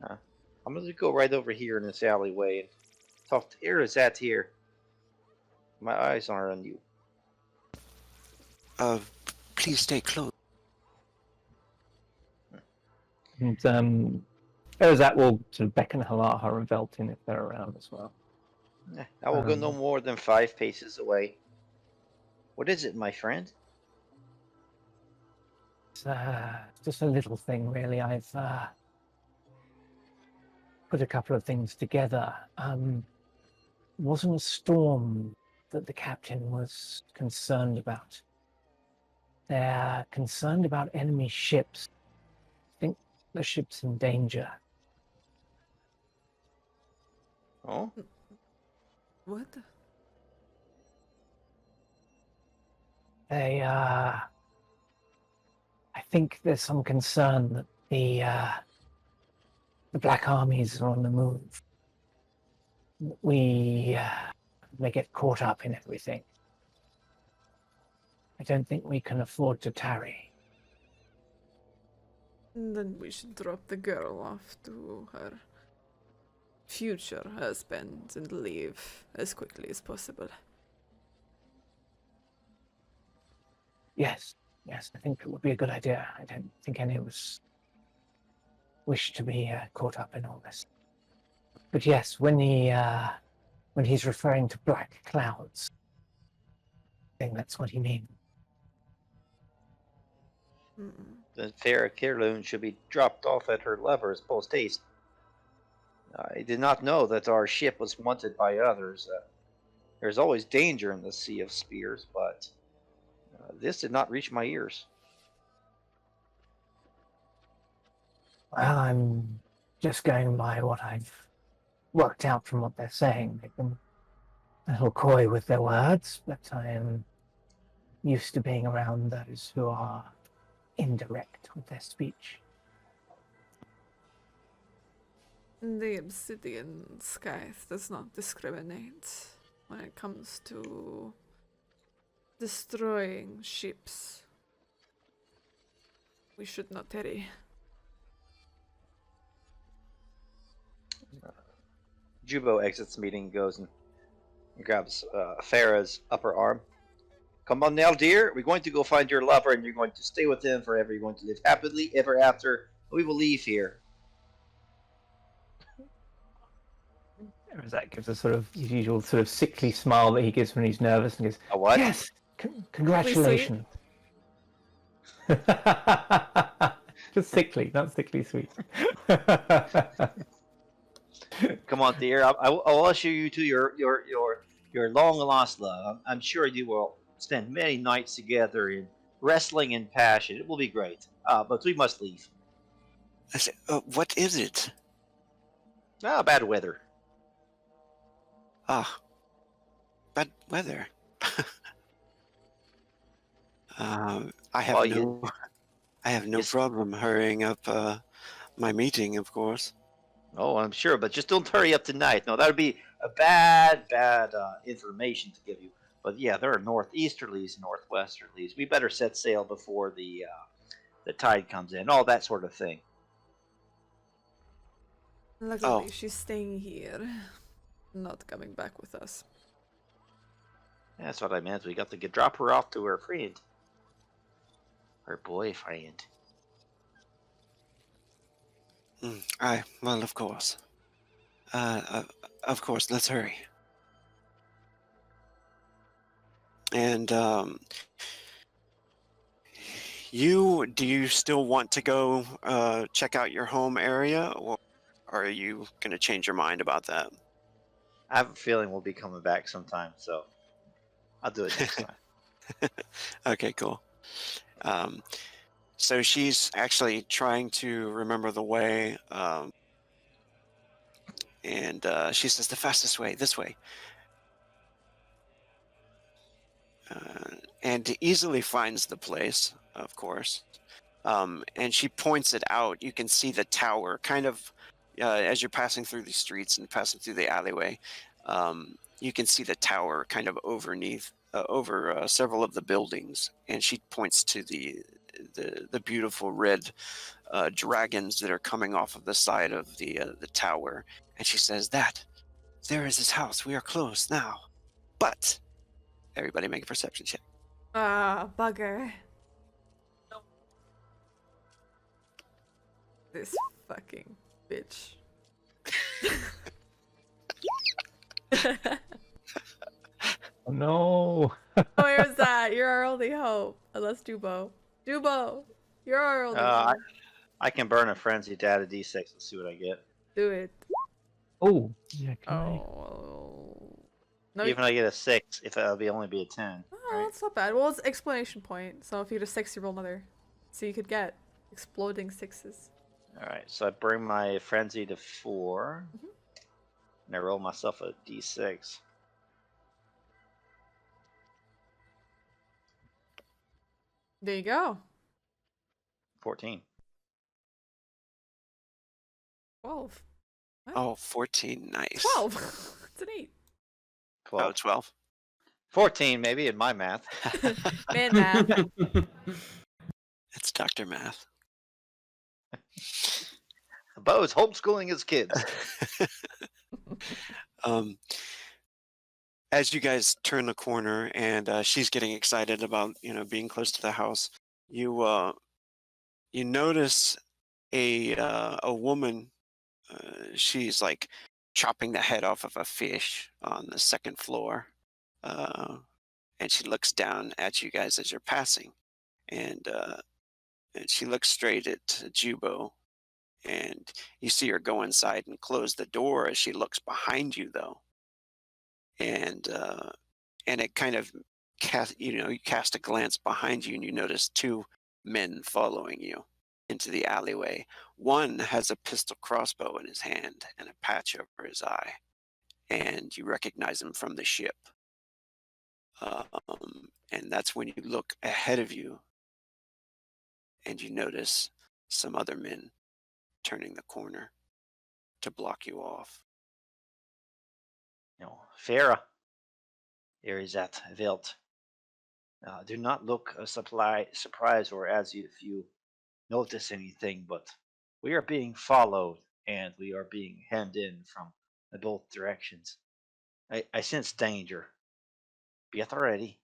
I'm going to go right over here in this alleyway and talk to Arazat here. My eyes are on you. Please stay close. And Arazat will sort of beckon Halaha and Veltin if they're around as well. I will go no more than 5 paces away. What is it, my friend? It's just a little thing, really. I've put a couple of things together. It wasn't a storm that the captain was concerned about. They're concerned about enemy ships. I think the ship's in danger. Oh? What? I think there's some concern that the Black Armies are on the move. We may get caught up in everything. I don't think we can afford to tarry. Then we should drop the girl off to her future husband and leave as quickly as possible. Yes, I think it would be a good idea. I don't think any of us wish to be caught up in all this. But yes, when he's referring to black clouds, I think that's what he means. Then Farrah Caerdunn should be dropped off at her lover's post-haste. I did not know that our ship was wanted by others. There's always danger in the Sea of Spears, but this did not reach my ears. Well, I'm just going by what I've worked out from what they're saying. They've been a little coy with their words, but I am used to being around those who are indirect with their speech. The obsidian scythe does not discriminate when it comes to destroying ships. We should not tarry. Jubo exits the meeting, goes and grabs Farrah's upper arm. Come on now, dear. We're going to go find your lover, and you're going to stay with him forever. You're going to live happily ever after. We will leave here. That gives a sort of his usual sort of sickly smile that he gives when he's nervous, and goes, A what? "Yes, congratulations." Just sickly, not sickly sweet. Come on, dear. I'll usher you to your long lost love. I'm sure you will spend many nights together in wrestling and passion. It will be great. But we must leave. I said, what is it? Ah, bad weather. Ah, bad weather. I have Well, no, I have no Yes. problem hurrying up my meeting, of course. Oh, I'm sure, but just don't hurry up tonight. No, that would be a bad information to give you. But yeah, there are northeasterlies, northwesterlies. We better set sail before the tide comes in, all that sort of thing. Luckily, Oh. she's staying here, not coming back with us. That's what I meant. We got to drop her off to her friend, her boyfriend. Well, of course. Of course, let's hurry. And do you still want to go check out your home area, or are you going to change your mind about that? I have a feeling we'll be coming back sometime, so I'll do it next time. Okay, cool. So she's actually trying to remember the way, and she says the fastest way, this way. And easily finds the place, of course. And she points it out. You can see the tower kind of as you're passing through the streets and passing through the alleyway. You can see the tower kind of over several of the buildings, and she points to the beautiful red dragons that are coming off of the side of the tower, and she says, there is his house. We are close now, but everybody make a perception check. Ah, bugger. This fucking bitch. Oh no! Where's that? You're our only hope. Unless Dubo. Dubo! You're our only hope. I can burn a frenzy to add a d6. Let's see what I get. Do it. Oh, yeah, can I? Oh. No, Even if I get a 6, if it'll only be a 10. oh, Right? that's not bad. Well, it's explanation point. So if you get a 6, you roll another. So you could get exploding 6s. Alright, so I bring my frenzy to 4. Mhm. And I roll myself a d6. There you go. 14. 12. Oh, 14, nice. 12! It's an 8. 12. Oh, 12. 14, maybe, in my math. Man math. It's Dr. Math. Bo's homeschooling his kids. As you guys turn the corner and she's getting excited about being close to the house, you notice a woman. She's like chopping the head off of a fish on the second floor, and she looks down at you guys as you're passing, and she looks straight at Jubo, and you see her go inside and close the door as she looks behind you, though. And it kind of you cast a glance behind you and you notice two men following you into the alleyway. One has a pistol crossbow in his hand and a patch over his eye, and you recognize him from the ship. And that's when you look ahead of you and you notice some other men turning the corner to block you off. Farrah, er is that wild. Do not look surprised or as if you notice anything, but we are being followed and we are being hemmed in from both directions. I sense danger. Be at the ready.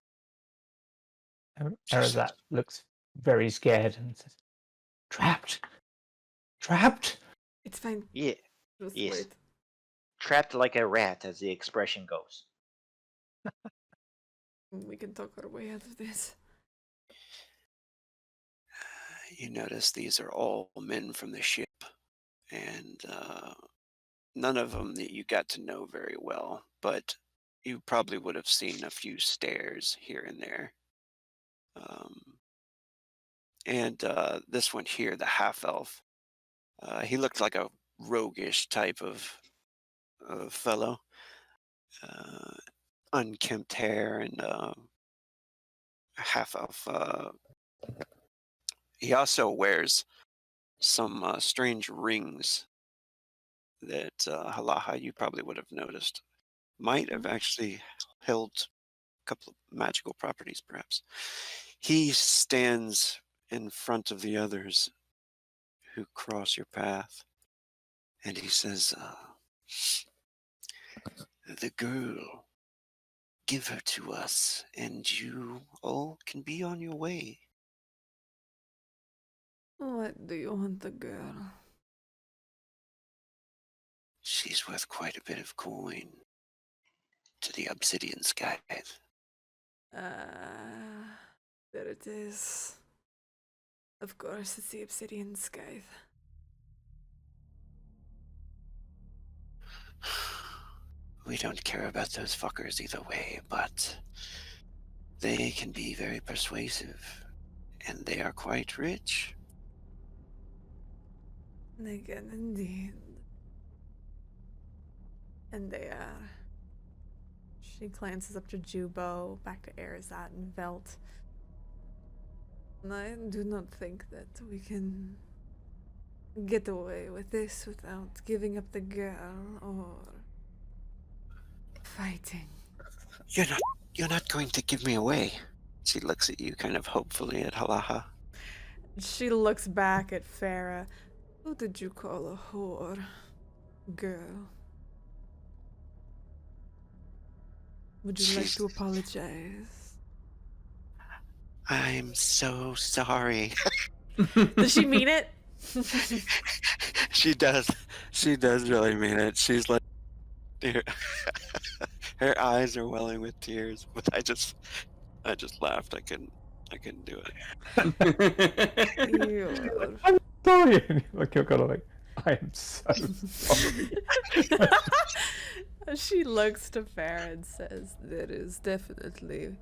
Arazat looks very scared and says, "Trapped! Trapped!" It's fine. Yeah, Just yes. wait. Trapped like a rat, as the expression goes. We can talk our way out of this. You notice these are all men from the ship, and none of them that you got to know very well, but you probably would have seen a few stares here and there. And this one here, the half-elf, He looked like a roguish type of fellow. Unkempt hair and half of. He also wears some strange rings that Halaha, you probably would have noticed, might have actually held a couple of magical properties, perhaps. He stands in front of the others who cross your path, and he says, "The girl, give her to us, and you all can be on your way." What do you want the girl? She's worth quite a bit of coin to the Obsidian Skies. There it is. Of course, it's the Obsidian Scythe. We don't care about those fuckers either way, but they can be very persuasive, and they are quite rich. They can indeed. And they are. She glances up to Jubo, back to Erzat and Velt. I do not think that we can get away with this without giving up the girl or fighting. You're not going to give me away. She looks at you kind of hopefully at Halaha. She looks back at Farrah. Who did you call a whore? Girl. Would you like to apologize? I'm so sorry. Does she mean it? She does. She does really mean it. She's like, her eyes are welling with tears. But I just laughed. I couldn't do it. You're... I'm sorry. Like you're kind of like, I am so sorry. She looks to Farrah and says, "There is definitely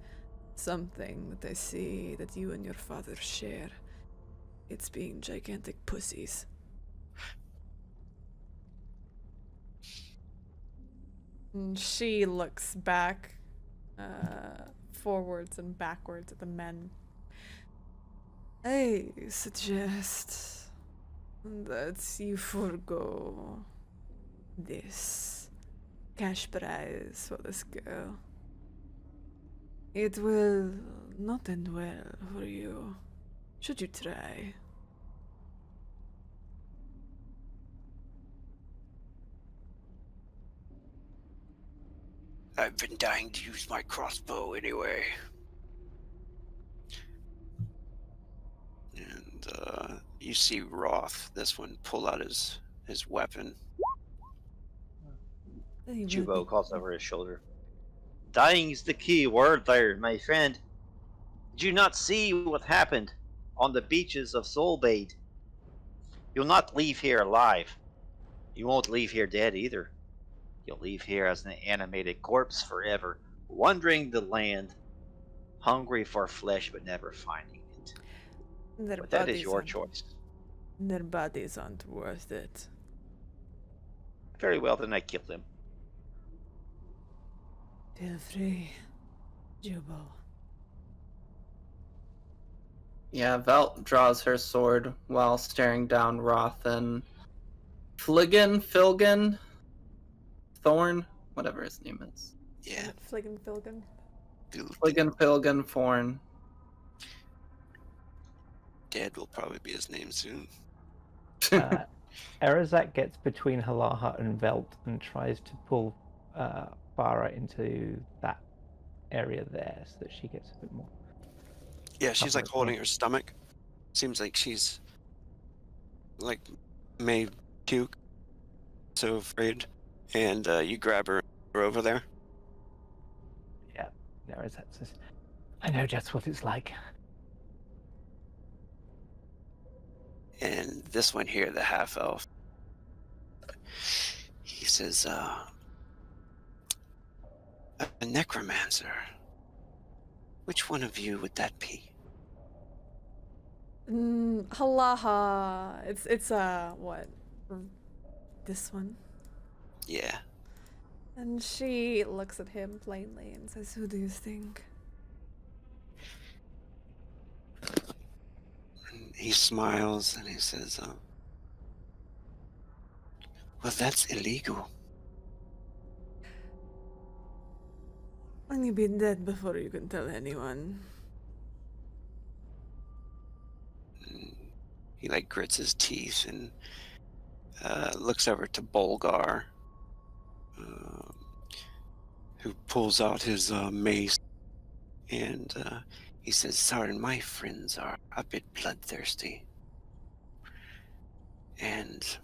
something that I see that you and your father share. It's being gigantic pussies." And she looks back, forwards and backwards at the men. I suggest that you forego this cash prize for this girl. It will not end well for you, should you try. I've been dying to use my crossbow anyway. And you see Roth, this one, pull out his weapon. Jubo calls over his shoulder. Dying is the key word there, my friend. Did you not see what happened on the beaches of Soulbade? You'll not leave here alive. You won't leave here dead either. You'll leave here as an animated corpse forever, wandering the land, hungry for flesh but never finding it. But that is your choice. Their bodies aren't worth it. Very well, then I killed him. Feel free, Jubo. Yeah, Velt draws her sword while staring down Roth and Filgan, Thorn, whatever his name is. Yeah. Fliggin Filgan. Filgan, Thorn. Dead will probably be his name soon. Erazak gets between Halaha and Velt and tries to pull Farah into that area there so that she gets a bit more. Yeah, she's like holding her stomach. Seems like she's like may puke. So afraid. And you grab her over there. Yeah, Erazak says, "I know just what it's like." And this one here, the half elf, he says, a necromancer. Which one of you would that be? Halaha. It's what? This one. Yeah. And she looks at him plainly and says, "Who do you think?" And he smiles and he says, well, that's illegal. And you'll be dead before you can tell anyone. And he like grits his teeth and looks over to Bolgar, who pulls out his mace, and he says, "Sorry, my friends are a bit bloodthirsty, and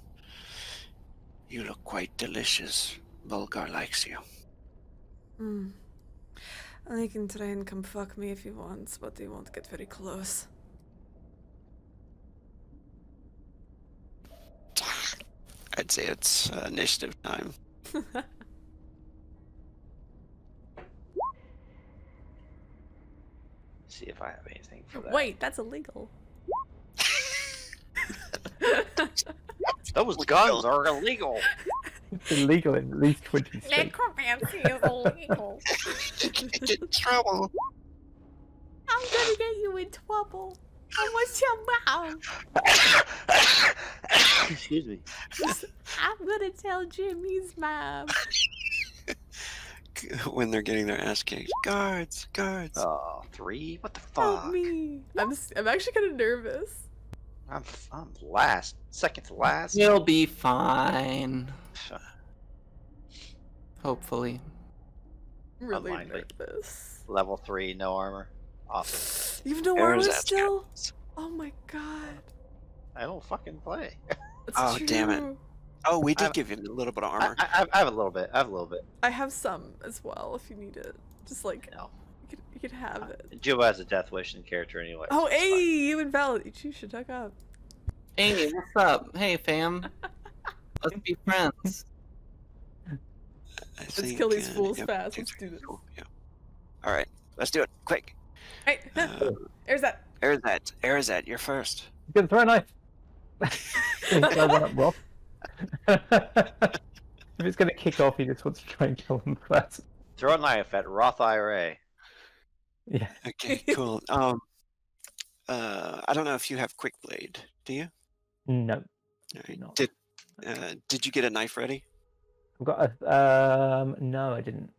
you look quite delicious. Bolgar likes you." Hmm. And he can try and come fuck me if he wants, but he won't get very close. I'd say it's initiative time. See if I have anything for that. Wait, that's illegal. Those guns are illegal. It's illegal in at least 20 states. Necromancy is illegal. Get in trouble. I'm gonna get you in trouble. And what's your mom? Excuse me. I'm gonna tell Jimmy's mom. When they're getting their ass kicked. Guards. Oh, 3? What the Help fuck? me. I'm actually kind of nervous. I'm last. Second to last. You'll be fine. Hopefully. I'm really Unlikely. nervous. Level 3, no armor. Awesome. You've no There's armor that still? Oh my god. I don't fucking play. That's Oh, damn it. true. Oh, we did I've- give him a little bit of armor. I have a little bit. I have some as well if you need it. Just like, No. you could have it. Juba has a death wish in character anyway. Oh, so it's hey, fine. you invalid. You should hook up. Amy, what's up? Hey, fam. Let's be friends. Let's kill these fools fast. Let's do this. Yeah. All right, let's do it quick. Hey, there's that. Erzat, you're first. He's gonna throw a knife. Throw one at Roth. If it's gonna kick off, he just wants to try and kill him first. Throw a knife at Roth IRA. Yeah. Okay, cool. I don't know if you have quick blade. Do you? No. All right. Not. Did you get a knife ready? I've got a. No, I didn't.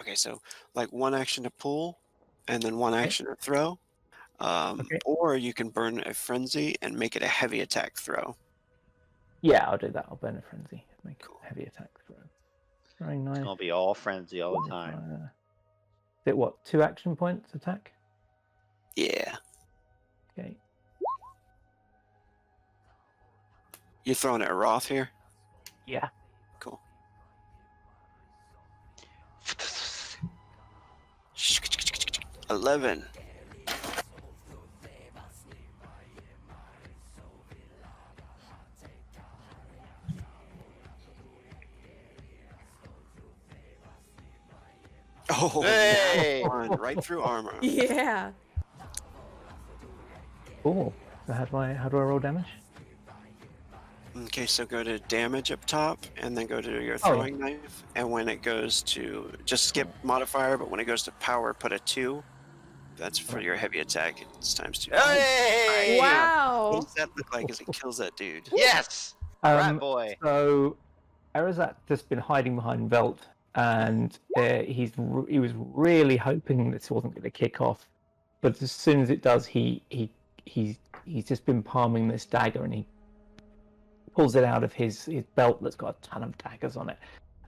Okay, so like one action to pull, and then one action to throw. Okay. Or you can burn a frenzy and make it a heavy attack throw. Yeah, I'll do that. I'll burn a frenzy. Make Cool. a heavy attack throw. Throwing It's knife. gonna be all frenzy all the time. Is it what? 2 action points attack? Yeah. Okay. You're throwing it at Roth here? Yeah. Cool. 11. Oh, Hey! right through armor. Yeah. Cool. So how do I roll damage? Okay, so go to damage up top, and then go to your Oh, yeah. throwing knife. And when it goes to, just skip modifier, but when it goes to power, put a 2. That's for your heavy attack. It's times 2. Hey! What Wow. does that look like as it kills that dude? Yes! Rat Um, boy. So, Erazat just been hiding behind Velt, and he was really hoping this wasn't going to kick off. But as soon as it does, he's just been palming this dagger, and he pulls it out of his belt that's got a ton of daggers on it,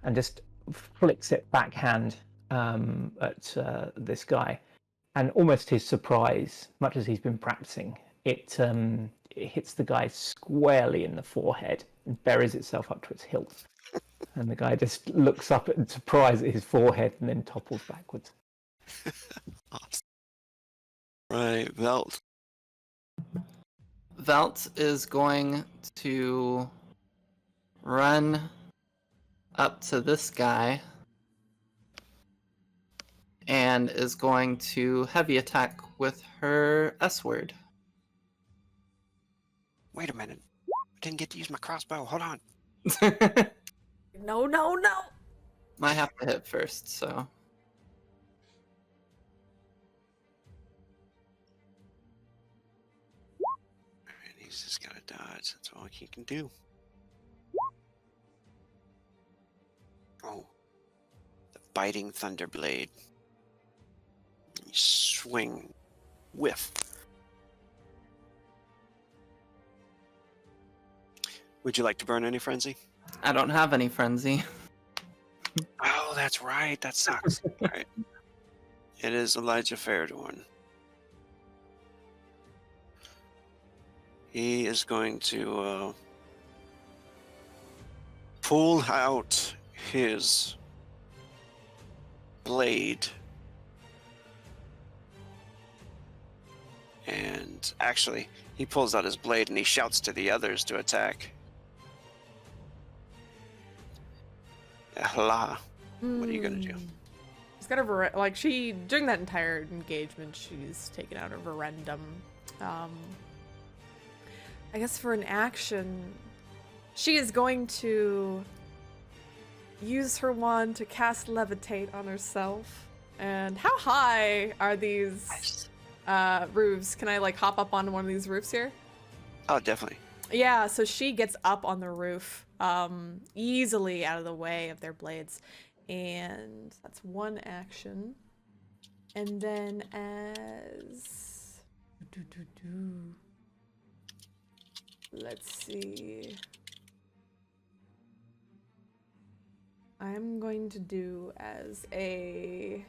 and just flicks it backhand at this guy. And almost to his surprise, much as he's been practicing, it hits the guy squarely in the forehead and buries itself up to its hilt. And the guy just looks up in surprise at his forehead and then topples backwards. Awesome. Right, Velt. Velt is going to run up to this guy and is going to heavy attack with her S word. Wait a minute. I didn't get to use my crossbow. Hold on. No, no, no. Might have to hit first, so. And he's just gotta dodge. That's all he can do. Oh. The biting thunderblade. You swing. Whiff. Would you like to burn any frenzy? I don't have any frenzy. Oh, that's right. That sucks. All right. It is Elijah Fairdoorn. He is going to pull out his blade. And actually, he pulls out his blade and he shouts to the others to attack. Ahla. What are you gonna do? She's got a she during that entire engagement, she's taken out a verendum. I guess for an action, she is going to use her wand to cast levitate on herself. And how high are these roofs? Can I like hop up onto one of these roofs here? Oh, definitely. Yeah, so she gets up on the roof, easily out of the way of their blades. And that's one action. And then as... Let's see. I'm going to do as a...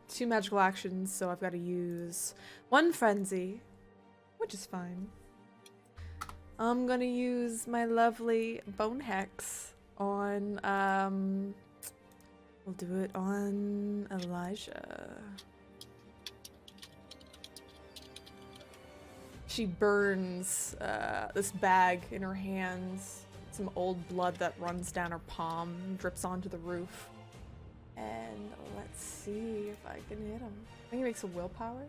2 magical actions, so I've got to use 1 frenzy, which is fine. I'm gonna use my lovely bone hex on, we'll do it on Elijah. She burns this bag in her hands. Some old blood that runs down her palm, drips onto the roof. And let's see if I can hit him. I think he makes a willpower.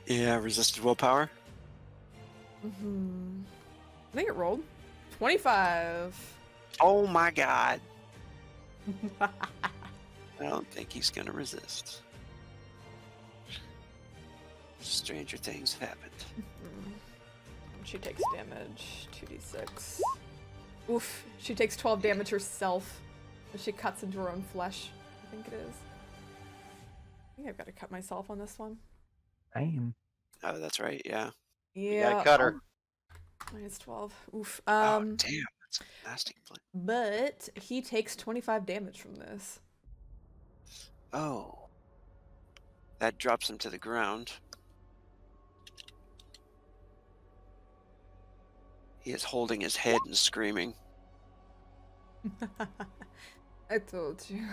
Yeah, resisted willpower. I think it rolled. 25. Oh my god. I don't think he's gonna resist. Stranger things have happened. She takes damage. 2d6. Oof. She takes 12 damage herself. As she cuts into her own flesh. I think it is. I think I've got to cut myself on this one. Damn. Oh, that's right, yeah. Yeah. You gotta cut her. Minus 12. Oof. Oh, damn. That's a nasty play. But he takes 25 damage from this. Oh. That drops him to the ground. He is holding his head and screaming. I told you.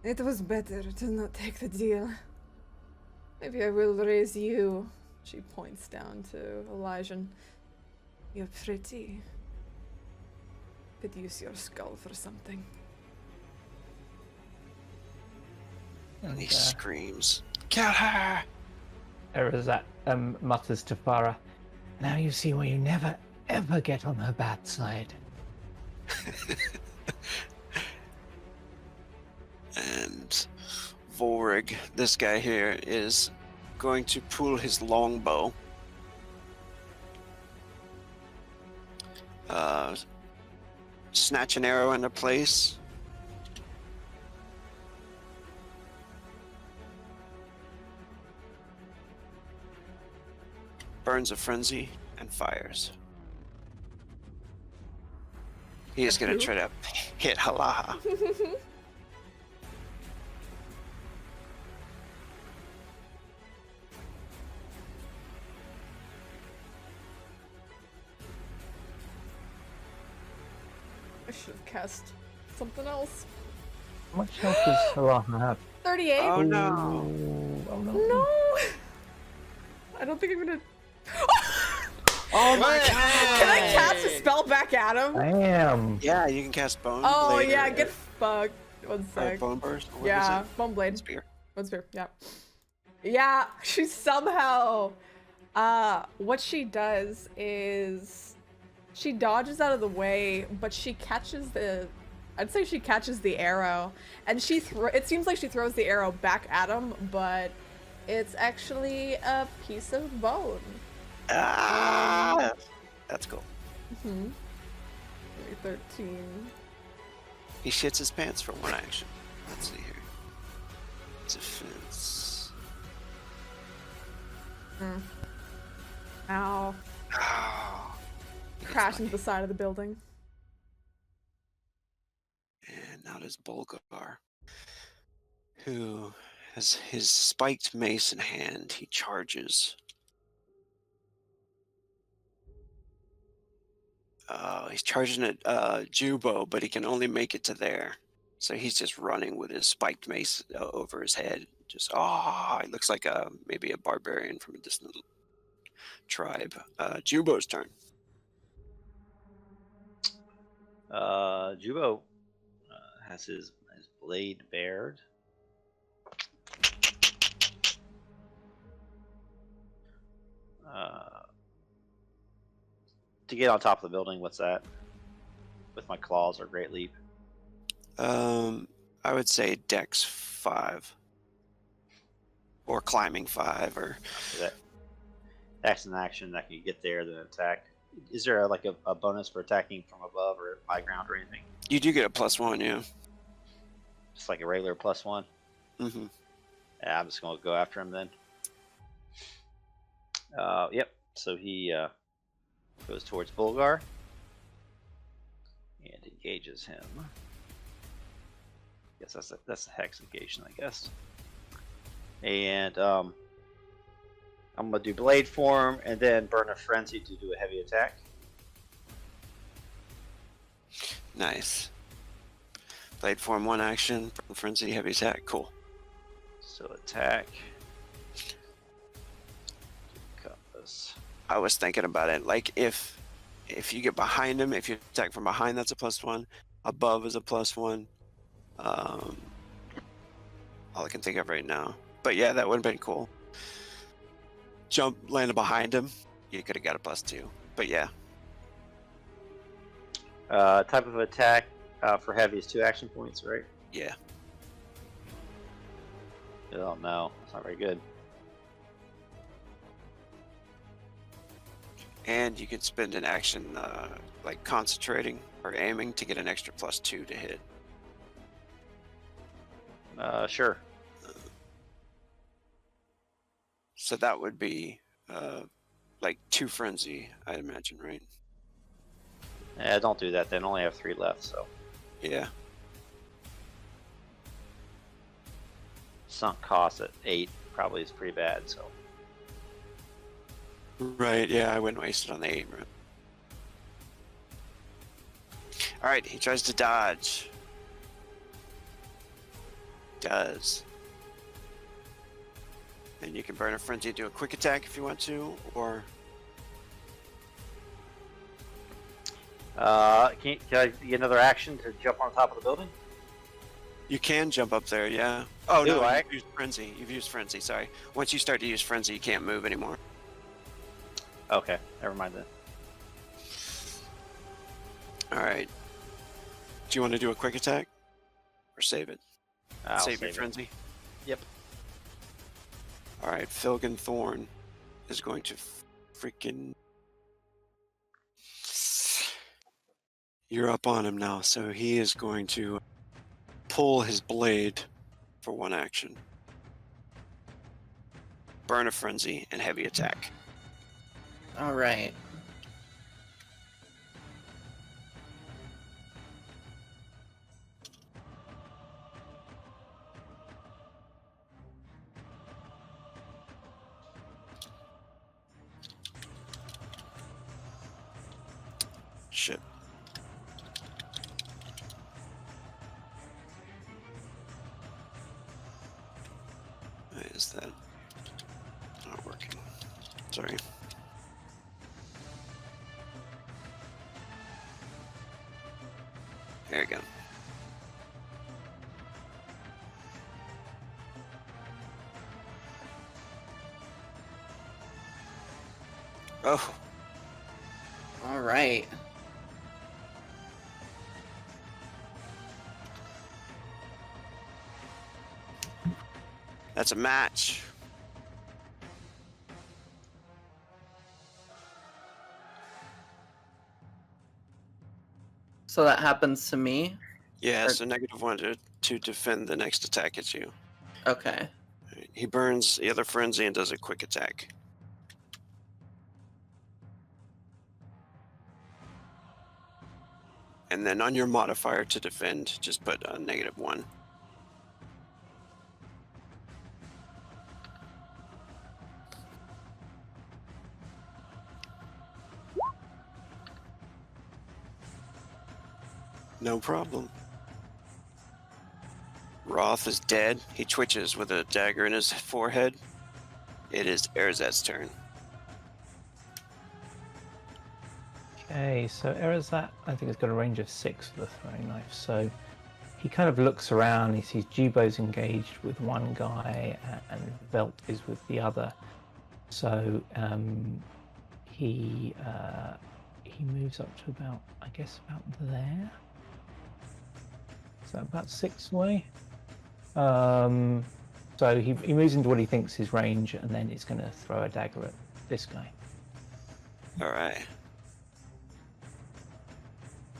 It was better to not take the deal. Maybe I will raise you. She points down to Elijah. You're pretty. Could use your skull for something. And he screams, "Kill her!" Erazat mutters to Farrah, "Now you see why you never, ever get on her bad side." And Vorig, this guy here, is going to pull his longbow. Snatch an arrow into place. Burns a frenzy and fires. He is going to try to hit Halaha. I should have cast something else. How much health does Halaha have? 38? Oh no. Oh no. No! I don't think I'm gonna... Oh my god! Can I cast a spell back at him? Damn. Yeah, you can cast Bone Oh Blade yeah, or- get fucked. One or sec. Bone Burst. What Yeah, was bone blade. it? Spear. One spear, yeah. Yeah, she somehow what she does is she dodges out of the way, but she catches the I'd say she catches the arrow, and it seems like she throws the arrow back at him, but it's actually a piece of bone. Ah, that's cool. Mm-hmm. 13. He shits his pants for one action. Let's see here. Defense. Ow. Oh, Crash into the side of the building. and now there's Bulgar, who has his spiked mace in hand. He charges. He's charging at Jubo, but he can only make it to there. So he's just running with his spiked mace over his head. Just, he looks like maybe a barbarian from a distant tribe. Jubo's turn. Jubo has his blade bared. To get on top of the building, what's that? With my claws or Great Leap? I would say Dex 5. Or climbing 5, or... That's an action that can get there, then attack. Is there a bonus for attacking from above or high ground or anything? You do get a +1, yeah. Just like a regular +1? Mm-hmm. Yeah, I'm just going to go after him then. Yep, so he goes towards Bulgar and engages him. I guess that's a hex engagement, I guess. And I'm gonna do blade form and then burn a frenzy to do a heavy attack. Nice. Blade form 1 action, burn frenzy, heavy attack. Cool. So attack. Compass. I was thinking about it. Like if you get behind him, if you attack from behind, that's a +1. Above is a +1. All I can think of right now. But yeah, that would have been cool. Jump, landed behind him. You could have got a +2. But yeah. Type of attack for heavy is 2 action points, right? Yeah. Oh no, that's not very good. And you could spend an action like concentrating or aiming to get an extra +2 to hit. Sure. So that would be like 2 frenzy, I imagine, right? Yeah, don't do that then. Only have 3 left, so. Yeah. Sunk cost at 8 probably is pretty bad, so. Right, yeah, I wouldn't waste it on the 8. Right? Alright, he tries to dodge. Does. And you can burn a frenzy to do a quick attack if you want to, or... Can I get another action to jump on top of the building? You can jump up there, yeah. Oh, Do no, I? you've used frenzy. You've used frenzy, sorry. Once you start to use frenzy, you can't move anymore. Okay, never mind then. Alright. Do you want to do a quick attack? Or save it? I'll save your it. frenzy? Yep. Alright, Filgan Thorn is going to freaking... You're up on him now, so he is going to pull his blade for 1 action. Burn a frenzy and heavy attack. All right. Shit. Why is that not working? Sorry. There you go. Oh, All right. that's a match. So that happens to me. Yeah, Or- so -1 to defend the next attack at you. Okay. He burns the other frenzy and does a quick attack. And then on your modifier to defend, just put a -1. No problem. Roth is dead. He twitches with a dagger in his forehead. It is Erzat's turn. Okay, so Erazat, I think, has got a range of 6 for the throwing knife. So he kind of looks around. He sees Jubo's engaged with one guy, and Velt is with the other. So he moves up to about, I guess, about there. So about 6 away. So he moves into what he thinks is range, and then he's going to throw a dagger at this guy. All right.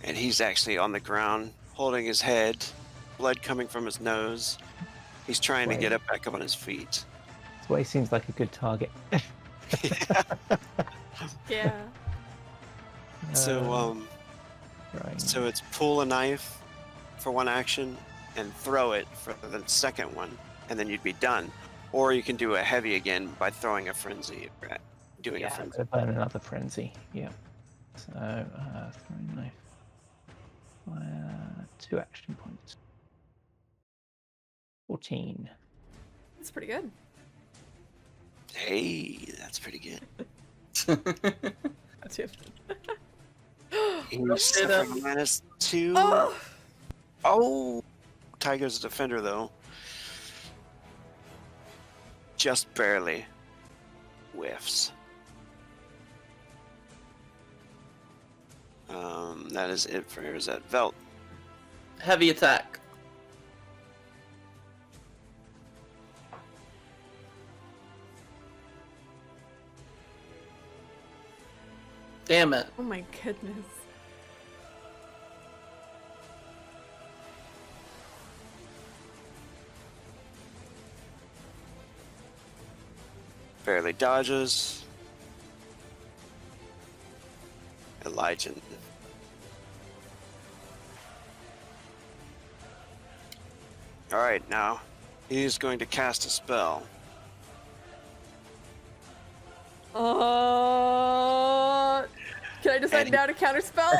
And he's actually on the ground, holding his head, blood coming from his nose. He's trying to get up back up on his feet. That's why he seems like a good target. Yeah. So Right. so it's pull a knife for one action and throw it for the second one, and then you'd be done. Or you can do a heavy again by throwing a frenzy, doing a Yeah, frenzy. I'm gonna burn another frenzy. Yeah. So throwing knife. Fire 2 action points. 14. That's pretty good. Hey, that's pretty good. That's it. He's suffering -2. Oh! Oh! Tiger's a defender, though. Just barely whiffs. That is it for Erzat. Velt. Heavy attack. Damn it. Oh my goodness. Barely dodges. Elijah. Alright, now he's going to cast a spell. Can I decide now to counterspell?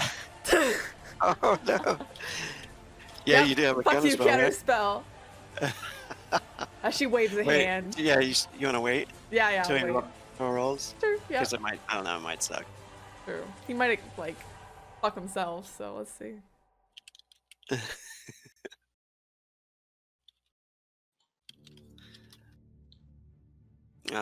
Oh no! Yeah, Yep, you do have a fuck counter you, spell, right? counterspell. As she waves a Wait, hand. yeah, you want to wait Yeah, till I'll he wait. rolls? Sure, yeah. Because it might, I don't know, it might suck. True. He might, like, fuck himself, so let's see. Do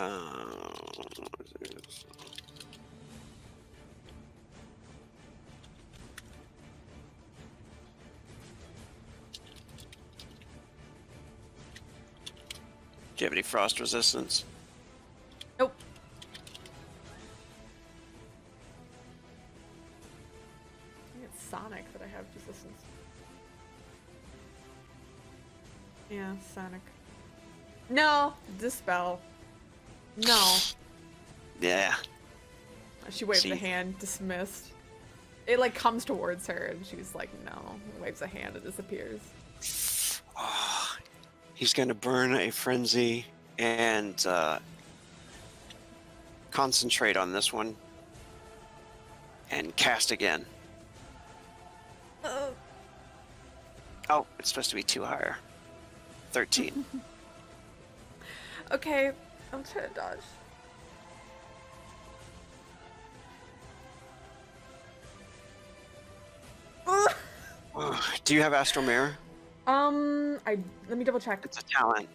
you have any frost resistance? Nope. I think it's Sonic that I have resistance. Yeah, Sonic. No! Dispel. No. Yeah. She waves See. a hand, dismissed. It, like, comes towards her, and she's like, no. Waves a hand, and disappears. Oh, he's going to burn a frenzy and concentrate on this one and cast again. Oh, it's supposed to be 2 higher. 13. Okay, I'm trying to dodge. Do you have Astral Mirror? Let me double check. It's a talent.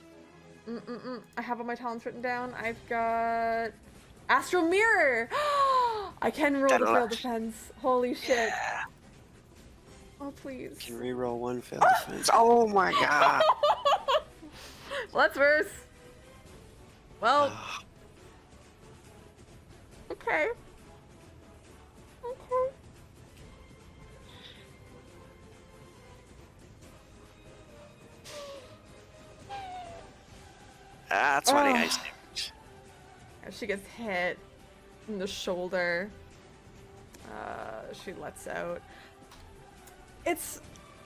I have all my talents written down. I've got Astral Mirror. I can roll the That'll failed actually- defense. Holy shit. Yeah. Oh, please. Can reroll one failed defense. Oh my god. Well, that's worse. Well, Ah, okay. Okay. that's funny. I Oh. see. She gets hit in the shoulder. She lets out. It's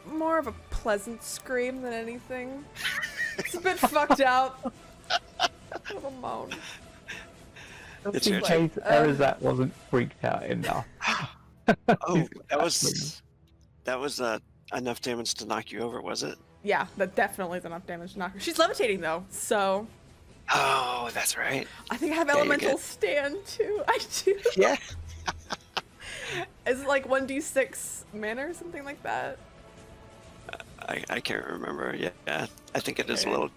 more of a pleasant scream than anything. It's a bit fucked up. Little moan. Just It's in your case turn. Erizat wasn't freaked out enough. Oh, He's got that was enough damage to knock you over, was it? Yeah, that definitely is enough damage to knock her. She's levitating though, so Oh, that's right. I think I have Yeah, you're elemental good. stand too. I do. Yeah. Is it like 1d6 mana or something like that? I can't remember. Yeah, I think it is a Okay. little.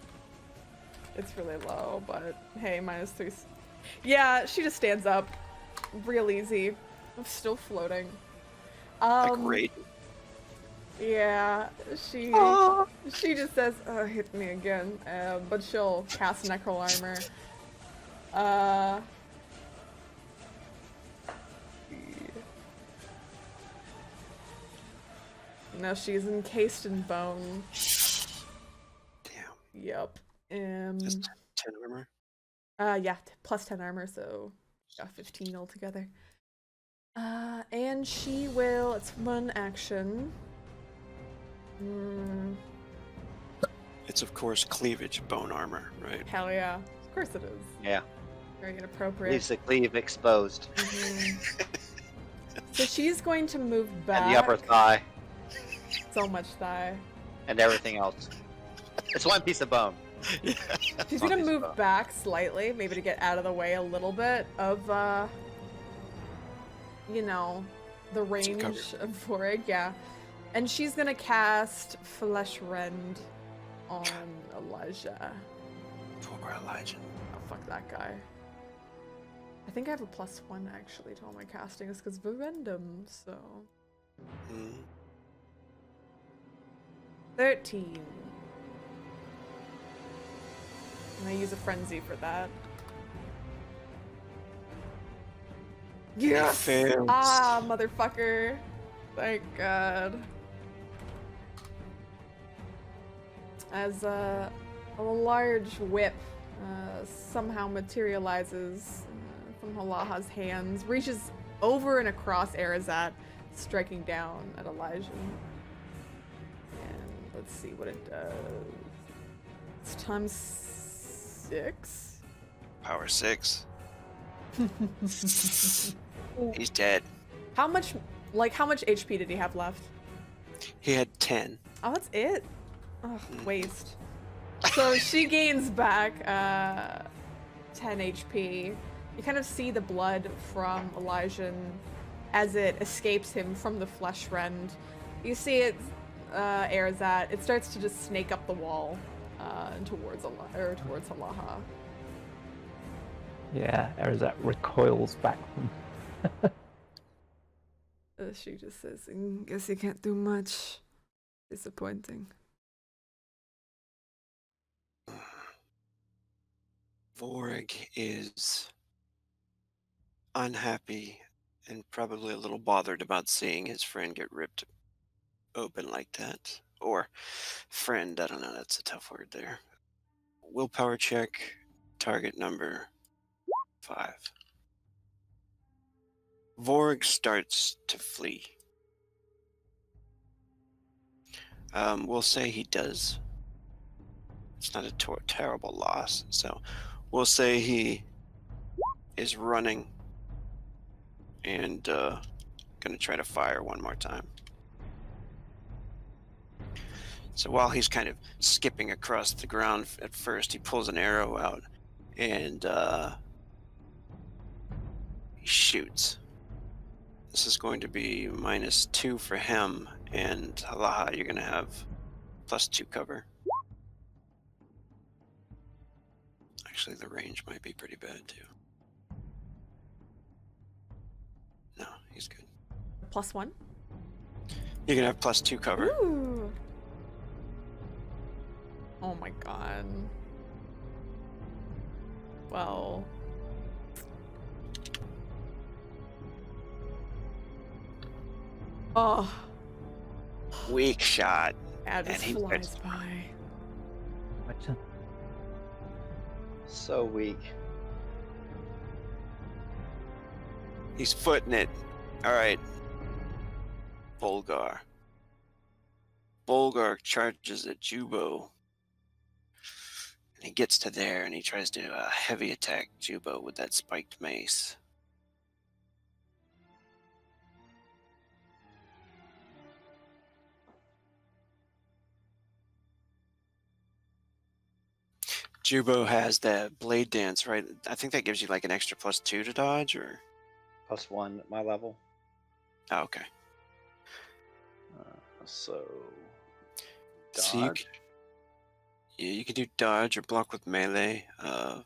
It's really low, but hey, -3. Yeah, she just stands up, real easy. I'm still floating. Great. Yeah, she just says, hit me again, but she'll cast Necro Armor. No, she's encased in bone. Damn. Yep. Just 10 armor. Yeah, plus 10 armor, so got 15 altogether. And she will, it's one action. It's of course cleavage bone armor, right? Hell yeah. Of course it is. Yeah. Very inappropriate. Leaves the cleave exposed. Mhm. So she's going to move back. And the upper thigh. So much thigh. And everything else. It's one piece of bone. She's One gonna piece of move bone. back slightly, maybe to get out of the way a little bit of, you know, the range of Vorig, yeah. And she's gonna cast Flesh Rend on Elijah. Poor Elijah. Oh, fuck that guy. I think I have a +1 actually to all my castings because Verendum, so. Mm. 13. And I use a frenzy for that. Yes! Fails. Ah, motherfucker. Thank God. As a large whip somehow materializes from Halaha's hands, reaches over and across Erizat, striking down at Elijah. And let's see what it does. It's times 6. Power 6. He's dead. How much HP did he have left? He had 10. Oh, that's it? Ugh, waste. So she gains back 10 HP. You kind of see the blood from Elijah as it escapes him from the flesh rend. You see it, Erizat. It starts to just snake up the wall towards Halaha. Yeah, Erizat recoils back from. She just says, guess you can't do much. Disappointing. Vorig is unhappy and probably a little bothered about seeing his friend get ripped open like that. Or friend, I don't know, that's a tough word there. Willpower check, target number 5. Vorig starts to flee. We'll say he does. It's not a terrible loss, so we'll say he is running and gonna try to fire one more time. So while he's kind of skipping across the ground at first, he pulls an arrow out and he shoots. This is going to be -2 for him, and Halaha, you're going to have +2 cover. Actually, the range might be pretty bad too. he's good. +1. You can have +2 cover. Ooh. Oh my god. Well. Oh. Weak shot. That just And he flies gets- by. My turn. So weak. He's footing it. All right. Bolgar. Bolgar charges at Jubo. And he gets to there and he tries to heavy attack Jubo with that spiked mace. Jubo has the blade dance, right? I think that gives you like an extra +2 to dodge, or +1 at my level. oh, okay. So So you, dodge. yeah, you can do dodge or block with melee. Let's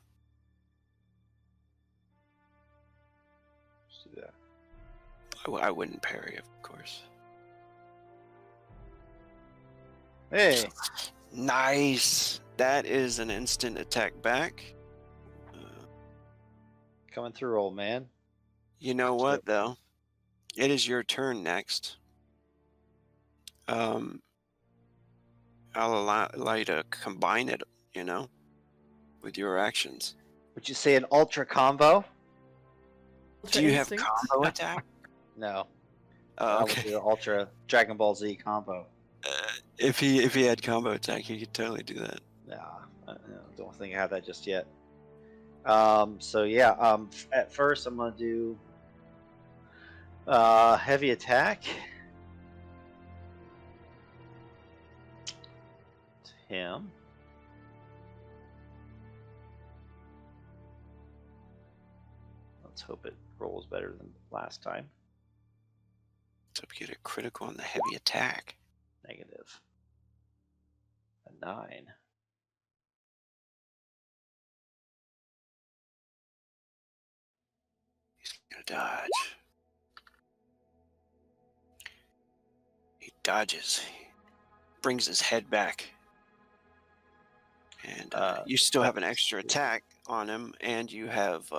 do that. I wouldn't parry, of course. Hey, Nice. That is an instant attack back. coming through, old man. You know So- what, though? It is your turn next. I'll allow you to combine it, with your actions. Would you say an ultra combo? Do you have Instinct. combo attack? No. Oh, I would okay. do an ultra Dragon Ball Z combo. If he had combo attack, he could totally do that. Nah, I don't think I have that just yet. So yeah, at first I'm gonna do heavy attack. To him. Let's hope it rolls better than last time. So if you get a critical on the heavy attack. Negative. A 9. He's gonna dodge. He dodges. He brings his head back. And you still have an extra attack on him, and you have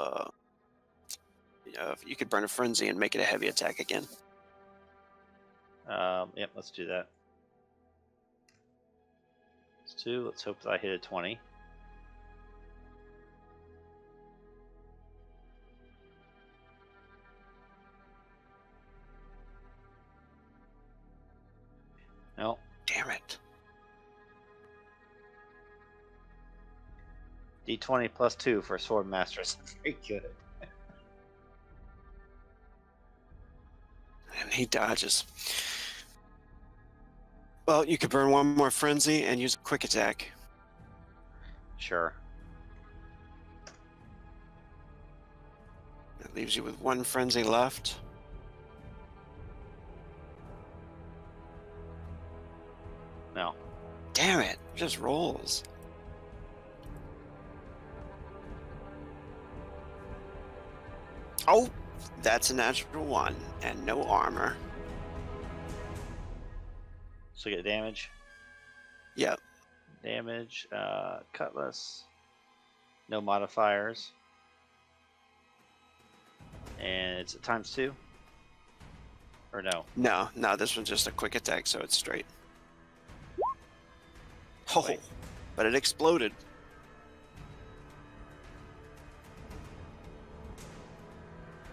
you could burn a frenzy and make it a heavy attack again. Yep, let's do that. It's 2. Let's hope that I hit a 20. No. Damn it. D20 +2 for Sword Masters. Very good. And he dodges. Well, you could burn one more frenzy and use a quick attack. Sure. That leaves you with one frenzy left. No. Damn it, it just rolls. Oh, that's a natural 1 and no armor. So get damage. Yep. Damage. Cutlass. No modifiers. And it's at ×2? Or no? No, this one's just a quick attack, so it's straight. Oh, Wait. but it exploded.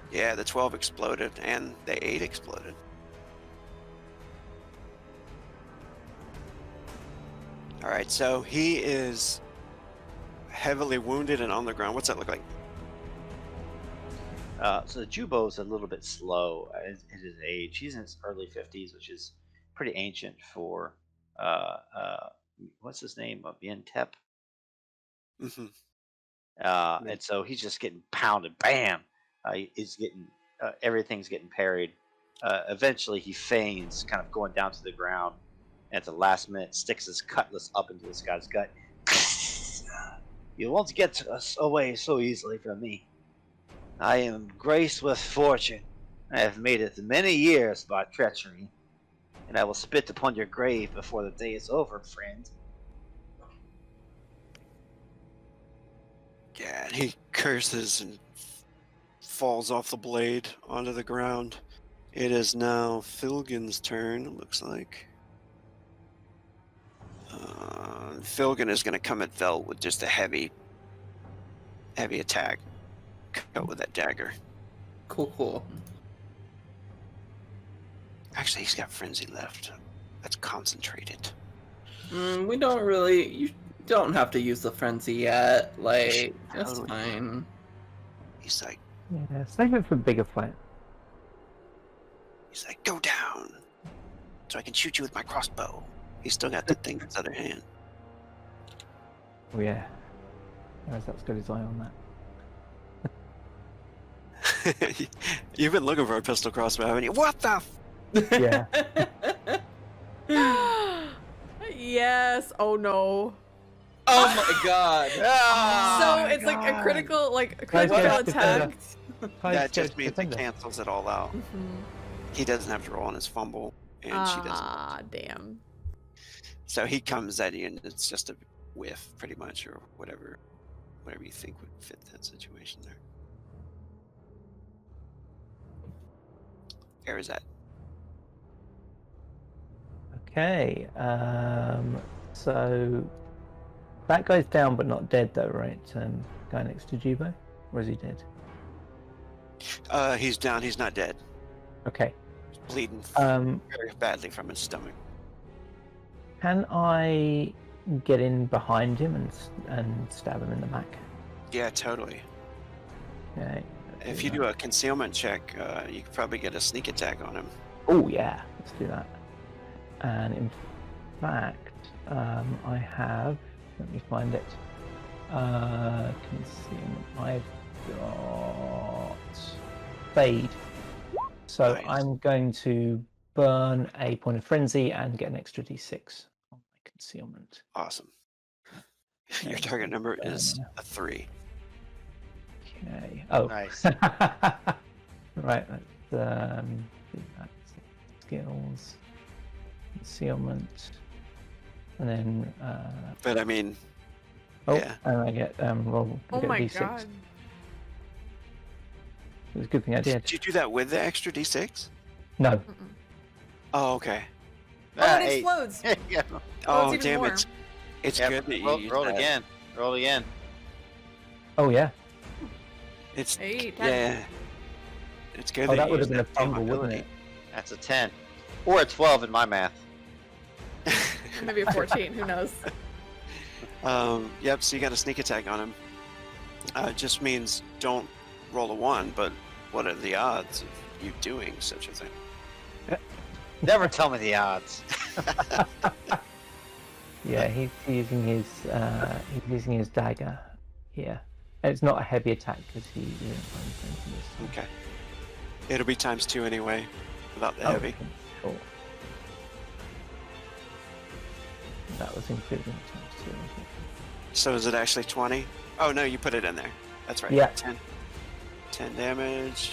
Yeah, the 12 exploded and the 8 exploded. Alright, so he is heavily wounded and on the ground. What's that look like? So the Jubo is a little bit slow at his age. He's in his early 50s, which is pretty ancient for what's his name? Myen Tep. Mm-hmm. And so he's just getting pounded. Bam! He's getting everything's getting parried. Eventually, he feigns, kind of going down to the ground. And at the last minute, sticks his cutlass up into this guy's gut. You won't get us away so easily from me. I am graced with fortune, I have made it many years by treachery, and I will spit upon your grave before the day is over, friend. Yeah, and he curses and falls off the blade onto the ground. It is now Filgin's turn, it looks like. Filgin is going to come at Vel with just a heavy attack. Go with that dagger. Cool. Actually, he's got frenzy left. That's concentrated. We don't really. You don't have to use the frenzy yet. Like, that's Totally. fine. He's like, Yeah, save it for bigger fight. go down, so I can shoot you with my crossbow. He's still got that thing in his other hand. Oh yeah. That's got his eye on that. You've been looking for a pistol crossbow, haven't you? What the? Yeah. Yes. Oh no. Oh my god. So my it's like a God. critical, like a Guys, critical guys, attack. That just means it cancels it all out. Mhm. He doesn't have to roll on his fumble, and she doesn't. Ah, damn. So he comes at you, and it's just a whiff, pretty much, or whatever you think would fit that situation there. Where is that? Okay. So that guy's down but not dead though, right? Guy next to Jubo, or is he dead? He's down. He's not dead. Okay. He's bleeding very badly from his stomach. Can I get in behind him and stab him in the back? Yeah, totally. Okay. If you do a concealment check, you could probably get a sneak attack on him. Oh yeah, let's do that. And in fact, I have. Let me find it. Concealment. I've got fade. So Nice. I'm going to burn a point of frenzy and get an extra d6 on my concealment. Awesome. Your Okay, target number is burn. a 3. Okay. Oh. Nice. Right. Let's do that. Skills, concealment, and then. But I mean, Oh, yeah. and I get roll. Oh get a my d6. god. It was a good thing I did. Did you do that with the extra d6? No. Mm-mm. Oh, okay. Oh, it Eight. explodes. Yeah. Oh, even damn more. it. It's Yeah, good that you roll, used roll that. again. Roll again. Oh yeah. It's 8, 10. yeah. It's good Oh, that that you would have used been a that damn fumble, wouldn't ability. That's a 10. Or a 12 in my math. Maybe a 14. Who knows? Yep, so you got a sneak attack on him. It just means don't roll a 1, but what are the odds of you doing such a thing? Never tell me the odds. Yeah, he's using his dagger here. And it's not a heavy attack because he didn't find this. Okay. It'll be ×2 anyway, without the heavy. Okay, cool. That was including times 2. So is it actually 20? Oh no, you put it in there. That's right. Yeah. 10 damage.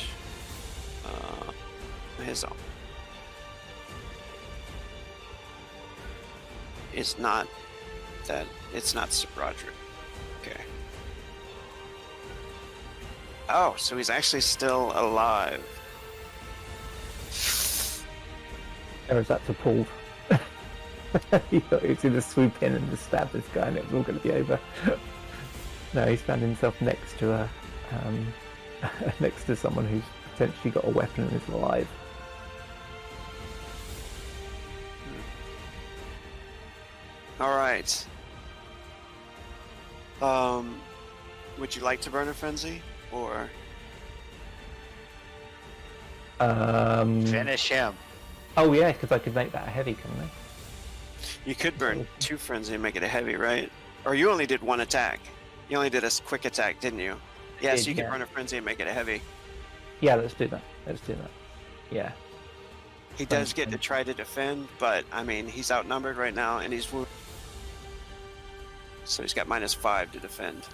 His own. It's not Sir Roderick. Okay. Oh, so he's actually still alive. Or is that to Paul? He thought he was going to swoop in and just stab this guy and it was all going to be over. No, he's found himself next to next to someone who's potentially got a weapon and is alive. All right. Would you like to burn a frenzy, or Finish him. Oh yeah, because I could make that a heavy, couldn't I? you could burn 2 frenzy and make it a heavy, right? Or you only did 1 attack. You only did a quick attack, didn't you? Yeah, so you could yeah. burn a frenzy and make it a heavy. Yeah, let's do that. Yeah. He does get to try to defend, but I mean, he's outnumbered right now, and he's wounded. So he's got -5 to defend.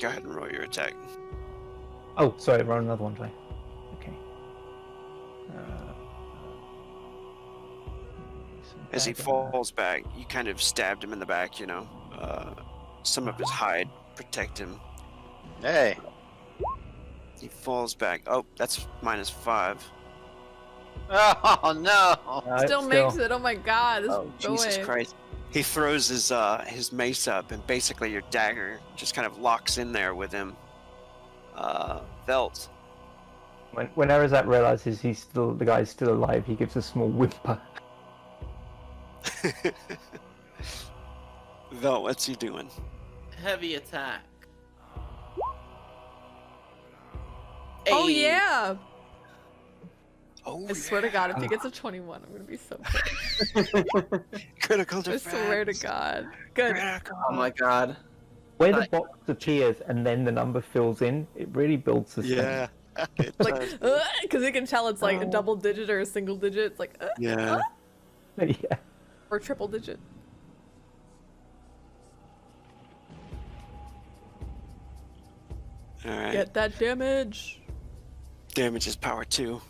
Go ahead and roll your attack. Oh, sorry, roll another one, do I? Okay. As he falls back, you kind of stabbed him in the back, you know. Some of his hide protect him. Hey. He falls back. Oh, that's -5. Oh no. Still makes it. Oh my god. This Oh, Jesus boy. Christ. He throws his mace up, and basically your dagger just kind of locks in there with him. Velt. When Arazat realizes the guy's still alive, he gives a small whimper. Velt, what's he doing? Heavy attack. Oh Hey. yeah. Oh, I swear to God, if he gets a 21, I'm gonna be so pissed. critical I defense. swear to God. Good. Oh my god. Where the box appears and then the number fills in, it really builds suspense. Yeah. It Like, does. because you can tell it's like a double digit or a single digit. It's like, Yeah. Yeah. or triple digit. All right. Get that damage. Damage is power 2.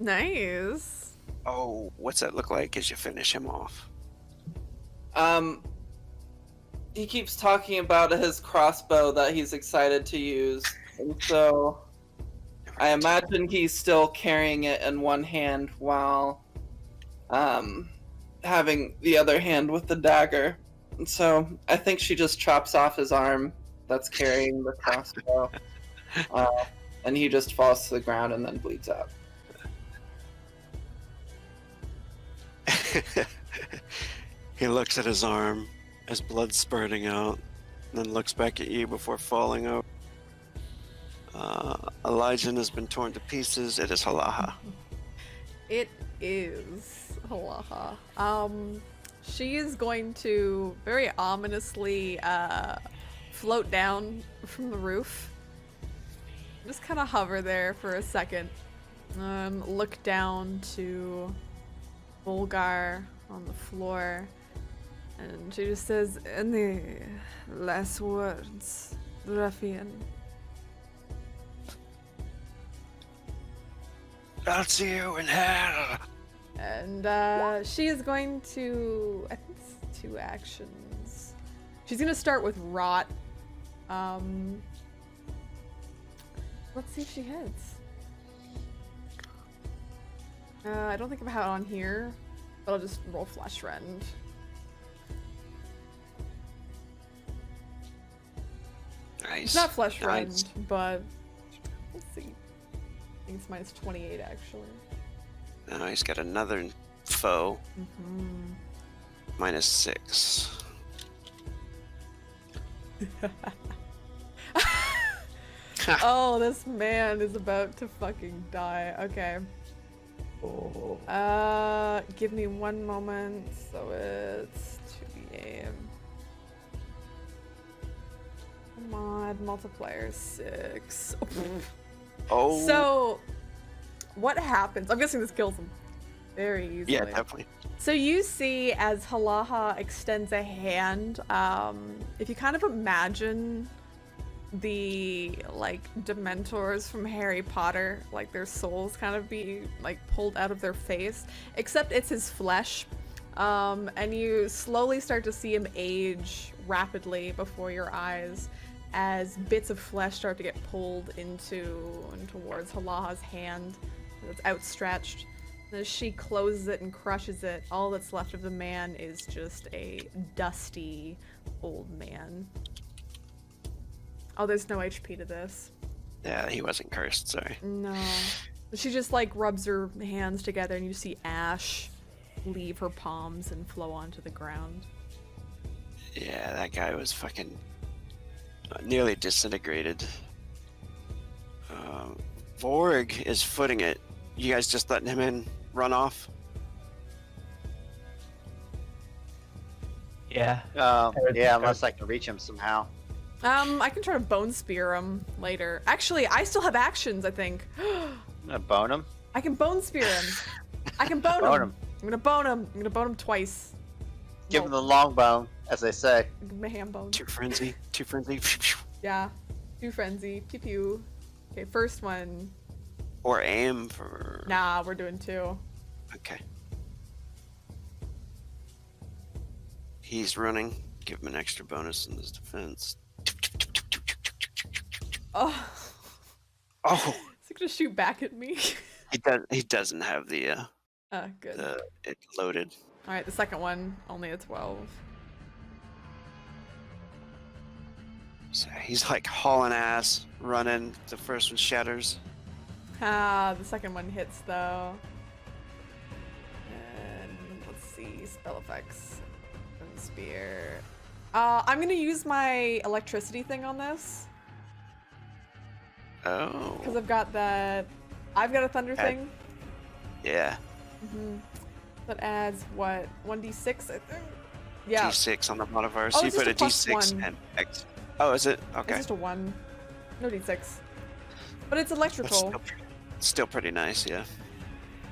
Nice. Oh, what's that look like as you finish him off? He keeps talking about his crossbow that he's excited to use, and so I imagine he's still carrying it in one hand while having the other hand with the dagger. And so I think she just chops off his arm that's carrying the crossbow, and he just falls to the ground and then bleeds out. He looks at his arm as blood's spurting out, and then looks back at you before falling over. Elijah has been torn to pieces. It is Halaha. It is Halaha. She is going to very ominously float down from the roof. Just kind of hover there for a second. Look down to Volgar on the floor. And she just says, "Any last words, ruffian?" I'll see you in hell. And she is going to, I think it's 2 actions. She's gonna start with Rot. Let's see if she hits. I don't think I have it on here, but I'll just roll Flesh Rend. Nice. It's not Flesh Nice. Rend, but let's see. I think it's minus 28 actually. Now he's got another foe. -6. Oh, this man is about to fucking die. Okay. Oh. Give me 1 moment. So it's 2d8. Come on, multiplier 6. Oh. So, what happens? I'm guessing this kills him very easily. Yeah, definitely. So you see as Halaha extends a hand, if you kind of imagine the like Dementors from Harry Potter, like their souls kind of be like pulled out of their face, except it's his flesh, and you slowly start to see him age rapidly before your eyes as bits of flesh start to get pulled into and towards Halaha's hand that's outstretched. As she closes it and crushes it, all that's left of the man is just a dusty old man. Oh, there's no HP to this. Yeah, he wasn't cursed, sorry. No. She just like rubs her hands together and you see ash leave her palms and flow onto the ground. Yeah, that guy was fucking nearly disintegrated. Vorg is footing it. You guys just letting him in, run off? Yeah. Yeah, unless I can reach him somehow. I can try to bone spear him later. Actually, I still have actions, I think. I'm gonna bone him. I can bone spear him. I can bone him. I'm gonna bone him. I'm gonna bone him twice. Give him the long bone, as they say. Give him a ham bone. Too frenzy. Yeah. Do frenzy. Pew pew. Okay, first one. Or aim for. Nah, we're doing 2. Okay. He's running. Give him an extra bonus in his defense. Oh. Oh, Is he gonna shoot back at me? he doesn't have the Good. it loaded. Alright, the second one, only a 12. So he's like hauling ass, running. The first one shatters. Ah, the second one hits though. And let's see, spell effects. And spear. I'm gonna use my electricity thing on this. Oh. Because I've got that. I've got a thunder thing. Yeah. That adds what? 1d6, I think? Yeah. D6 on the modifier. Oh, So you it's put a just a +1. D6 and X. Oh, is it? Okay. It's just a 1. No d6. But it's That's electrical. still pretty nice, yeah.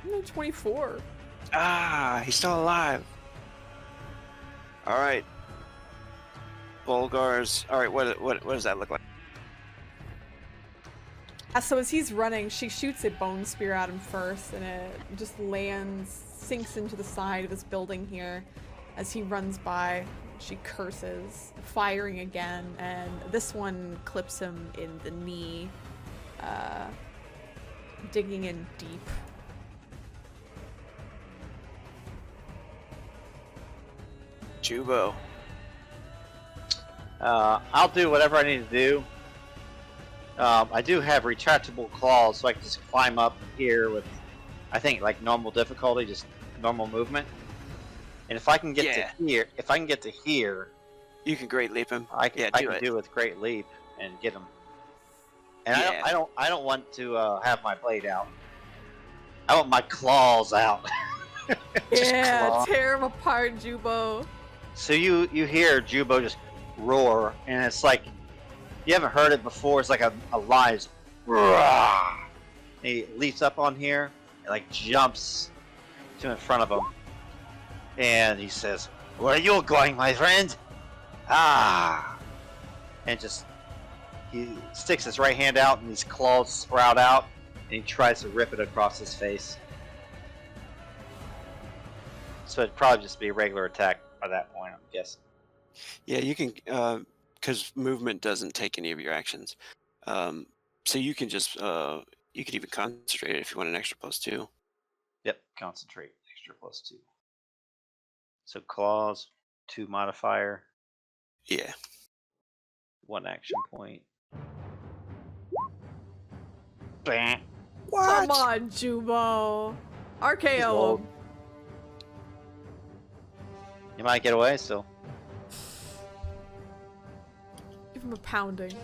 No, 24. Ah, he's still alive. All right. Bulgars. All right, what does that look like? So as he's running, she shoots a bone spear at him first, and it just lands, sinks into the side of this building here. As he runs by, she curses, firing again, and this one clips him in the knee, digging in deep. Jubo. I'll do whatever I need to do. I do have retractable claws, so I can just climb up here with, I think, like normal difficulty, just normal movement. And if I can get to here, You can great leap him. I can do it with great leap and get him. And Yeah. I don't want to have my blade out. I want my claws out. Yeah, claw. tear him apart, Jubo. So you hear Jubo just roar, and it's like you haven't heard it before. It's like a lion. He leaps up on here and like jumps to in front of him, and he says, "Where are you going, my friend?" And just he sticks his right hand out, and these claws sprout out, and he tries to rip it across his face. So it'd probably just be a regular attack by that point, I'm guessing. Yeah, you can, because movement doesn't take any of your actions. So you can just, you could even concentrate it if you want an extra +2. Yep, concentrate, extra +2. So claws, 2 modifier, Yeah. 1 action point. Bam. Come on, Jubo. RKO him. You might get away still. Give him a pounding.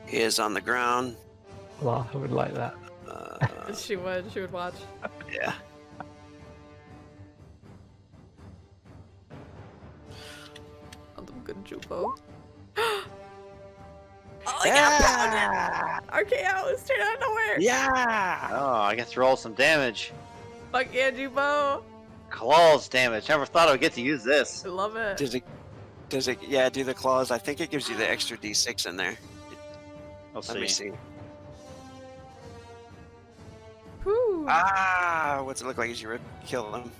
He is on the ground. Well, I would like that. She would watch. Yeah. Oh, the good Jubo. Oh, I got pounded! RKO, straight out of nowhere! Yeah. Oh, I guess roll some damage. Fuck yeah, Jubo! Claws damage. Never thought I would get to use this. I love it. Does it? Yeah, do the claws. I think it gives you the extra D6 in there. Let's Let me see. Whew. What's it look like as you kill him?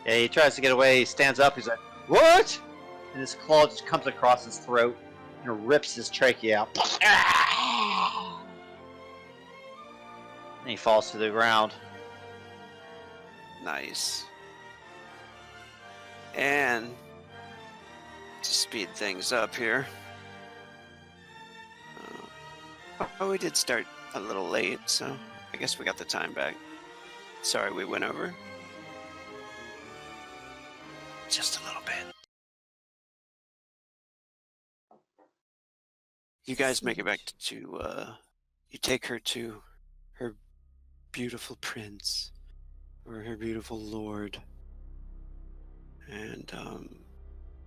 Yeah, he tries to get away. He stands up. He's like, "What?" And his claw just comes across his throat and rips his trachea out. And he falls to the ground. Nice. And to speed things up here. Oh, we did start a little late, so I guess we got the time back. Sorry we went over. Just a little bit. You guys make it back to you take her to her beautiful prince or her beautiful lord. And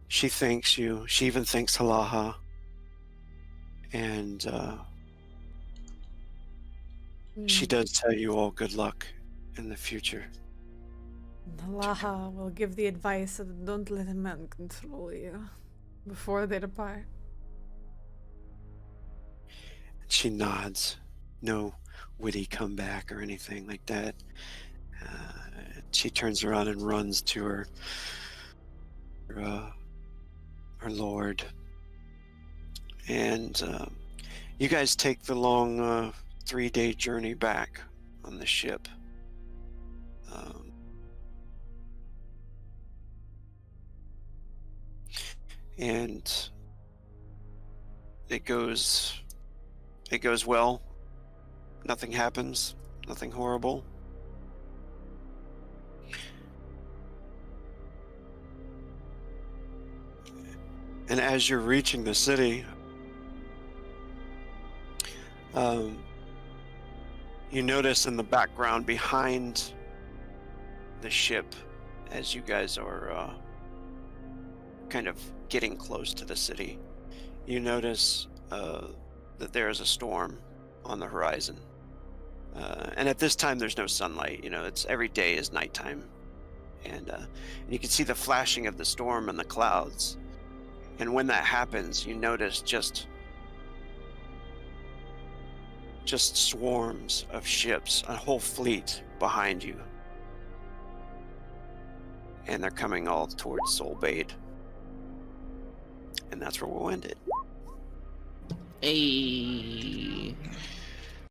she thanks you. She even thanks Halaha. And She does tell you all good luck in the future. Nalaha will give the advice of don't let a man control you before they depart. She nods. No witty comeback or anything like that. She turns around and runs to her lord. And you guys take the long 3-day journey back on the ship. And it goes well. Nothing happens. Nothing horrible. And as you're reaching the city, you notice in the background behind the ship, as you guys are kind of getting close to the city, you notice that there is a storm on the horizon. And at this time, there's no sunlight. You know, it's every day is nighttime. And you can see the flashing of the storm in the clouds. And when that happens, you notice just swarms of ships, a whole fleet behind you. And they're coming all towards Soulbade. And that's where we'll end it. Hey.